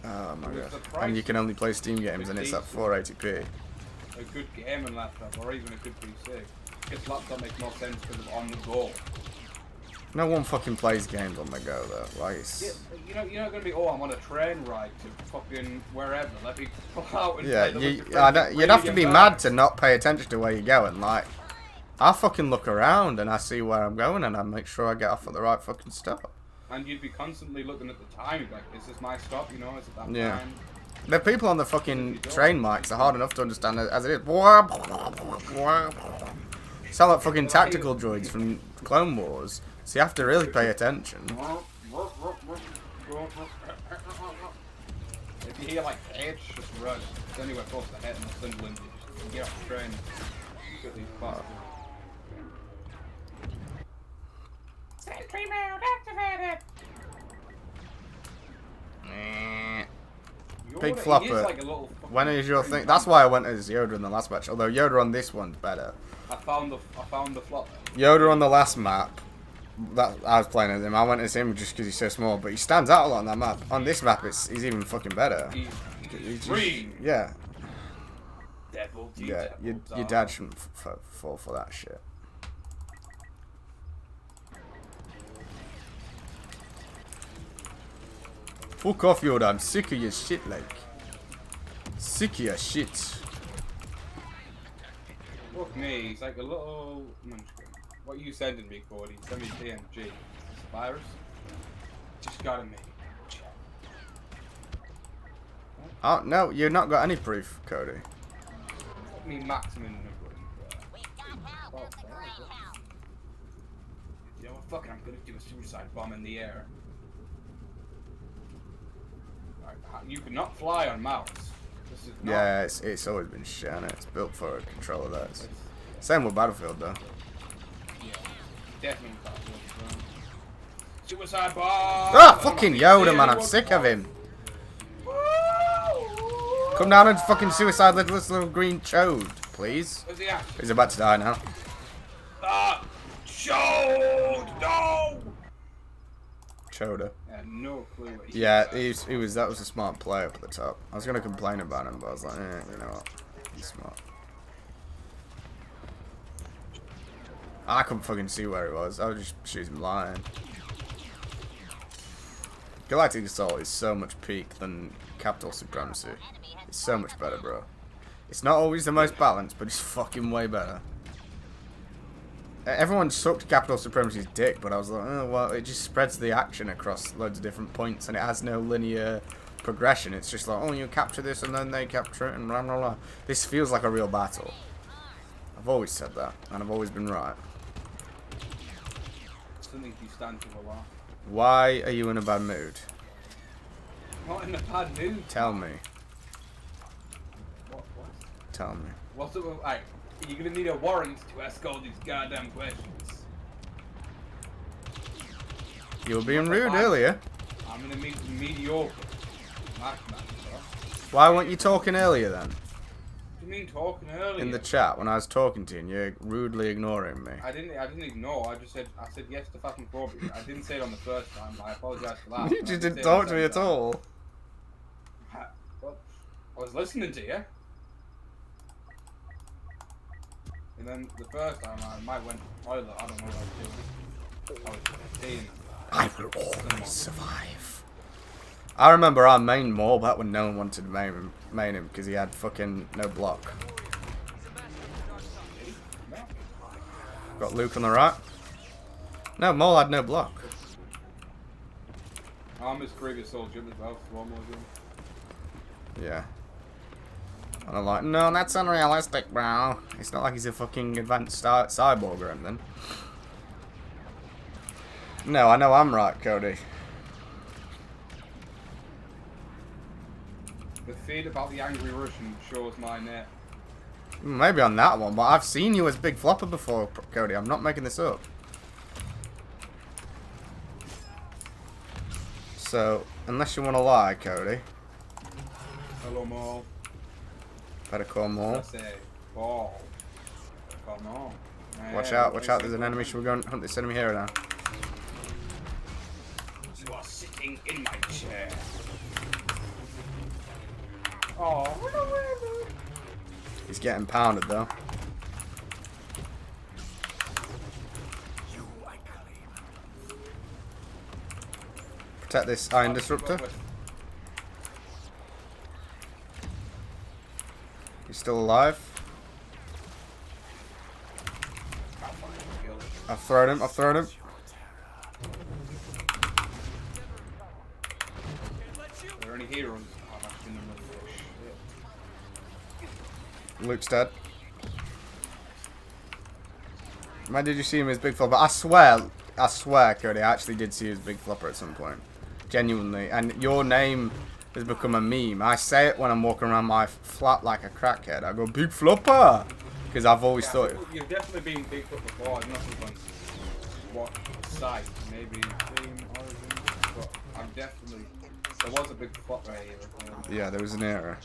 Oh my It was god. the price. And you can only play Steam games and it's at 480p. A good gaming laptop or even a good PC. This laptop makes more sense because of on the go. No one fucking plays games on the go though. Like, Yeah, you're not gonna be, oh, I'm on a train ride to fucking wherever. Let me pull out and yeah, play you'd have to be mad to not pay attention to where you're going. Like, I fucking look around and I see where I'm going and I make sure I get off at the right fucking stop. And you'd be constantly looking at the time, like, is this my stop? You know, is it that Yeah. time? The people on the fucking train mics are hard enough to understand as it is. Sound like fucking tactical droids from Clone Wars. So you have to really pay attention. If you hear like edge, just run. It's anywhere close to the head and the symbol in you. Just get off the train. Get these bastards. Sentry mode activated! Big Yoda, he flopper. is like a little fucking When is your train thing? That's man. why I went as Yoda in the last match. Although Yoda on this one's better. I found the flopper. Yoda on the last map, that I was playing as him. I went as him just because he's so small, but he stands out a lot on that map. On this map, he's even fucking better. He's just- green. yeah, Devil, yeah. Your dad shouldn't fall for that shit. Fuck off, Yoda. I'm sick of your shit, like. Sick of your shit. Fuck me, he's like a little munchkin. What are you sending me, Cody? Send me PNG. Is this a virus? Just gotta make it. Check. Oh, no, you've not got any proof, Cody. Fuck me maximum number. You know what, fuck it, I'm gonna do a suicide bomb in the air. Right, you cannot fly on mouse. This is not. Yeah, it's always been shit, and it's built for a controller, that is. Same with Battlefield, though. Yeah, definitely Battlefield. Suicide bomb! Ah, fucking Yoda, man, I'm sick of him. Come down and fucking suicide little green chode, please. Where's he at? He's about to die now. Ah! Chode! No! Choda. I had no clue what Yeah, he was. That was a smart play up at the top. I was gonna complain about him, but I was like, you know what? He's smart. I couldn't fucking see where he was. I was just shooting blind. Galactic Assault is so much peak than Capital Supremacy. It's so much better, bro. It's not always the most balanced, but it's fucking way better. Everyone sucked Capital Supremacy's dick, but I was like, oh, well, it just spreads the action across loads of different points, and it has no linear progression. It's just like, oh, you capture this, and then they capture it, and blah, blah, blah. This feels like a real battle. I've always said that, and I've always been right. Something you stand for a while. Why are you in a bad mood? Not in a bad mood. Tell me. What? Tell me. What's up with, like, you're gonna need a warrant to ask all these goddamn questions. You were being rude earlier. I'm gonna meet the mediocre. Match manager. Why weren't you talking earlier then? What do you mean talking earlier? In the chat when I was talking to you and you're rudely ignoring me. I didn't ignore. I said yes to Phasmophobia. I didn't say it on the first time, but I apologise for that. You And I just did didn't say it talk the to me second at time. all. Well, I was listening to you. And then the first time I might went to the toilet. I don't know what I was doing. I was saying. I will always survive. I remember our main Maul back when no one wanted to main him because he had fucking no block. Got Luke on the right. No, Maul had no block. I'm his previous soldier as well. So one more game. Yeah. And I'm like, no, that's unrealistic, bro. It's not like he's a fucking advanced cyborg or anything. No, I know I'm right, Cody. The feed about the angry Russian shows my net. Maybe on that one, but I've seen you as Big Flopper before, Cody. I'm not making this up. So, unless you want to lie, Cody, Hello, Maul. better call Maul. I say, ball. Come on. Watch out, there's an enemy. Should we go and hunt this enemy here now? You are sitting in my chair. Oh, He's getting pounded, though. Protect this iron disruptor. He's still alive. I've thrown him. Are there any heroes? I'm actually in the middle of shit. Luke's dead. Man, did you see him as Big Flopper? I swear, Cody, I actually did see you as Big Flopper at some point. Genuinely. And your name has become a meme. I say it when I'm walking around my flat like a crackhead. I go, Big Flopper! Because I've always thought... You've definitely been big foot before. I'm not on what site, maybe team origin, but I'm definitely... There was a big flop right here. Yeah, there was an error.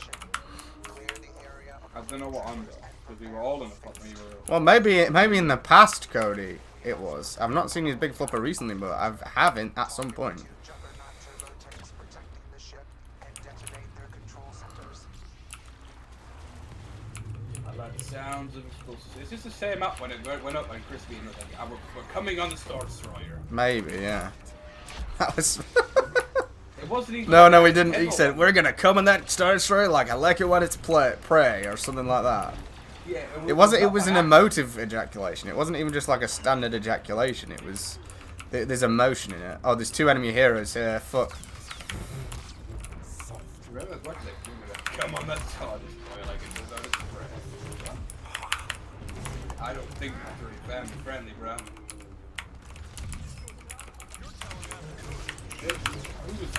I don't know what I'm doing, because we were all in a flop when you were... Well, maybe in the past, Cody, it was. I've not seen his Big Flopper recently, but I haven't at some point. I like the sounds of explosives. It's just the same up when it went up and Crispy and was like, we're coming on the Star Destroyer. Maybe, yeah. That was... It wasn't even... No, we didn't. He said, we're gonna come in that Star Destroyer like I like it when it's prey, or something like that. Yeah, It was an emotive ejaculation. It wasn't even just like a standard ejaculation. It was... There's emotion in it. Oh, there's two enemy heroes here. Fuck. Remember what they come on that Star Destroyer like it was on its prey. I don't think that's very family friendly, bro. Shit, who was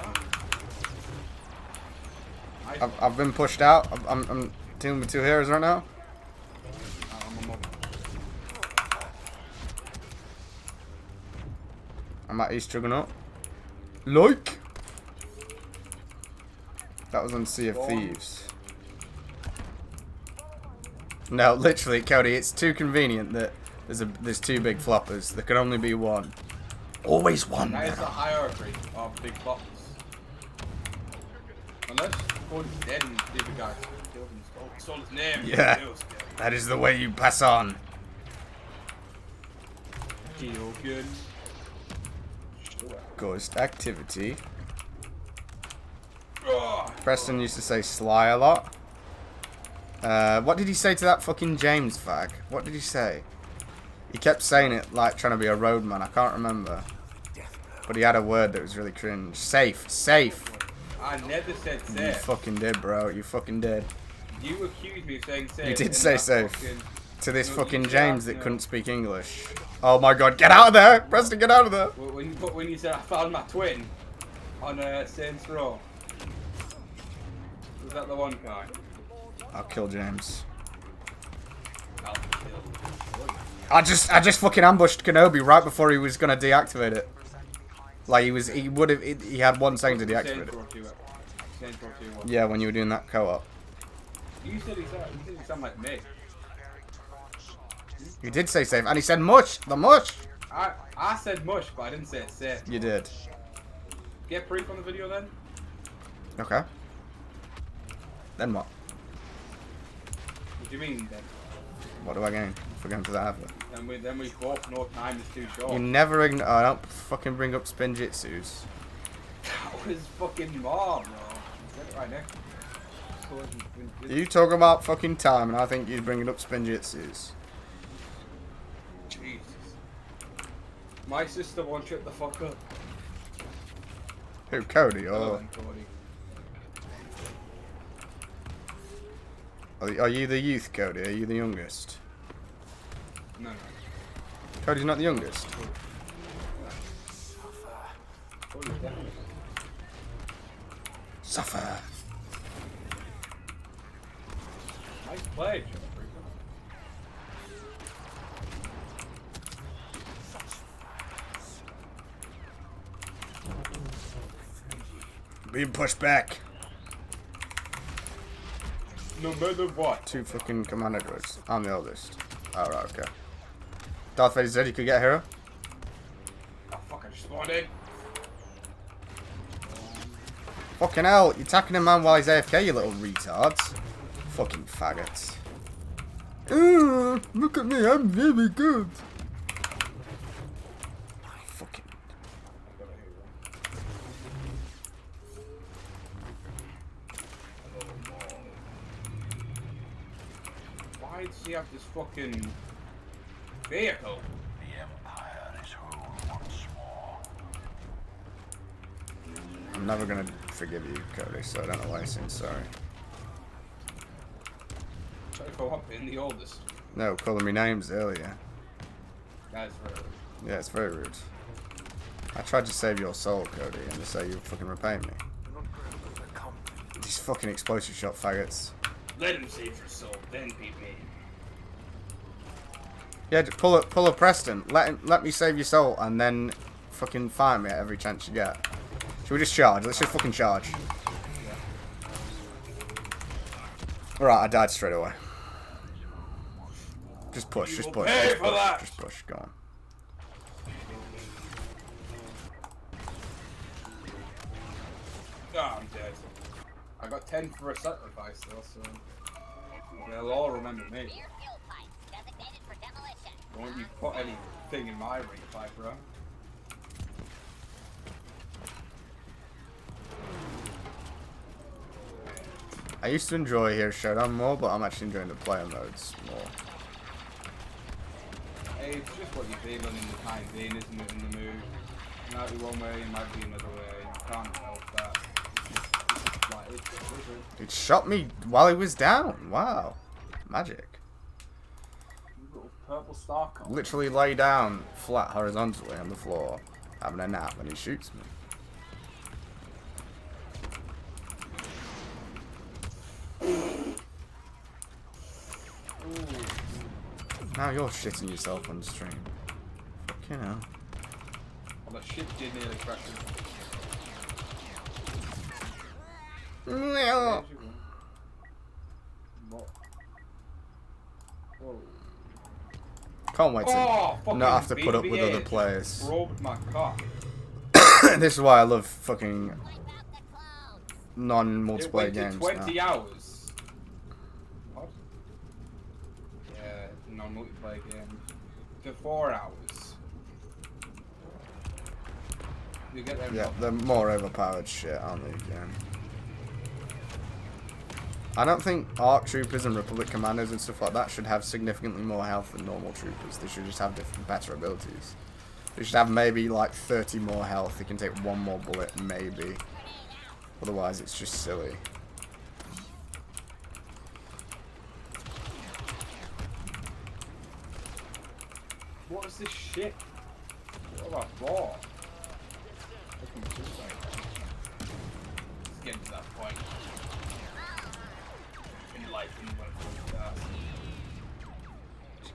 that? I've been pushed out. I'm dealing with two heroes right now. I'm at East Juggernaut. Like! That was on Sea of Thieves. No, literally, Cody, it's too convenient that there's two big floppers. There can only be one. Always one. That is the hierarchy of big flops. Unless Cody's dead and the other guy killed him, stole his name. Yeah. That is the way you pass on. Good. Ghost activity. Oh, Preston used to say sly a lot. What did he say to that fucking James fag? What did he say? He kept saying it like trying to be a roadman. I can't remember. But he had a word that was really cringe. Safe. Safe. I never said You safe. fucking did, bro. You fucking did. You accused me of saying safe. You did in say that safe. fucking- To this No, fucking you James said, that no. couldn't speak English. Oh my god, get out of there! Preston, get out of there! When you said I found my twin on Saints Row. Was that the one guy? I'll kill James. I'll kill. I just fucking ambushed Kenobi right before he was gonna deactivate it. Like he had 1 second to deactivate Saints it. Row 2. Saints Row 2 one. Yeah, when you were doing that co-op. You said he sound like me. You did say safe, and he said mush. The mush. I said mush, but I didn't say it's safe. You did. Get proof on the video then? Okay. Then what? What do you mean then? What do I gain for going to the advert? Then we both know time is too short. You never ignore. Oh, don't fucking bring up spinjitsus. That was fucking mom, bro. It's right next to me. You talk about fucking time, and I think you're bringing up spinjitsus. Jesus. My sister won't shut the fuck up. Who, Cody, Hello or then, Cody. are you the youth, Cody? Are you the youngest? No. Cody's not the youngest. Cody's definitely. Suffer. Nice play, Being pushed back. No matter what. 2 fucking commander droids. I'm the oldest. Alright, okay. Darth Vader said you could get a hero. Oh fuck, I just spawned in. Fucking hell, you're attacking a man while he's AFK, you little retards. Fucking faggots. Look at me, I'm very good. Fucking. Why does he have this fucking vehicle? I'm never gonna forgive you, Cody, so I don't know why you're saying sorry. Sorry for what, being the oldest. No, calling me names earlier. That's very Yeah, it's very rude. I tried to save your soul, Cody, and to say you'd fucking repay me. These fucking explosive shot faggots. Let him save your soul, then beat me. Yeah, just pull a Preston. Let me save your soul, and then fucking fight me at every chance you get. Should we just charge? Let's just fucking charge. Alright, I died straight away. Just push, just push, just push, just push. Go on. Oh, I'm dead. I got 10 for a sacrifice though, so they'll all remember me. Rear fuel pipe designated for demolition. Don't you put anything in my ring pipe, bro. I used to enjoy Hero Showdown more, but I'm actually enjoying the player modes more. Hey, it's just what you're feeling in the time being, isn't it, in the mood? It might be one way, it might be another way. You can't help that. Like, it's It shot me while he was down. Wow. Magic. little purple star cone. Literally lay down flat horizontally on the floor, having a nap, and he shoots me. Now you're shitting yourself on stream. Fucking hell. Well, the shit did nearly crash me. No. What? Whoa. Can't wait to fucking not have to put up with BB-8 other players. Broke my cock. This is why I love fucking Wipe out the clouds. It non-multiplayer went to games 20 now. hours. What? Yeah, non-multiplayer games. To 4 hours. You get them. Yeah, they're more overpowered shit, aren't they, again? I don't think ARC troopers and Republic commanders and stuff like that should have significantly more health than normal troopers. They should just have better abilities. They should have maybe like 30 more health. They can take 1 more bullet, maybe. Otherwise, it's just silly. What is this shit? What have I bought? Let's get to that point. In life, when you want to do that.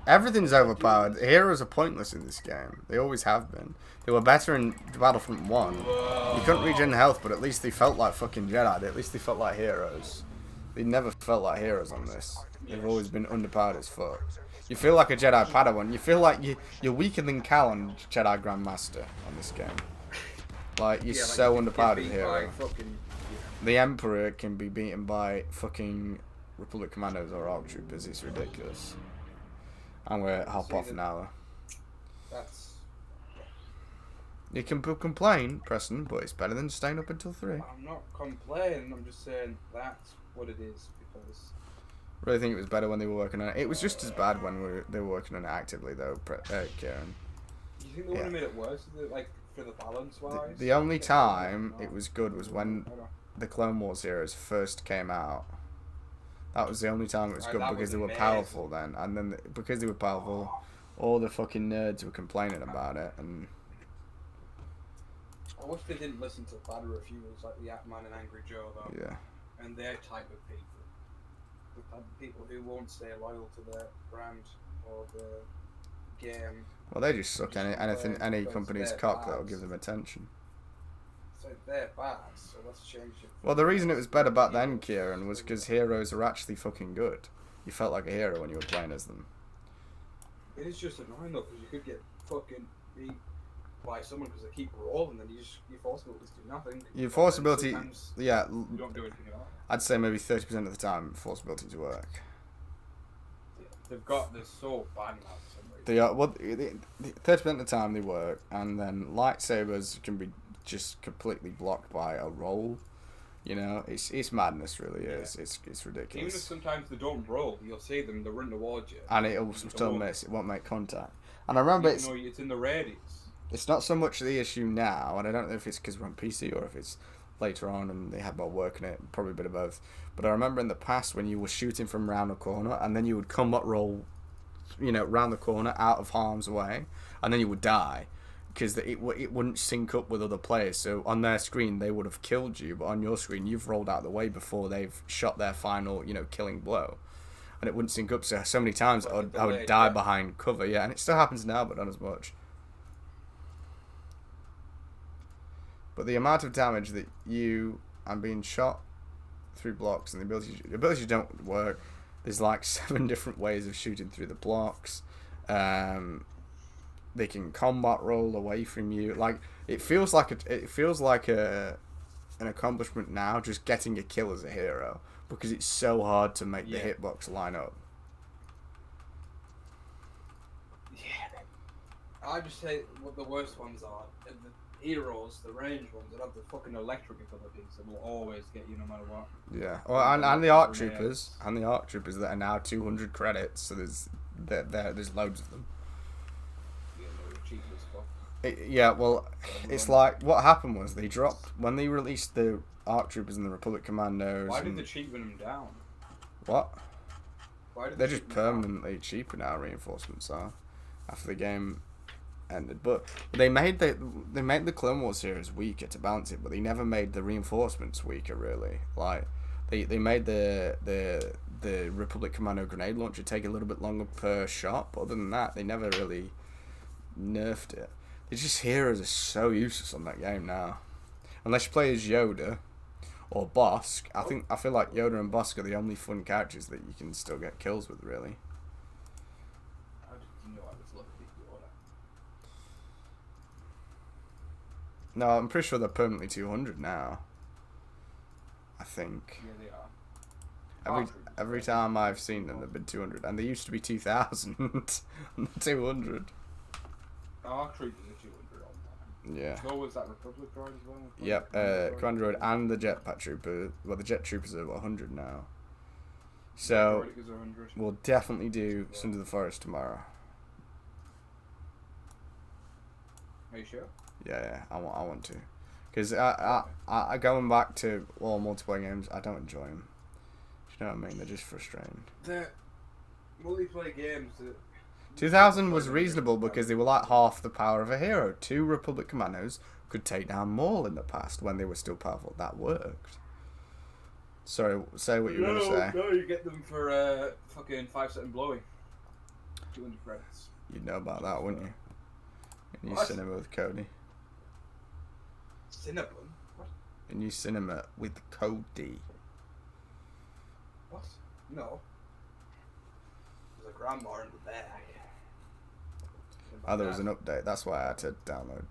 Everything's overpowered. Heroes are pointless in this game. They always have been. They were better in Battlefront 1. You couldn't regen health, but at least they felt like fucking Jedi. At least they felt like heroes. They never felt like heroes on this. They've always been underpowered as fuck. You feel like a Jedi Padawan. You feel like you're weaker than Cal on Jedi Grandmaster on this game. Like, you're Yeah, like so you get underpowered as a beat hero. by fucking, The Emperor can be beaten by fucking Republic Commandos or ARC Troopers. It's ridiculous. I'm gonna hop off now. That's. You can complain, Preston, but it's better than staying up until 3. I'm not complaining. I'm just saying that's what it is because. I really think it was better when they were working on it. It was just as bad when they were working on it actively, though, Kieran. You think they would have made it worse, like for the balance wise? The only time it was good was when the Clone Wars heroes first came out. That was the only time it was good because they were powerful then. And then because they were powerful, all the fucking nerds were complaining about it. And I wish they didn't listen to bad reviews like the Atman and Angry Joe though. yeah. And their type of people. The type of people who won't stay loyal to their brand or the game. Well, they just suck any company's cock that'll give them attention. So they're bad, so let's change it. Well, the reason it was better back then, Kieran, was because heroes are actually fucking good. You felt like a hero when you were playing as them. It is just annoying though, because you could get fucking beat by someone because they keep rolling, and your force abilities do nothing. Your force ability, yeah, You don't do anything at all. I'd say maybe 30% of the time force abilities work. Yeah, they're so bad now. For some reason. They are, well, 30% of the time they work, and then lightsabers can be just completely blocked by a roll. You know, it's madness, really is. It's Even ridiculous. if sometimes they don't roll, you'll see them, they'll run towards you. And it'll still miss. It won't make contact. And I remember It's in the radius. it's not so much the issue now, and I don't know if it's because we're on PC or if it's later on and they had more work in it, probably a bit of both. But I remember in the past when you were shooting from round a corner and then you would combat roll, round the corner out of harm's way, and then you would die because it wouldn't sync up with other players. So on their screen they would have killed you, but on your screen you've rolled out the way before they've shot their final, killing blow, and it wouldn't sync up. So many times I would die behind cover, and it still happens now, but not as much. But the amount of damage that you and being shot through blocks and the abilities don't work. There's like 7 different ways of shooting through the blocks. They can combat roll away from you. Like it feels like an accomplishment now just getting a kill as a hero because it's so hard to make the hitbox line up. Yeah. I just say what the worst ones are. The heroes, the ranged ones that have the fucking electric abilities that will always get you no matter what. Yeah. Well, and the ARC Troopers. And the ARC Troopers that are now 200 credits, so there's loads of them. Yeah, they're cheap as fuck. Well, it's like what happened was they dropped when they released the ARC Troopers and the Republic Commandos. Why did they cheapen them down? What? Why did They're they just cheapen them down? permanently cheaper now. Reinforcements are after the game ended, but they made the Clone Wars series weaker to balance it, but they never made the reinforcements weaker really. Like they made the Republic Commando grenade launcher take a little bit longer per shot, but other than that they never really nerfed it. It's just heroes are so useless on that game now, unless you play as Yoda or Bosk. I feel like Yoda and Bosk are the only fun characters that you can still get kills with really. How did you know I was looking at Yoda? No, I'm pretty sure they're permanently 200 now. I think. Yeah, they are. Every time I've seen them, they've been 200, and they used to be 2,000 and 200. ARC Troopers are 200 on that. Yeah. So was that Republic droid as well? Yep. Commander Droid and the Jetpack Trooper. Well, the Jet Troopers are 100 now. So Droidicas are 100. we'll definitely do Sons of the Forest tomorrow. Are you sure? Yeah, I want to, because I going back to all multiplayer games, I don't enjoy them. Do you know what I mean? They're just frustrating. The multiplayer games that 2000 was reasonable because they were like half the power of a hero. 2 Republic Commandos could take down Maul in the past when they were still powerful. That worked. Sorry, say what you were going to say. No, you get them for fucking 5-second blowing. 200 credits. You'd know about that, wouldn't you? In your What? cinema with Cody. Cinnabon? What? In your cinema with Cody. What? No. There's a grandma in the back. Oh, there was an update. That's why I had to download.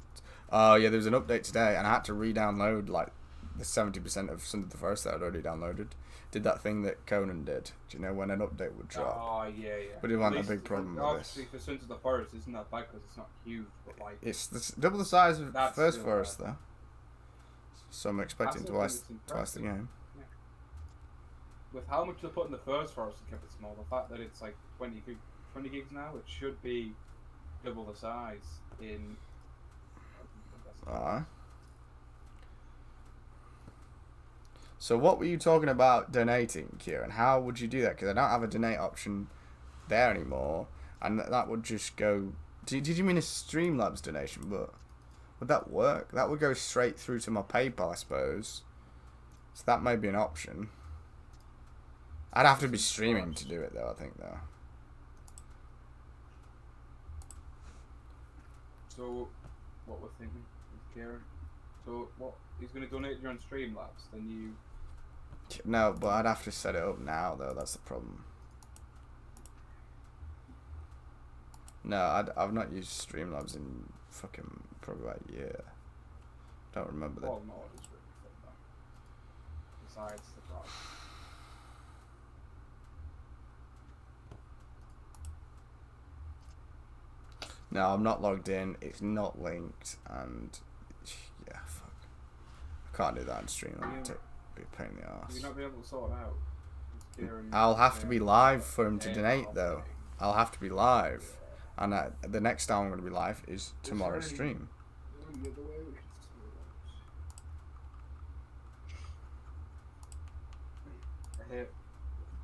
Oh, yeah, there was an update today, and I had to re-download, like, the 70% of Sons of the Forest that I'd already downloaded. Did that thing that Conan did. Do you know when an update would drop? Oh, yeah. But it wasn't At a big least problem with obviously this. for Sons of the Forest, isn't that bad because it's not huge, but like... It's double the size of That's First still Forest, though. So I'm expecting still think twice it's the impressive. game. With how much they put in the First Forest and kept it small, the fact that it's like 20 gigs now, it should be double the size in... Alright. So what were you talking about donating, Kieran? How would you do that? Because I don't have a donate option there anymore, and that would just go... Did you mean a Streamlabs donation? But would that work? That would go straight through to my PayPal, I suppose. So that may be an option. I'd have to be streaming to do it, though, I think, though. So, what we're thinking with Kieran. So, what he's going to donate you on Streamlabs, then you... No, but I'd have to set it up now, though. That's the problem. No, I've not used Streamlabs in fucking probably about a year. Don't remember that. Well, no, it is really fun, though. Besides the price. No, I'm not logged in. It's not linked, and yeah, fuck. I can't do that on Streamlabs. It'd be a pain in the arse. You're not be able to sort it out. Kieran, I'll have to be live for him to Yeah, donate, I'll though. think. I'll have to be live, and the next time I'm going to be live is tomorrow's already- stream. The other way we can sort it out. I hate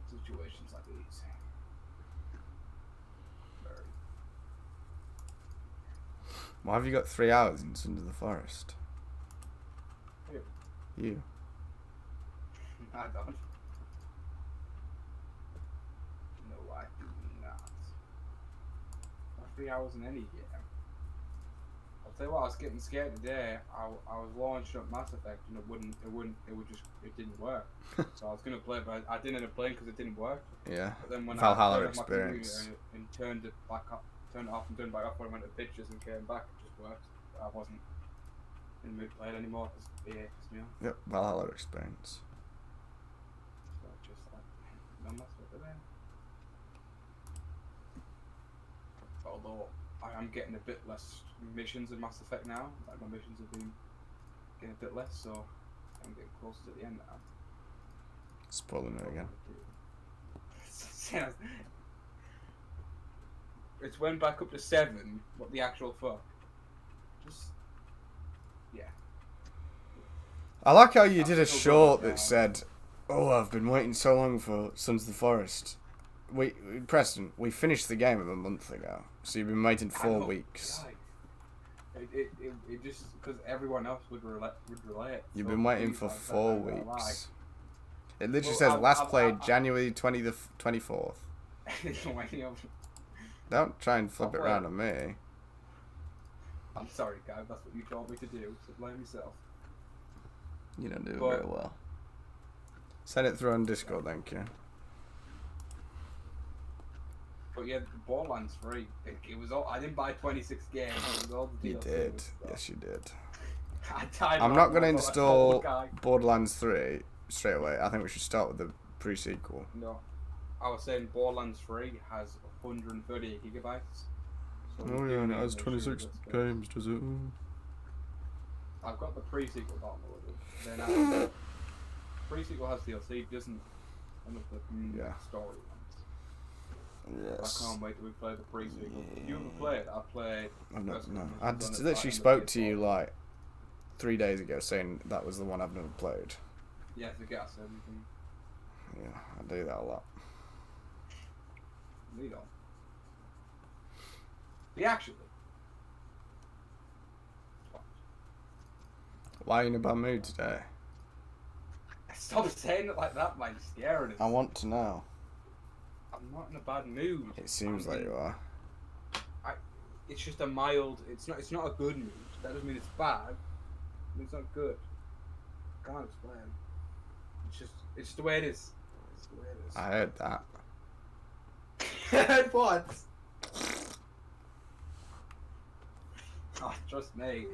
situations like these. Very. Why have you got 3 hours in Sons of the Forest? Who? You. I don't. No, I do not. Not 3 hours in any game. I'll tell you what, I was getting scared today. I was launching up Mass Effect and it didn't work. So I was gonna play it, but I didn't end up playing because it didn't work. Yeah. But then when Valhalla I turned off my computer experience. and turned it back up, turned it off and turned it back up when I went to pictures and came back, it just worked. But I wasn't in the mood to play it anymore because EA pissed me off. Yep, Valhalla experience. So I just like, no mess with it then. Although I am getting a bit less missions in Mass Effect now, like my missions have been getting a bit less, so I'm getting closer to the end now. Spoiling it again. It's went back up to 7. What the actual fuck? Just yeah. I like how you I'm did a still short going that down. said, "Oh, I've been waiting so long for Sons of the Forest." Preston, we finished the game a month ago, so you've been waiting I 4 know, weeks. right. It just because everyone else would relate. You've so been waiting please, for I 4 don't know why. weeks. It literally Well, says last I've- played January 24th. Waiting up. Don't try and flip it I've around on me. I'm sorry, guys. That's what you told me to do. So blame yourself. You don't do it But- very well. Send it through on Discord, thank you. But yeah, Borderlands 3. It was all. I didn't buy 26 games. It was all the You DLC did. and stuff. Yes, you did. I died I'm right not going to now, but I install told the guy- Borderlands 3 straight away. I think we should start with the pre-sequel. No, I was saying Borderlands 3 has 138 gigabytes. So Oh we yeah, do and it need has to make 26 sure that's games, does it? I've got the pre-sequel downloaded. Then pre-sequel has DLC, doesn't one of the Yeah. story ones. Yes. I can't wait till we play the pre-sequel. If you ever played, I played. I've not, first no. couple I missions just on it, literally like, spoke on to the you PS4. like 3 days ago saying that was the one I've never played. Yeah, the gas, everything. Yeah, I do that a lot. You don't. But actually. Why are you in a bad mood today? Stop saying it like that, man. You're scaring us. I want to know. I'm not in a bad mood. It seems I'm like in- you are. It's just a mild. It's not a good mood. That doesn't mean it's bad. It's not good. Can't explain. It's just the way it is. I heard that. What? Oh, trust me.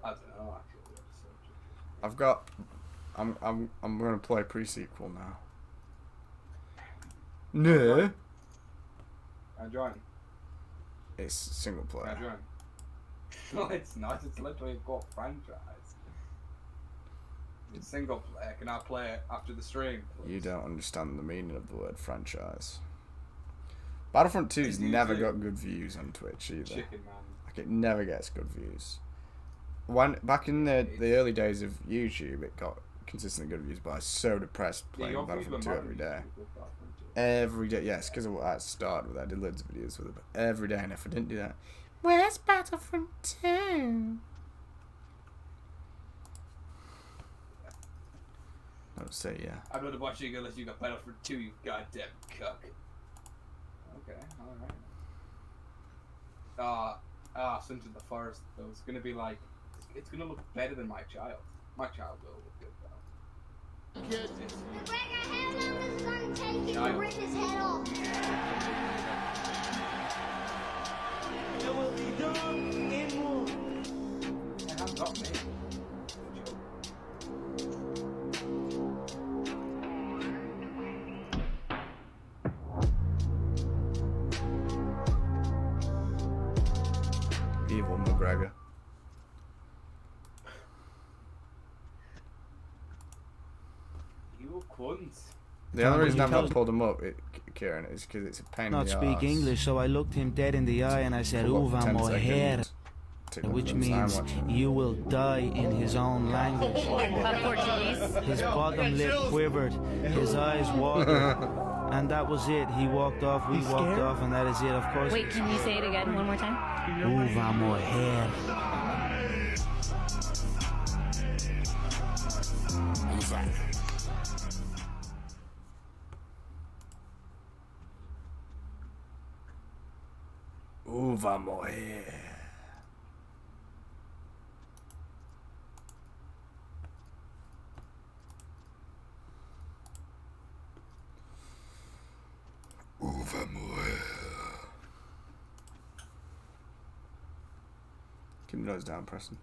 I don't know actually. I've got. I'm gonna play pre-sequel now. No. I join. It's single I player. join. No, it's not. It's literally a core franchise. It's single player. Can I play it after the stream, please? You don't understand the meaning of the word franchise. Battlefront 2's You never do. got good views on Twitch either. Chicken man. Like it never gets good views. Back in the early days of YouTube, it got consistently good views, but I was so depressed playing your Battlefront 2 views were every modern day. YouTube with Battlefront 2. Every day, yes, because of what I started with. I did loads of videos with it, but every day, and if I didn't do that, where's Battlefront 2? I would say yeah. I'm not watching you unless you got Battlefront 2, you goddamn cuck. Okay, alright. Sons of the Forest, though, it's gonna be like, it's gonna look better than my child. My child will look good, though. Kid. Child. Rip his head off. It will be done in war. It has got me. Evil McGregor. You cunt. The only when reason he I've not tells- pulled him up, Kieran, is because it's a pain Not in the speak arse. English, so I looked him dead in the eye and I said, Pull up "Uva 10 moher," second TikTok which clips I'm means watching. you will die in his own language. Portuguese. His bottom lip quivered, his eyes watered, and that was it. He walked off, we walked off, and that is it, of course. Wait, can you say it again one more time? Uva moher. Uva moher. Uva moher. Keep your nose down, Preston.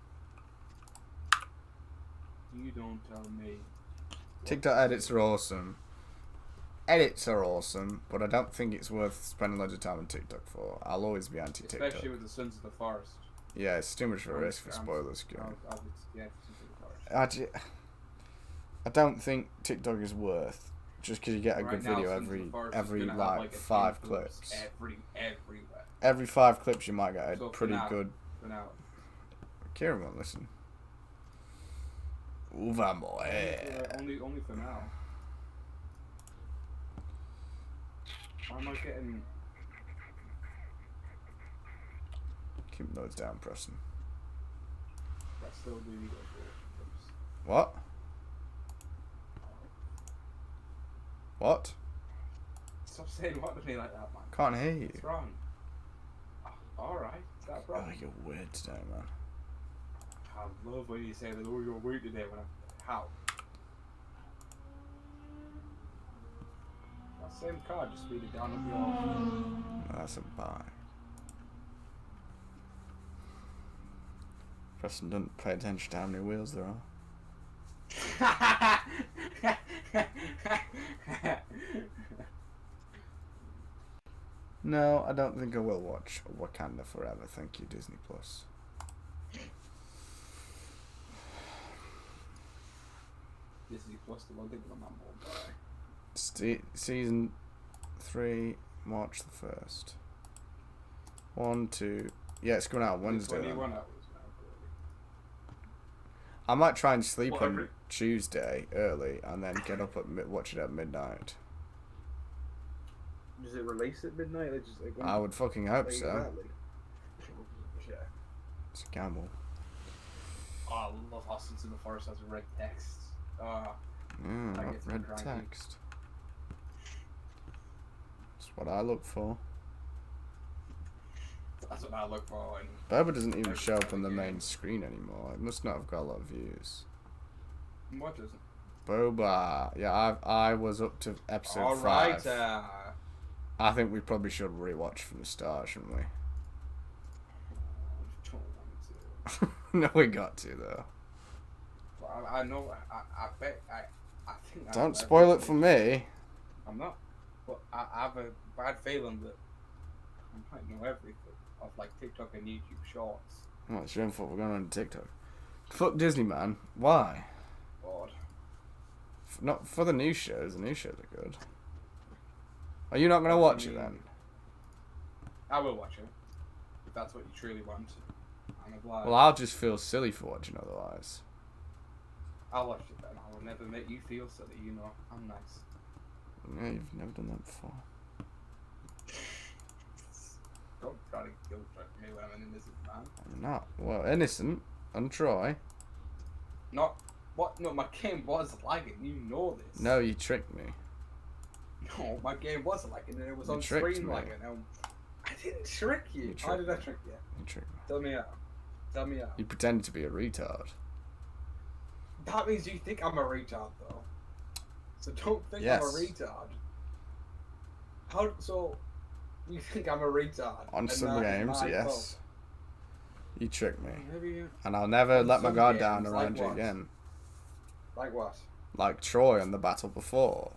You don't tell me. TikTok edits are awesome. Edits are awesome, but I don't think it's worth spending loads of time on TikTok for. I'll always be anti-TikTok. Especially with the Sons of the Forest. Yeah, it's too much of a I'm- risk for I'm- spoilers. Game. Yeah, Sons of the Forest. I don't think TikTok is worth just because you get a Right good now, video Sons of the Forest is every gonna have, like a 5 influence clips. Everywhere. Every 5 clips you might get a So for pretty now- good. For now. Kieran won't listen. Uva moher. Only for now. Why am I getting... Keep those down, Preston. I still do need those. What? What? Stop saying what to me like that, man. Can't hear you. What's wrong? Alright, is that a Oh, problem? you're weird today, man. I love when you say that, oh, you're weird today when I'm... How? That same card, just read it down up your... That's a buy. Preston doesn't pay attention to how many wheels there are. No, I don't think I will watch Wakanda Forever. Thank you, Disney Plus. Disney Plus, the one thing on that more buy. Season 3, March the 1st. 1, 2. Yeah, it's coming out Wednesday. 21 Then. hours now, clearly. I might try and sleep What, on every- Tuesday early and then get up at watch it at midnight. Does it release at midnight? Or just, like, when- I would fucking hope like, so. exactly? Yeah. It's a gamble. Oh, I love how Sons of the Forest has red text. Yeah, That not gets me red cranky. text. That's what I look for. That's what I look for. And Berber doesn't even show up on the main screen anymore. It must not have got a lot of views. what doesn't? Boba. Yeah, I was up to episode 5. Alright, I think we probably should rewatch from the start, shouldn't we? don't want to. No, we got to though. Well, I know. I bet. I think. I Don't know spoil it everything. for me. I'm not. But I have a bad feeling that I might know everything of like TikTok and YouTube Shorts. Oh, it's your own fault. We're going on TikTok. Fuck Disney, man. Why? Lord. Not for the new shows. The new shows are good. Are you not gonna watch it then? I will watch it. If that's what you truly want. I'm obliged. Well, I'll just feel silly for watching otherwise. I'll watch it then. I will never make you feel silly. You know, I'm nice. Yeah, you've never done that before. Don't try to guilt trip me when I'm an innocent man. I'm not. Well, innocent. And Troy. Not. What? No, my game was lagging. You know this. No, you tricked me. No, my game was lagging and it was You on tricked screen me. lagging. I didn't trick you. You How tricked did I me. trick you? You tricked me. Tell me out. Tell me out. You pretended to be a retard. That means you think I'm a retard, though. So don't think Yes. I'm a retard. How? So you think I'm a retard? On and some that is games, my yes. fault? You tricked me. Maybe. And I'll never On let my some guard games, down like around you what? again. Like what? Like Troy on the battle before.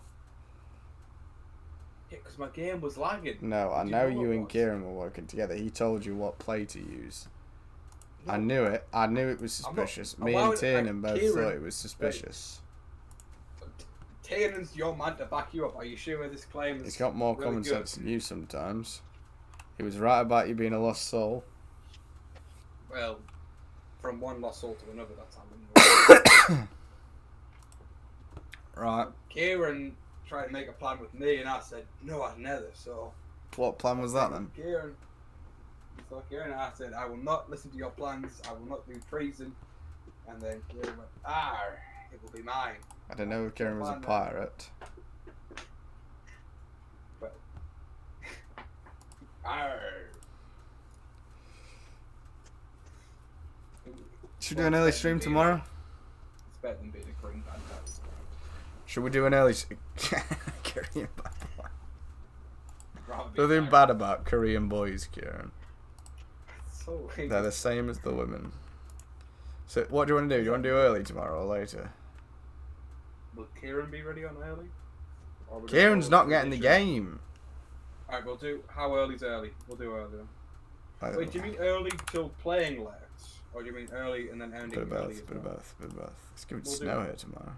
Yeah, because my game was lagging. No, I Did know it you and was? Kieran were working together. He told you what play to use. I No. knew it. I knew it was I'm not- suspicious. why Me and would- Tiernan both Kieran- thought it was suspicious. Tiernan's your man to back you up. Are you sure this claim is He's got more really common good? sense than you sometimes. He was right about you being a lost soul. Well, from one lost soul to another, that's how Right. Kieran tried to make a plan with me, and I said, no, I'd never, so... What plan was that then? Kieran and I said, I will not listen to your plans, I will not do treason, and then Kieran went, it will be mine. I didn't know if Kieran was a Plan then. pirate. Well, arr. Should we do an early stream tomorrow? It's better than being a green bad guy. Should we do an early... Korean bad boy. Rather be Nothing married. bad about Korean boys, Kieran. So They're the same as the women. So, what do you want to do? Do you want to do early tomorrow or later? Will Kieran be ready on early? Or will Kieran's we not go getting the issue? game. Alright, we'll do. How early's early? We'll do early then. I don't Wait, do you know. mean early till playing late? Or do you mean early and then ending Bit of early both, as bit of well? both, bit of both. It's going to We'll do snow it. here tomorrow.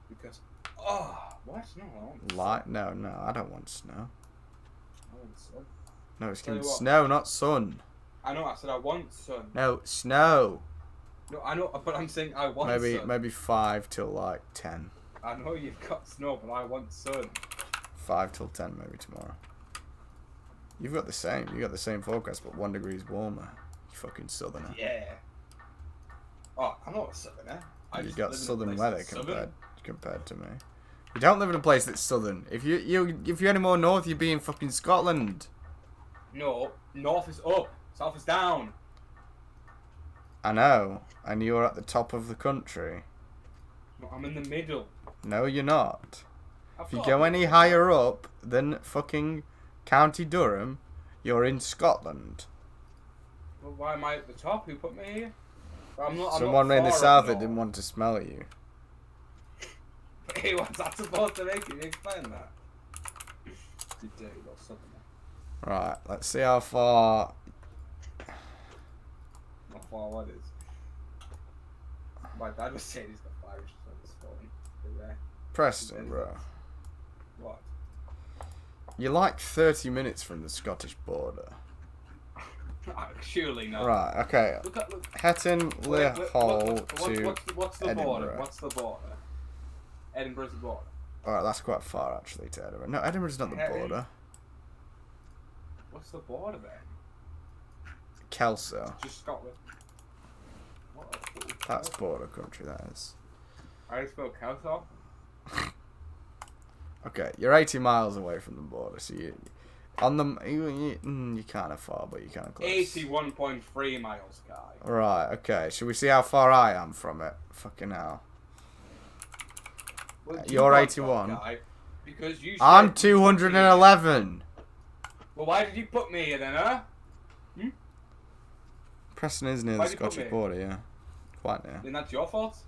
Because. Oh, what? No, I want Light? No, I don't want snow. I want sun. No, it's Tell going you to what. snow, not sun. I know, I said I want sun. No, snow. No, I know, but I'm saying I want sun. Maybe 5 till like 10. I know you've got snow, but I want sun. 5 till 10 maybe tomorrow. You've got the same. You got the same forecast, but 1 degree warmer. You fucking southerner. Yeah. Oh, I'm not a southerner. I You just got live in a southern place weather that's southern. compared to me. You don't live in a place that's southern. If you're any more north, you'd be in fucking Scotland. No, north is up, south is down. I know, and you're at the top of the country. No, I'm in the middle. No, you're not. I've If you got go a- any higher up than fucking County Durham, you're in Scotland. Well, why am I at the top? Who put me here? I'm not. Someone I'm in the not south far that didn't want to smell at you. Hey, what's that supposed to make you explain that? You do, or something. Right, let's see how far. Not far what is. My dad was saying he's got Irish on his phone. Yeah. Preston, bro. What? You're like 30 minutes from the Scottish border. Surely not. Right, okay. Look at look. Hetton, Wait, Hull what's to what's the border? Edinburgh. What's the border? Edinburgh's the border. Alright, that's quite far actually to Edinburgh. No, Edinburgh's not the Hetton. border. What's the border then? Kelso. Just Scotland. What? That's border country, that is. I spell Kelso. Okay, you're 80 miles away from the border, so you... On the... You kind of far, but you're kind of close. 81.3 miles, Kai. Right, okay. Should we see how far I am from it? Fucking hell. Well, You're got 81. top guy because you. I'm said you put me here. 211. Well, why did you put me here then, huh? Preston is near Why the did you put Scottish me? border, yeah. Quite near. Then that's your fault.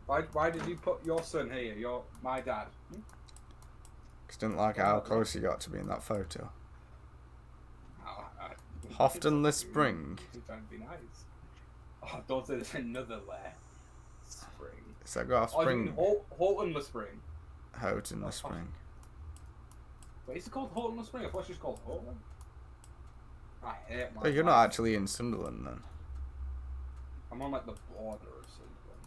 Why did you put your son here? My dad. Because didn't like how close he got to me in that photo. Oh, Hofton Spring. You're trying to be nice. Oh, don't say there's another lair. Spring. Is that got a Oh, you spring? mean Houghton Le Spring? Houghton Le Spring. Wait, is it called Houghton Le Spring? I thought it was called Houghton. I hate my Oh, you're life. not actually in Sunderland then. I'm on like the border of Sunderland.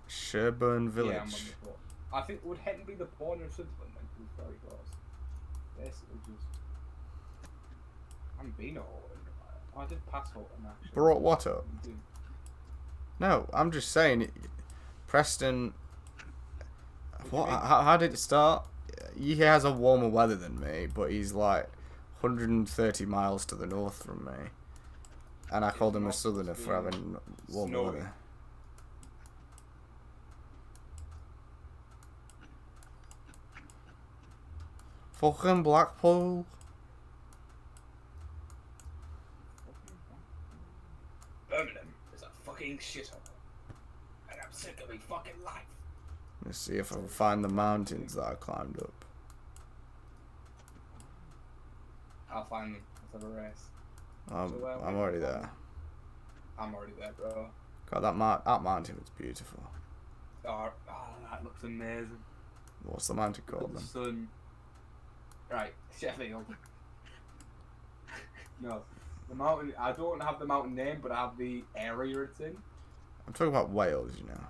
Sherburn Village. Yeah, I'm on the border. I think would Hetton be the border of Sunderland then? 'Cause it's very close. Basically just. I haven't been to Houghton. Oh, I did pass Houghton actually. Brought what up? No, I'm just saying. Preston. What? How did it start? He has a warmer weather than me, but he's like 130 miles to the north from me. And I called him a southerner for having warmer weather. Fucking Blackpool. Birmingham is a fucking shithole. And I'm sick of my fucking life. Let's see if I can find the mountains that I climbed up. I'll find them. Let's have a race. I'm already there. I'm already there, bro. God, that mountain was beautiful. Oh, that looks amazing. What's the mountain called The then? sun. Right, Sheffield. No, the mountain. I don't have the mountain name, but I have the area it's in. I'm talking about Wales, you know.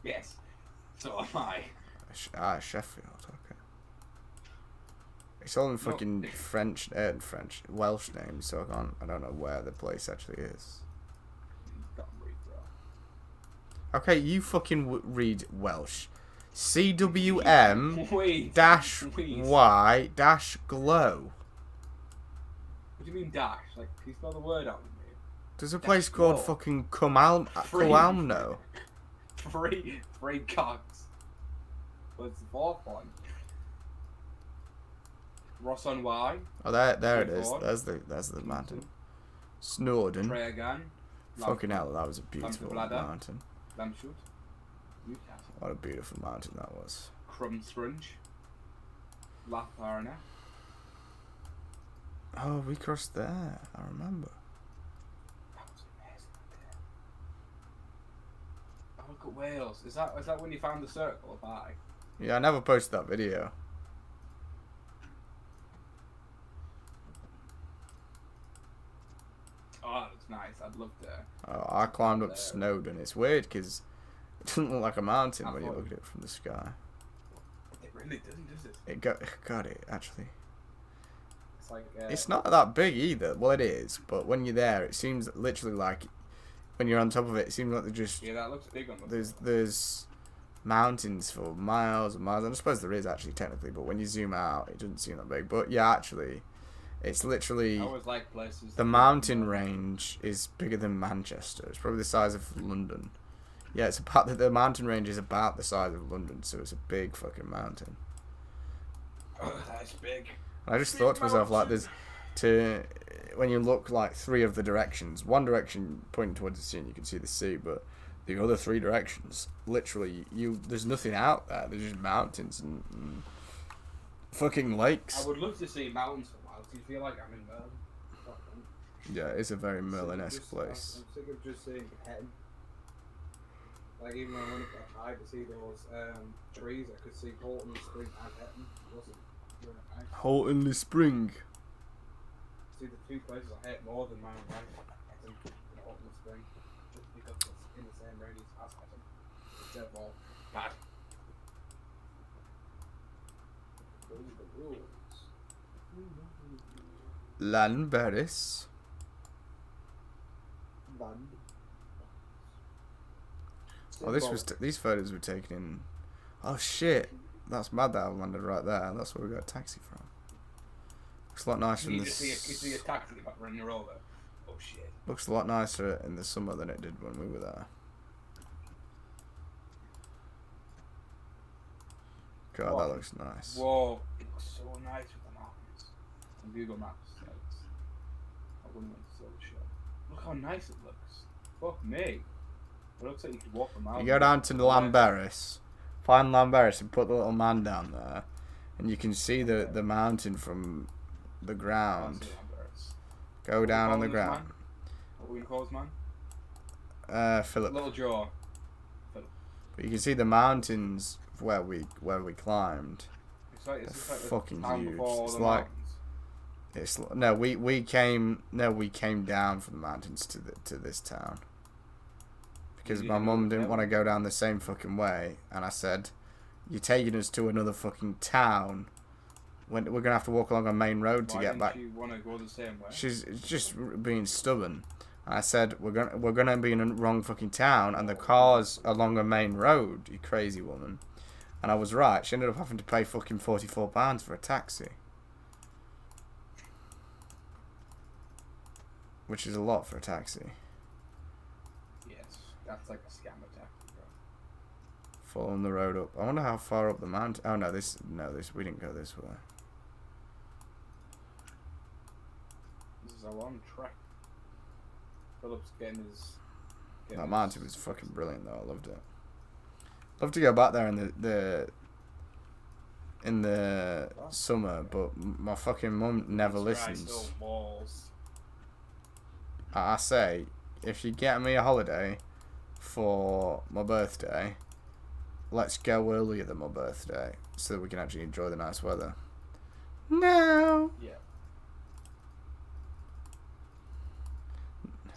Yes. So am I. Sheffield. Okay. It's all in fucking French, Welsh names, so I don't know where the place actually is. Can't read, bro. Okay, you fucking read Welsh. CWM dash Y dash glow. What do you mean dash? Like, can you spell the word out with me? There's a place called glow. fucking Coamno. Free cocks. What's the fourth one? Ross on Y. Oh, there it is. Ford. There's the mountain. Snowdon. Tregan. Fucking hell, that was a beautiful mountain. Lamshoot. Newcastle. What a beautiful mountain that was. Crumstrunge. Latharna. Oh, we crossed there. I remember. That was amazing. Oh, look at Wales. Is that when you found the circle of I? Yeah, I never posted that video. Oh, that looks nice. I'd love to. Oh, I climbed up Snowdon. It's weird because it doesn't look like a mountain when you look at it from the sky. It really doesn't, does it? It got it actually. It's like. It's not that big either. Well, it is, but when you're there, it seems literally like when you're on top of it. It seems like they're just Yeah, that looks big on the. there's mountains for miles and miles. And I suppose there is actually technically, but when you zoom out, it doesn't seem that big. But yeah, actually, it's literally. I always like places. The mountain range is bigger than Manchester. It's probably the size of London. Yeah, it's about the mountain range is about the size of London, so it's a big fucking mountain. Oh, that's big. And I just thought to myself, like, when you look like three of the directions, one direction pointing towards the sea, and you can see the sea, but the other three directions, literally, there's nothing out there. There's just mountains and fucking lakes. I would love to see mountains for a while. Do you feel like I'm in Merlin? Yeah, it's a very Merlin-esque place. I'm sick of just seeing Hetton. Like, even when I went up that high to see those trees, I could see Houghton, Spring, and Hetton. It wasn't very nice. Houghton Spring. See, the two places I hate more than Mount White, Hetton and Houghton Spring, just because it's in the same radius as Hetton. They're all bad. Those are the rules. Lanberis. Oh, these photos were taken in. Oh shit, that's mad that I landed right there. That's where we got a taxi from. Looks a lot nicer in You the. see a taxi about running her over. Oh shit. Looks a lot nicer in the summer than it did when we were there. God, that looks nice. Whoa, it looks so nice with the mountains. On Google Maps says, I wouldn't want to sell the shot. Look how nice it looks. Fuck me. It looks like you could walk the mountains. You go down to Lamberis, find Lamberis and put the little man down there, and you can see the mountain from the ground. Go down on the ground. What are we gonna call this man? Philip. Little jaw. Philip. But you can see the mountains where we climbed. It's like, They're like fucking the town huge. before It's the like mountains. we came down from the mountains to this town because You my didn't mum go didn't down? want to go down the same fucking way, and I said, "You're taking us to another fucking town. When we're gonna have to walk along a main road to Why get didn't back." you want to go the same way? She's just being stubborn. And I said, we're gonna be in a wrong fucking town, and the car's along a main road. You crazy woman. And I was right. She ended up having to pay fucking £44 for a taxi, which is a lot for a taxi. Yes, that's like a scam attack, bro. Following the road up. I wonder how far up the mountain. Oh no, this we didn't go this way. This is a long trek. Philip's getting his. That mountain was fucking brilliant though. I loved it. Love to go back there in the summer, but my fucking mum never listens. I say, if you get me a holiday for my birthday, let's go earlier than my birthday so that we can actually enjoy the nice weather. No. Yeah.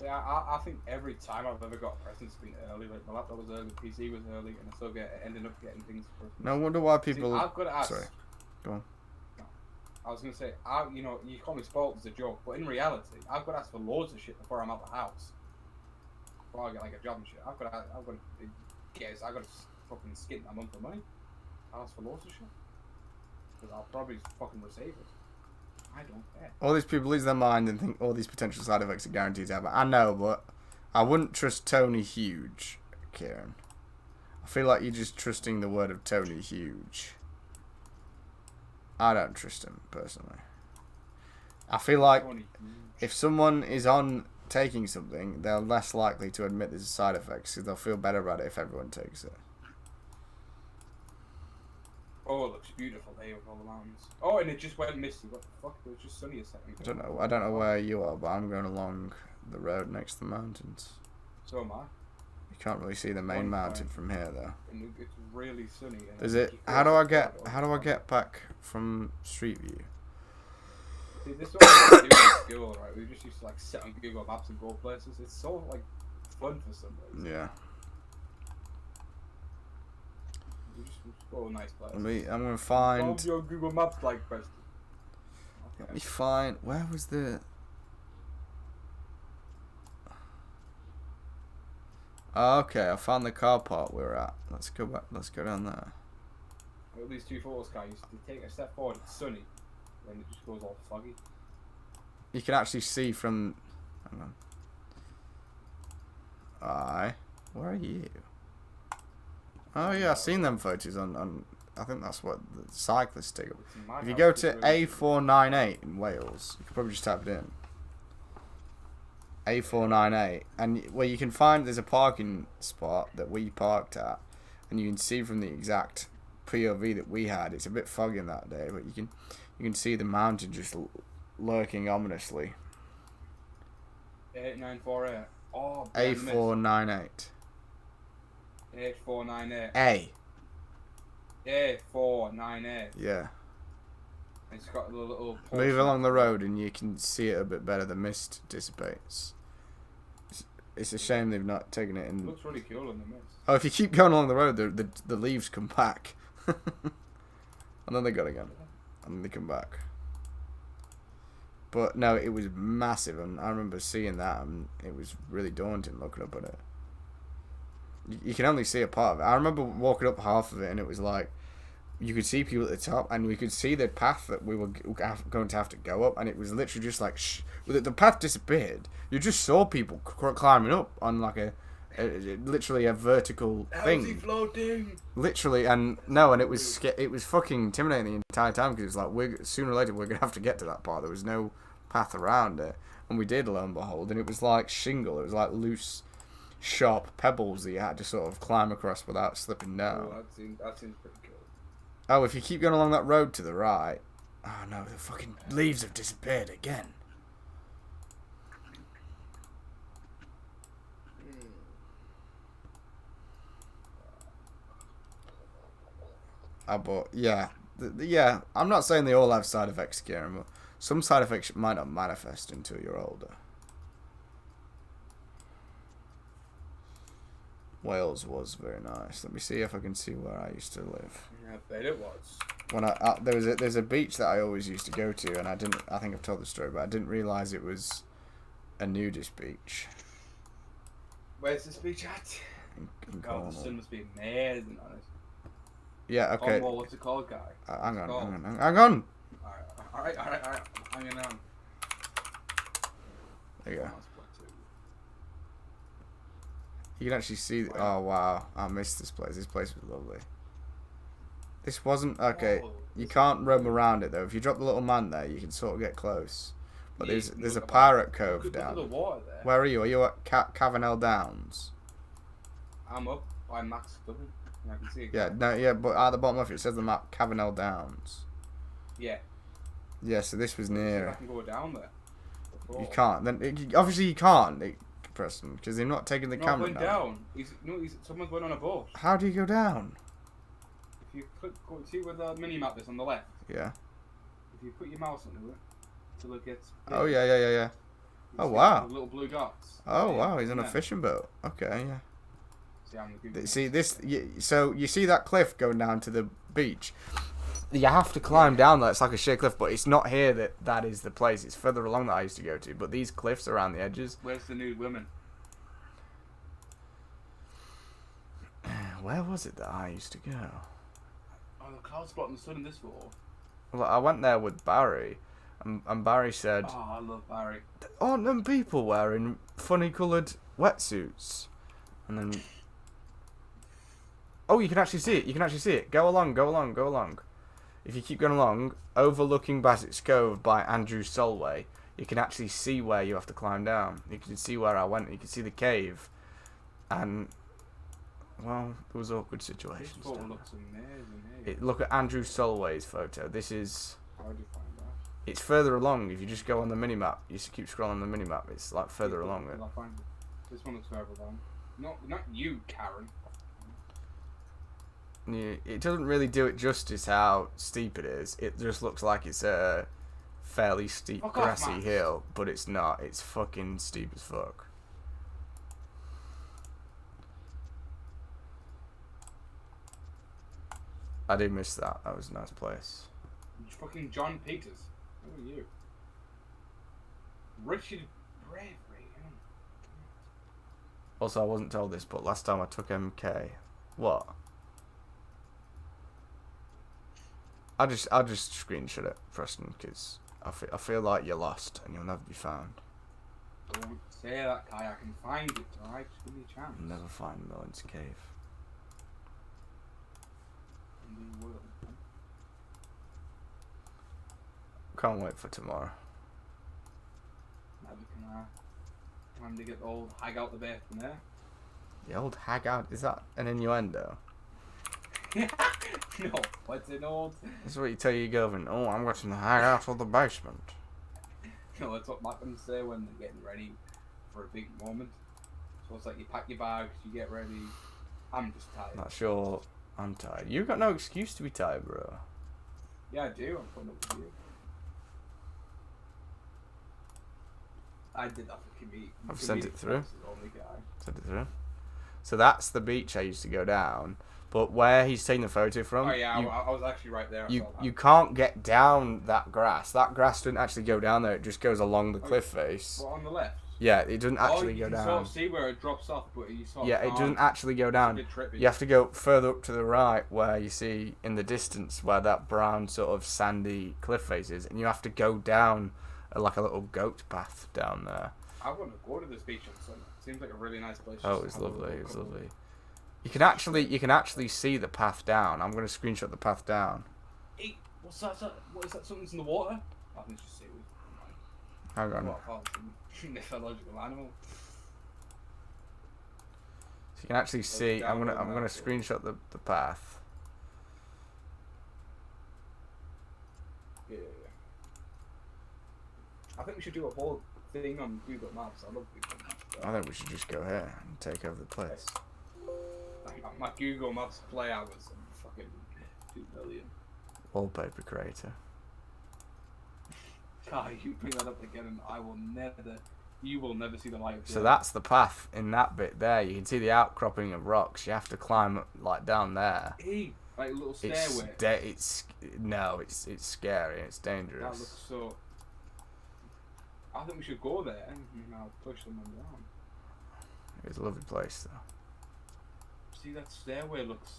See, I think every time I've ever got presents been early. Like my laptop was early, PC was early, and I still ended up getting things for Christmas. No wonder why people. See, I've got to ask. Sorry. Go on. No, I was gonna say, you know, you call me spoiled as a joke, but in reality, I've got to ask for loads of shit before I'm out the house. Before I get like a job and shit, I've got to fucking skip my month of money. I ask for loads of shit because I'll probably fucking receive it. I don't care. All these people lose their mind and think all these potential side effects are guaranteed to happen. I know, but I wouldn't trust Tony Huge, Kieran. I feel like you're just trusting the word of Tony Huge. I don't trust him, personally. I feel like if someone is on taking something, they're less likely to admit there's side effects because they'll feel better about it if everyone takes it. Oh, it looks beautiful there with all the mountains. Oh, and it just went misty. What the fuck? It was just sunny a second ago. I don't know where you are, but I'm going along the road next to the mountains. So am I. You can't really see the main mountain from here, though. And it's really sunny. And Is it? How do I get back from Street View? See, this is what we do in school, right? We just used to like sit on Google Maps and go places. It's so like fun for some reason. Yeah. We just go to nice places. I'm gonna find. How's your Google Maps like, Preston? Let me find. Where was the? Oh, okay, I found the car park we were at. Let's go back. Let's go down there. At these two photos, guys. They take a step forward. It's sunny. Then it just goes all foggy. You can actually see from. Hang on. Where are you? Oh yeah, I've seen them photos on. I think that's what the cyclists take. If you go to A498 in Wales, you can probably just type it in. A498, and where you can find there's a parking spot that we parked at, and you can see from the exact POV that we had. It's a bit foggy that day, but you can see the mountain just lurking ominously. 8948. Oh, A498. 8498. A. A498. Yeah. It's got a little. Move along the road and you can see it a bit better. The mist dissipates. It's a shame they've not taken it in. It looks really cool in the mist. Oh, if you keep going along the road, the leaves come back. And then they go again. And then they come back. But no, it was massive, and I remember seeing that, and it was really daunting looking up at it. You can only see a part of it. I remember walking up half of it, and it was like, you could see people at the top, and we could see the path that we were going to have to go up, and it was literally just like, the path disappeared. You just saw people climbing up on like a literally a vertical thing. How's he floating? Literally, and it was fucking intimidating the entire time because it was like sooner or later we're gonna have to get to that part. There was no path around it, and we did, lo and behold, and it was like shingle. It was like loose, sharp pebbles that you had to sort of climb across without slipping down. Oh, that seems pretty cool. Oh, if you keep going along that road to the right, oh no, the fucking leaves have disappeared again. But yeah, yeah. I'm not saying they all have side effects, Kieran, but some side effects might not manifest until you're older. Wales was very nice. Let me see if I can see where I used to live. Yeah, I bet it was. When there's a beach that I always used to go to, and I think I've told the story, but I didn't realise it was a nudist beach. Where's this beach at? In God, the sun must be amazing on it. Yeah, okay. Cornwall, what's it called, guy? Hang on. Alright. Hanging on. There you go. You can actually see. Oh wow, I missed this place. This place was lovely. This wasn't okay. You can't roam around it though. If you drop the little man there, you can sort of get close. But there's a pirate cove down. Look at the water there. Where are you? Are you at Cavanel Downs? I'm up by Max Dublin. I can see it. Yeah, but at the bottom of it says the map Cavanel Downs. Yeah. Yeah, so this was near. I can go down there. Before. You can't. Then obviously you can't, Preston, because they're not taking the camera down. Someone's going on a boat. How do you go down? If you see where the mini map is on the left. Yeah. If you put your mouse on it, till it gets. Oh yeah. Oh wow. Little blue dots. Oh wow, he's on a fishing boat. Okay, yeah. See this. So you see that cliff going down to the beach. You have to climb down there. It's like a sheer cliff, but it's not here that is the place. It's further along that I used to go to. But these cliffs around the edges. Where's the nude women? Where was it that I used to go? Oh, the cloud spot in the sun in this floor. Well, I went there with Barry, and Barry said, "Oh, I love Barry. Aren't them people wearing funny coloured wetsuits?" And then, oh, you can actually see it. You can actually see it. Go along. If you keep going along, overlooking Bassett's Cove by Andrew Solway, you can actually see where you have to climb down. You can see where I went. You can see the cave, and well, there was awkward situations. This photo looks amazing. Look at Andrew Solway's photo. This is. How do you find that? It's further along. If you just go on the minimap, you just keep scrolling the minimap. It's like further along. I'll find it. This one looks further along. Not you, Karen. Yeah, it doesn't really do it justice how steep it is. It just looks like it's a fairly steep grassy hill, but it's not. It's fucking steep as fuck. I do miss that. That was a nice place. Fucking John Peters. Who are you? Richard Bravery. Also, I wasn't told this, but last time I took MK, what? I'll just screenshot it, Preston, because I feel like you're lost and you'll never be found. Don't say that, Kai. I can find it, alright? Just give me a chance. You'll never find Millen's cave. And you will. Can't wait for tomorrow. Maybe time to get the old hag out the bed from there. The old hag out? Is that an innuendo? No, what's an old? That's what you tell your girlfriend. Oh, I'm getting the hag out of the basement. No, that's what Mackens say when they're getting ready for a big moment. So it's like you pack your bags, you get ready. I'm just tired. Not sure. I'm tired. You've got no excuse to be tired, bro. Yeah, I do. I'm putting up with you. I did that for Kimmy. I've sent it through. Sent it through. So that's the beach I used to go down. But where he's taking the photo from... Oh yeah, I was actually right there. You can't get down that grass. That grass doesn't actually go down there. It just goes along the cliff face. Well, on the left? Yeah, it doesn't actually go down. You can sort of see where it drops off, but you sort of it doesn't actually go down. You have to go further up to the right where you see in the distance where that brown sort of sandy cliff face is. And you have to go down like a little goat path down there. I want to go to this beach on summer. Seems like a really nice place. Oh, just it's to have a lovely. little It's couple- lovely. You can actually see the path down. I'm gonna screenshot the path down. Hey, what's that? What is that? Something's in the water? I can just see it. Hang on. What mythological animal? So you can actually see. I'm gonna screenshot the path. Yeah. I think we should do a whole thing on Google Maps. I love Google Maps. I think we should just go here and take over the place. My Google Maps play hours are fucking 2 million. Wallpaper creator. God, you bring that up again, and you will never see the light of day. So that's the path in that bit there. You can see the outcropping of rocks. You have to climb like down there. Hey, like a little It's stairway. it's scary. It's That dangerous. looks so. I think we should go there and I'll push them down. It's a lovely place though. See, that stairway looks.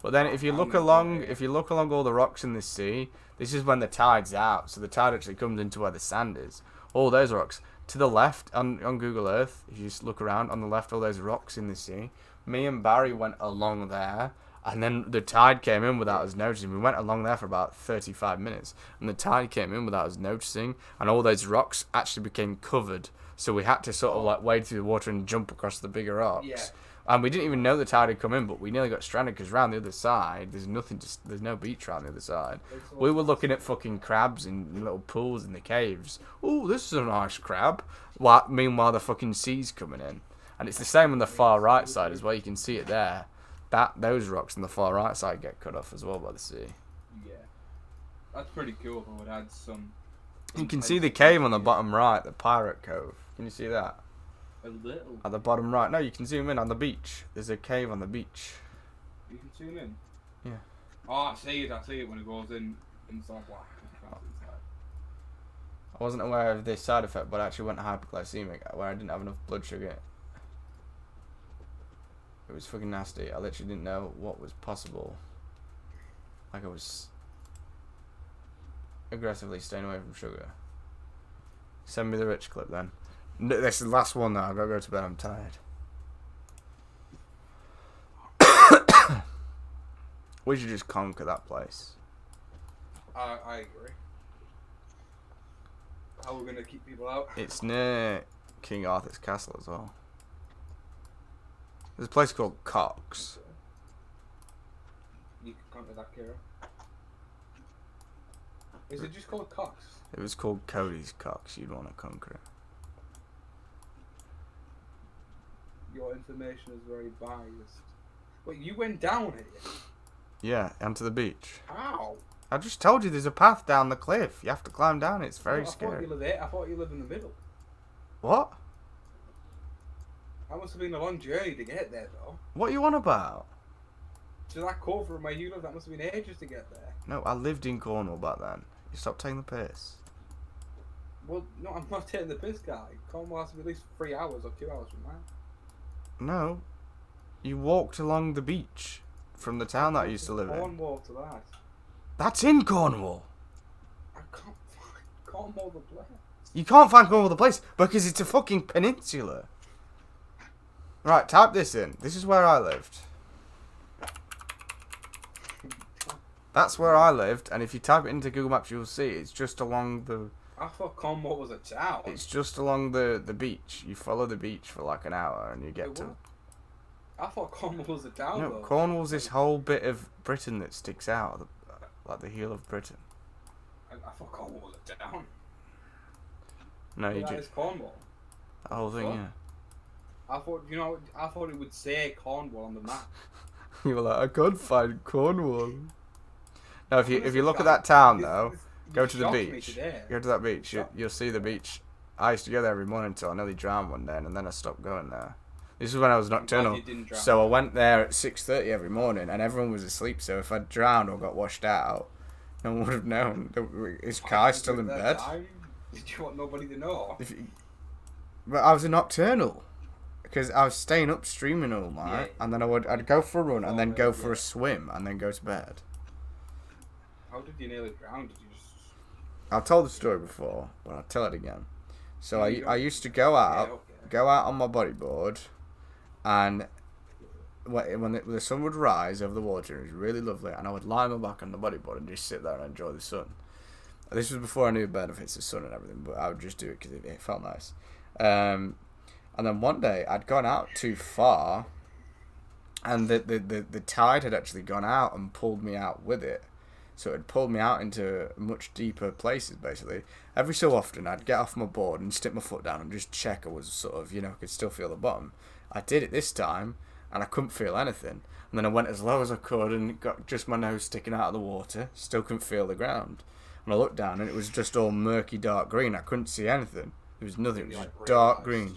But then if you look along all the rocks in the sea, this is when the tide's out. So the tide actually comes into where the sand is. All those rocks to the left on Google Earth. If you just look around on the left, all those rocks in the sea. Me and Barry went along there, and then the tide came in without us noticing. We went along there for about 35 minutes, and the tide came in without us noticing, and all those rocks actually became covered. So we had to sort of like wade through the water and jump across the bigger rocks. Yeah. And we didn't even know the tide had come in, but we nearly got stranded because around the other side, there's no beach around the other side. We were looking at fucking crabs in little pools in the caves. Oh, this is a nice crab. Meanwhile, the fucking sea's coming in. And it's the same on the far right side as well. You can see it there. Those rocks on the far right side get cut off as well by the sea. Yeah. That's pretty cool. It would add some. You can see the cave on the bottom right, the pirate cove. Can you see that? A little. At the bottom right. No, you can zoom in on the beach. There's a cave on the beach. You can zoom in. Yeah. Oh, I see it when it goes inside black. You can't see inside. I wasn't aware of this side effect, but I actually went hyperglycemic where I didn't have enough blood sugar. It was fucking nasty. I literally didn't know what was possible. Like I was aggressively staying away from sugar. Send me the rich clip then. This is the last one now. I've got to go to bed. I'm tired. We should just conquer that place. I agree. How are we gonna keep people out? It's near King Arthur's castle as well. There's a place called Cox. You can conquer that, Kira. Is it just called Cox? It was called Cody's Cox. You'd want to conquer it. Your information is very biased. Wait, you went down here? Yeah, onto the beach. How? I just told you there's a path down the cliff. You have to climb down it. It's very I thought scary. I thought you lived in the middle. What? That must have been a long journey to get there, though. What are you on about? To that cove from where you live, that must have been ages to get there. No, I lived in Cornwall back then. You stop taking the piss. Well, no, I'm not taking the piss, guy. Cornwall has to be at least 3 hours or 2 hours from there. No. You walked along the beach from the town that I used to live in. Cornwall to that. That's in Cornwall. I can't find Cornwall the place. You can't find Cornwall the place because it's a fucking peninsula. Right, type this in. This is where I lived. That's where I lived, and if you type it into Google Maps, you'll see it's just along the... I thought Cornwall was a town. It's just along the beach. You follow the beach for like an hour, and you get to... I thought Cornwall was a town, No, though. Cornwall's this whole bit of Britain that sticks out, like the heel of Britain. I thought Cornwall was a town. No, you That just... is Cornwall. The whole thing, What? yeah. I thought it would say Cornwall on the map. You were like, I can't find Cornwall. No, if you look at that town though, go to the shocked me beach. today. Go to that beach. You'll see the beach. I used to go there every morning until I nearly drowned one day, and then I stopped going there. This is when I was nocturnal, you didn't drown. so I went there at 6:30 every morning, and everyone was asleep. So if I drowned or got washed out, no one would have known. Is Kai still in At that bed? time, did you want nobody to know? But I was a nocturnal. Because I was staying up streaming all night, and then I'd go for a run, and then go for a swim, and then go to bed. How did you nearly drown? Did you just... I've told the story before, but I'll tell it again. So I used to go out on my bodyboard, and when the sun would rise over the water, it was really lovely, and I would lie my back on the bodyboard and just sit there and enjoy the sun. This was before I knew the benefits of sun and everything, but I would just do it because it felt nice. And then one day I'd gone out too far, and the tide had actually gone out and pulled me out with it. So it had pulled me out into much deeper places, basically. Every so often, I'd get off my board and stick my foot down and just check I was sort of, could still feel the bottom. I did it this time, and I couldn't feel anything. And then I went as low as I could and got just my nose sticking out of the water. Still couldn't feel the ground. And I looked down, and it was just all murky, dark green. I couldn't see anything. There was nothing. It was dark green.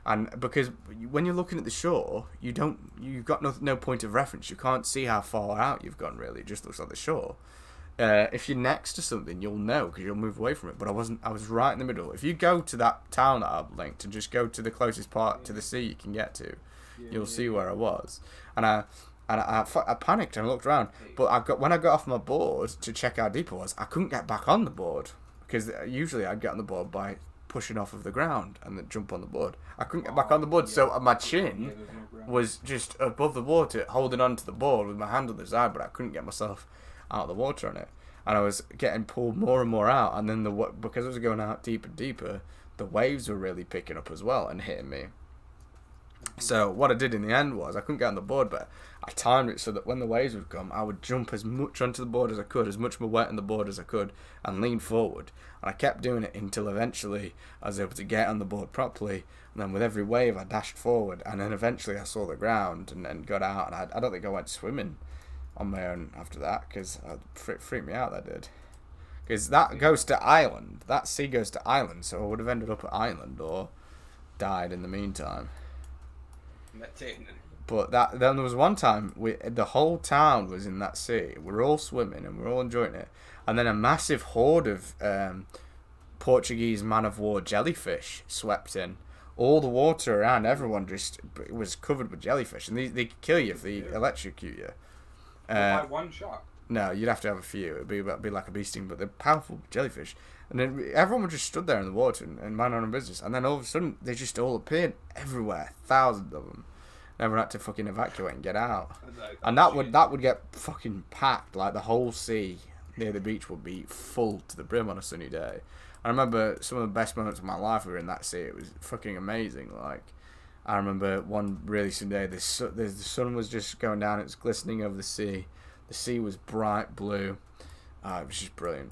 And because when you're looking at the shore, you've got no point of reference. You can't see how far out you've gone, really. It just looks like the shore. If you're next to something, you'll know because you'll move away from it. But I wasn't. I was right in the middle. If you go to that town that I've linked and just go to the closest part to the sea you can get to, you'll see where I was. And I panicked and I looked around. But when I got off my board to check how deep it was, I couldn't get back on the board because usually I'd get on the board by pushing off of the ground and then jump on the board. I couldn't get back on the board, so my chin was just above the water, holding onto the board with my hand on the side, but I couldn't get myself out of the water on it. And I was getting pulled more and more out, and then because it was going out deeper and deeper, the waves were really picking up as well and hitting me. So what I did in the end was I couldn't get on the board, but I timed it so that when the waves would come, I would jump as much onto the board as I could, as much of my weight on the board as I could, and lean forward. And I kept doing it until eventually I was able to get on the board properly. And then with every wave, I dashed forward, and then eventually I saw the ground and got out. And I don't think I went swimming on my own after that because it freaked me out. That did, because that goes to Ireland. That sea goes to Ireland, so I would have ended up at Ireland or died in the meantime. But then there was one time the whole town was in that sea. We're all swimming and we're all enjoying it, and then a massive horde of Portuguese man-of-war jellyfish swept in. All the water around everyone just was covered with jellyfish, and they could kill you if they electrocute you. By one shot. No, you'd have to have a few. It'd be like a bee sting, but they're powerful jellyfish. And then everyone would just stood there in the water and mind their own business. And then all of a sudden, they just all appeared everywhere, thousands of them. And everyone had to fucking evacuate and get out. And that would get fucking packed. Like the whole sea near the beach would be full to the brim on a sunny day. I remember some of the best moments of my life were in that sea. It was fucking amazing. Like, I remember one really sunny day, the sun was just going down. It was glistening over the sea. The sea was bright blue. It was just brilliant.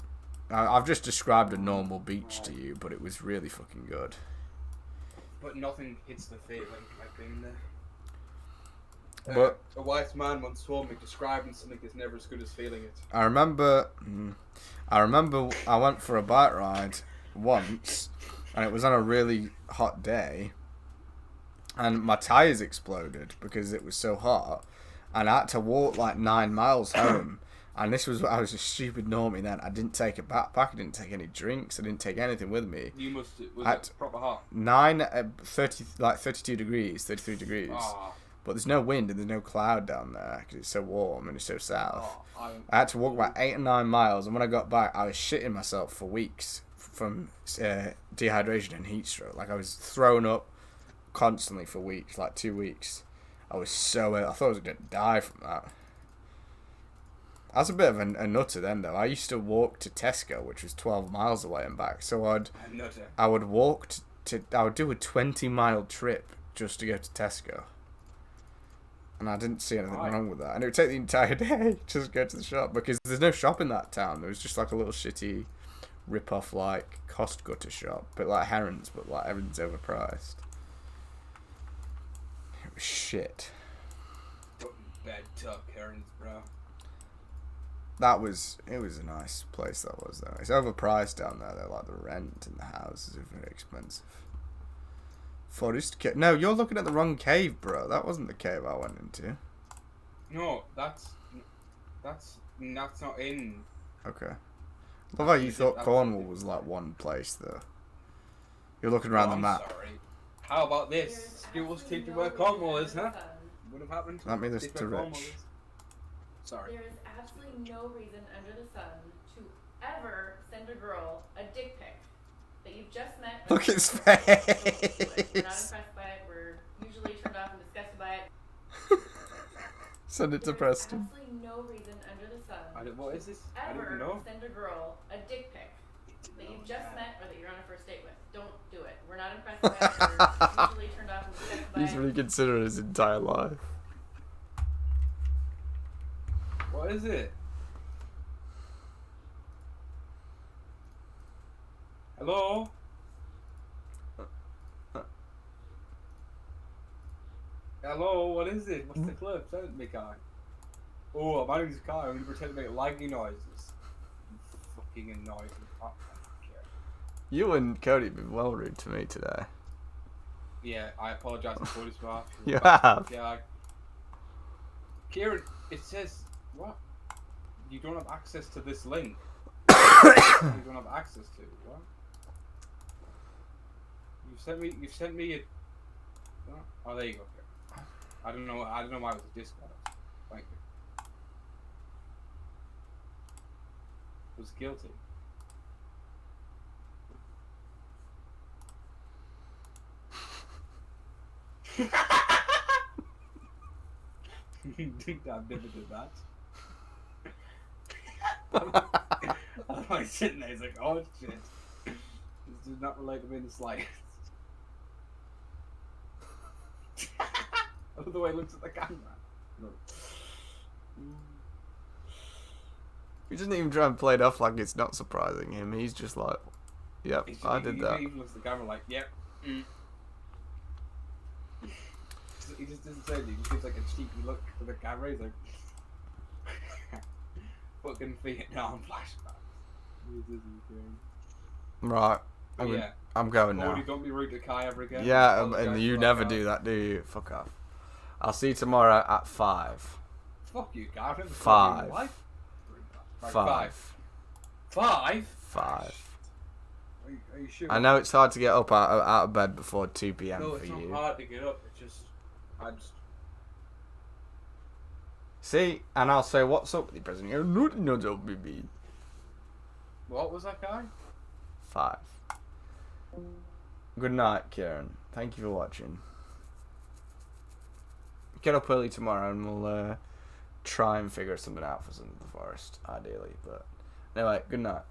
I've just described a normal beach to you, but it was really fucking good. But nothing hits the feeling like being there. But a wise man once told me describing something is never as good as feeling it. I remember I went for a bike ride once, and it was on a really hot day, and my tyres exploded because it was so hot, and I had to walk like 9 miles home. And I was a stupid normie then. I didn't take a backpack. I didn't take any drinks. I didn't take anything with me. Was it proper hot? 32 degrees, 33 degrees. Oh. But there's no wind and there's no cloud down there because it's so warm and it's so south. Oh, I had to walk about 8 or 9 miles, and when I got back, I was shitting myself for weeks from dehydration and heat stroke. Like, I was throwing up constantly for weeks, like 2 weeks. I was so ill. I thought I was going to die from that. I was a bit of a nutter then, though. I used to walk to Tesco, which was 12 miles away and back. So I would walk I would do a 20-mile trip just to go to Tesco. And I didn't see anything wrong with that. And it would take the entire day just to go to the shop, because there's no shop in that town. There was just like a little shitty rip-off like cost gutter shop, but like Heron's, but like everything's overpriced. It was shit. Bad tuck Heron's, bro. It was a nice place, that was, though. It's overpriced down there, though. Like, the rent and the houses are very expensive. Forest cave. No, you're looking at the wrong cave, bro. That wasn't the cave I went into. No, that's not in. Okay. Love how you thought Cornwall was like one place, though. You're looking around the map. Sorry. How about this? Schools teach you where Cornwall is, huh? Would have happened. Let me listen to Rich. Sorry. There is absolutely no reason under the sun to ever send a girl a dick pic. that you've just met. Look at his We're not face. impressed by it. We're usually turned off and disgusted by it. Send it to There's Preston. absolutely no reason under the sun What is this? I don't even ever know. send a girl a dick pic that you've just met or that you're on a first date with. Don't do it. We're not impressed by it. We're usually turned off and disgusted by He's it. reconsidered his entire life. What is it? Hello? Hello, what is it? What's the clip? Send it to me, Kai. Oh, I'm out of his car. I'm going to pretend to make laggy noises. Fucking annoying. I don't care. You and Cody have been well rude to me today. Yeah, I apologise to Cody's behalf. You have. Yeah. Kieran, it says, what? You don't have access to this link. You don't have access to what? You've sent me a. Oh, there you go. I don't know why it was a Discord. Thank you. Was guilty. I've never did that. I'm like sitting there, he's like, oh shit. This does not relate to me in the slightest. I love the way he looks at the camera. No. He doesn't even try and play it off like it's not surprising him. He's just like, yep, I did that. He even looks at the camera like, yep. He just doesn't say anything. He just gives like a cheeky look to the camera. He's like, fucking Vietnam flashbacks. Right. I'm going now. Cody, don't be rude to Kai ever again. Yeah, and you never do that, do you? Fuck off. I'll see you tomorrow at 5. Fuck you, Kai. I've never 5. Right, 5. 5? 5. Are you sure? I know it's hard to get up out of bed before 2 p.m. No, for it's not you. hard to get up. It's just, See, and I'll say, what's up with you, President? You're not up, baby. What was that guy? 5. Good night, Kieran. Thank you for watching. Get up early tomorrow and we'll try and figure something out for some of the forest, ideally. But anyway, good night.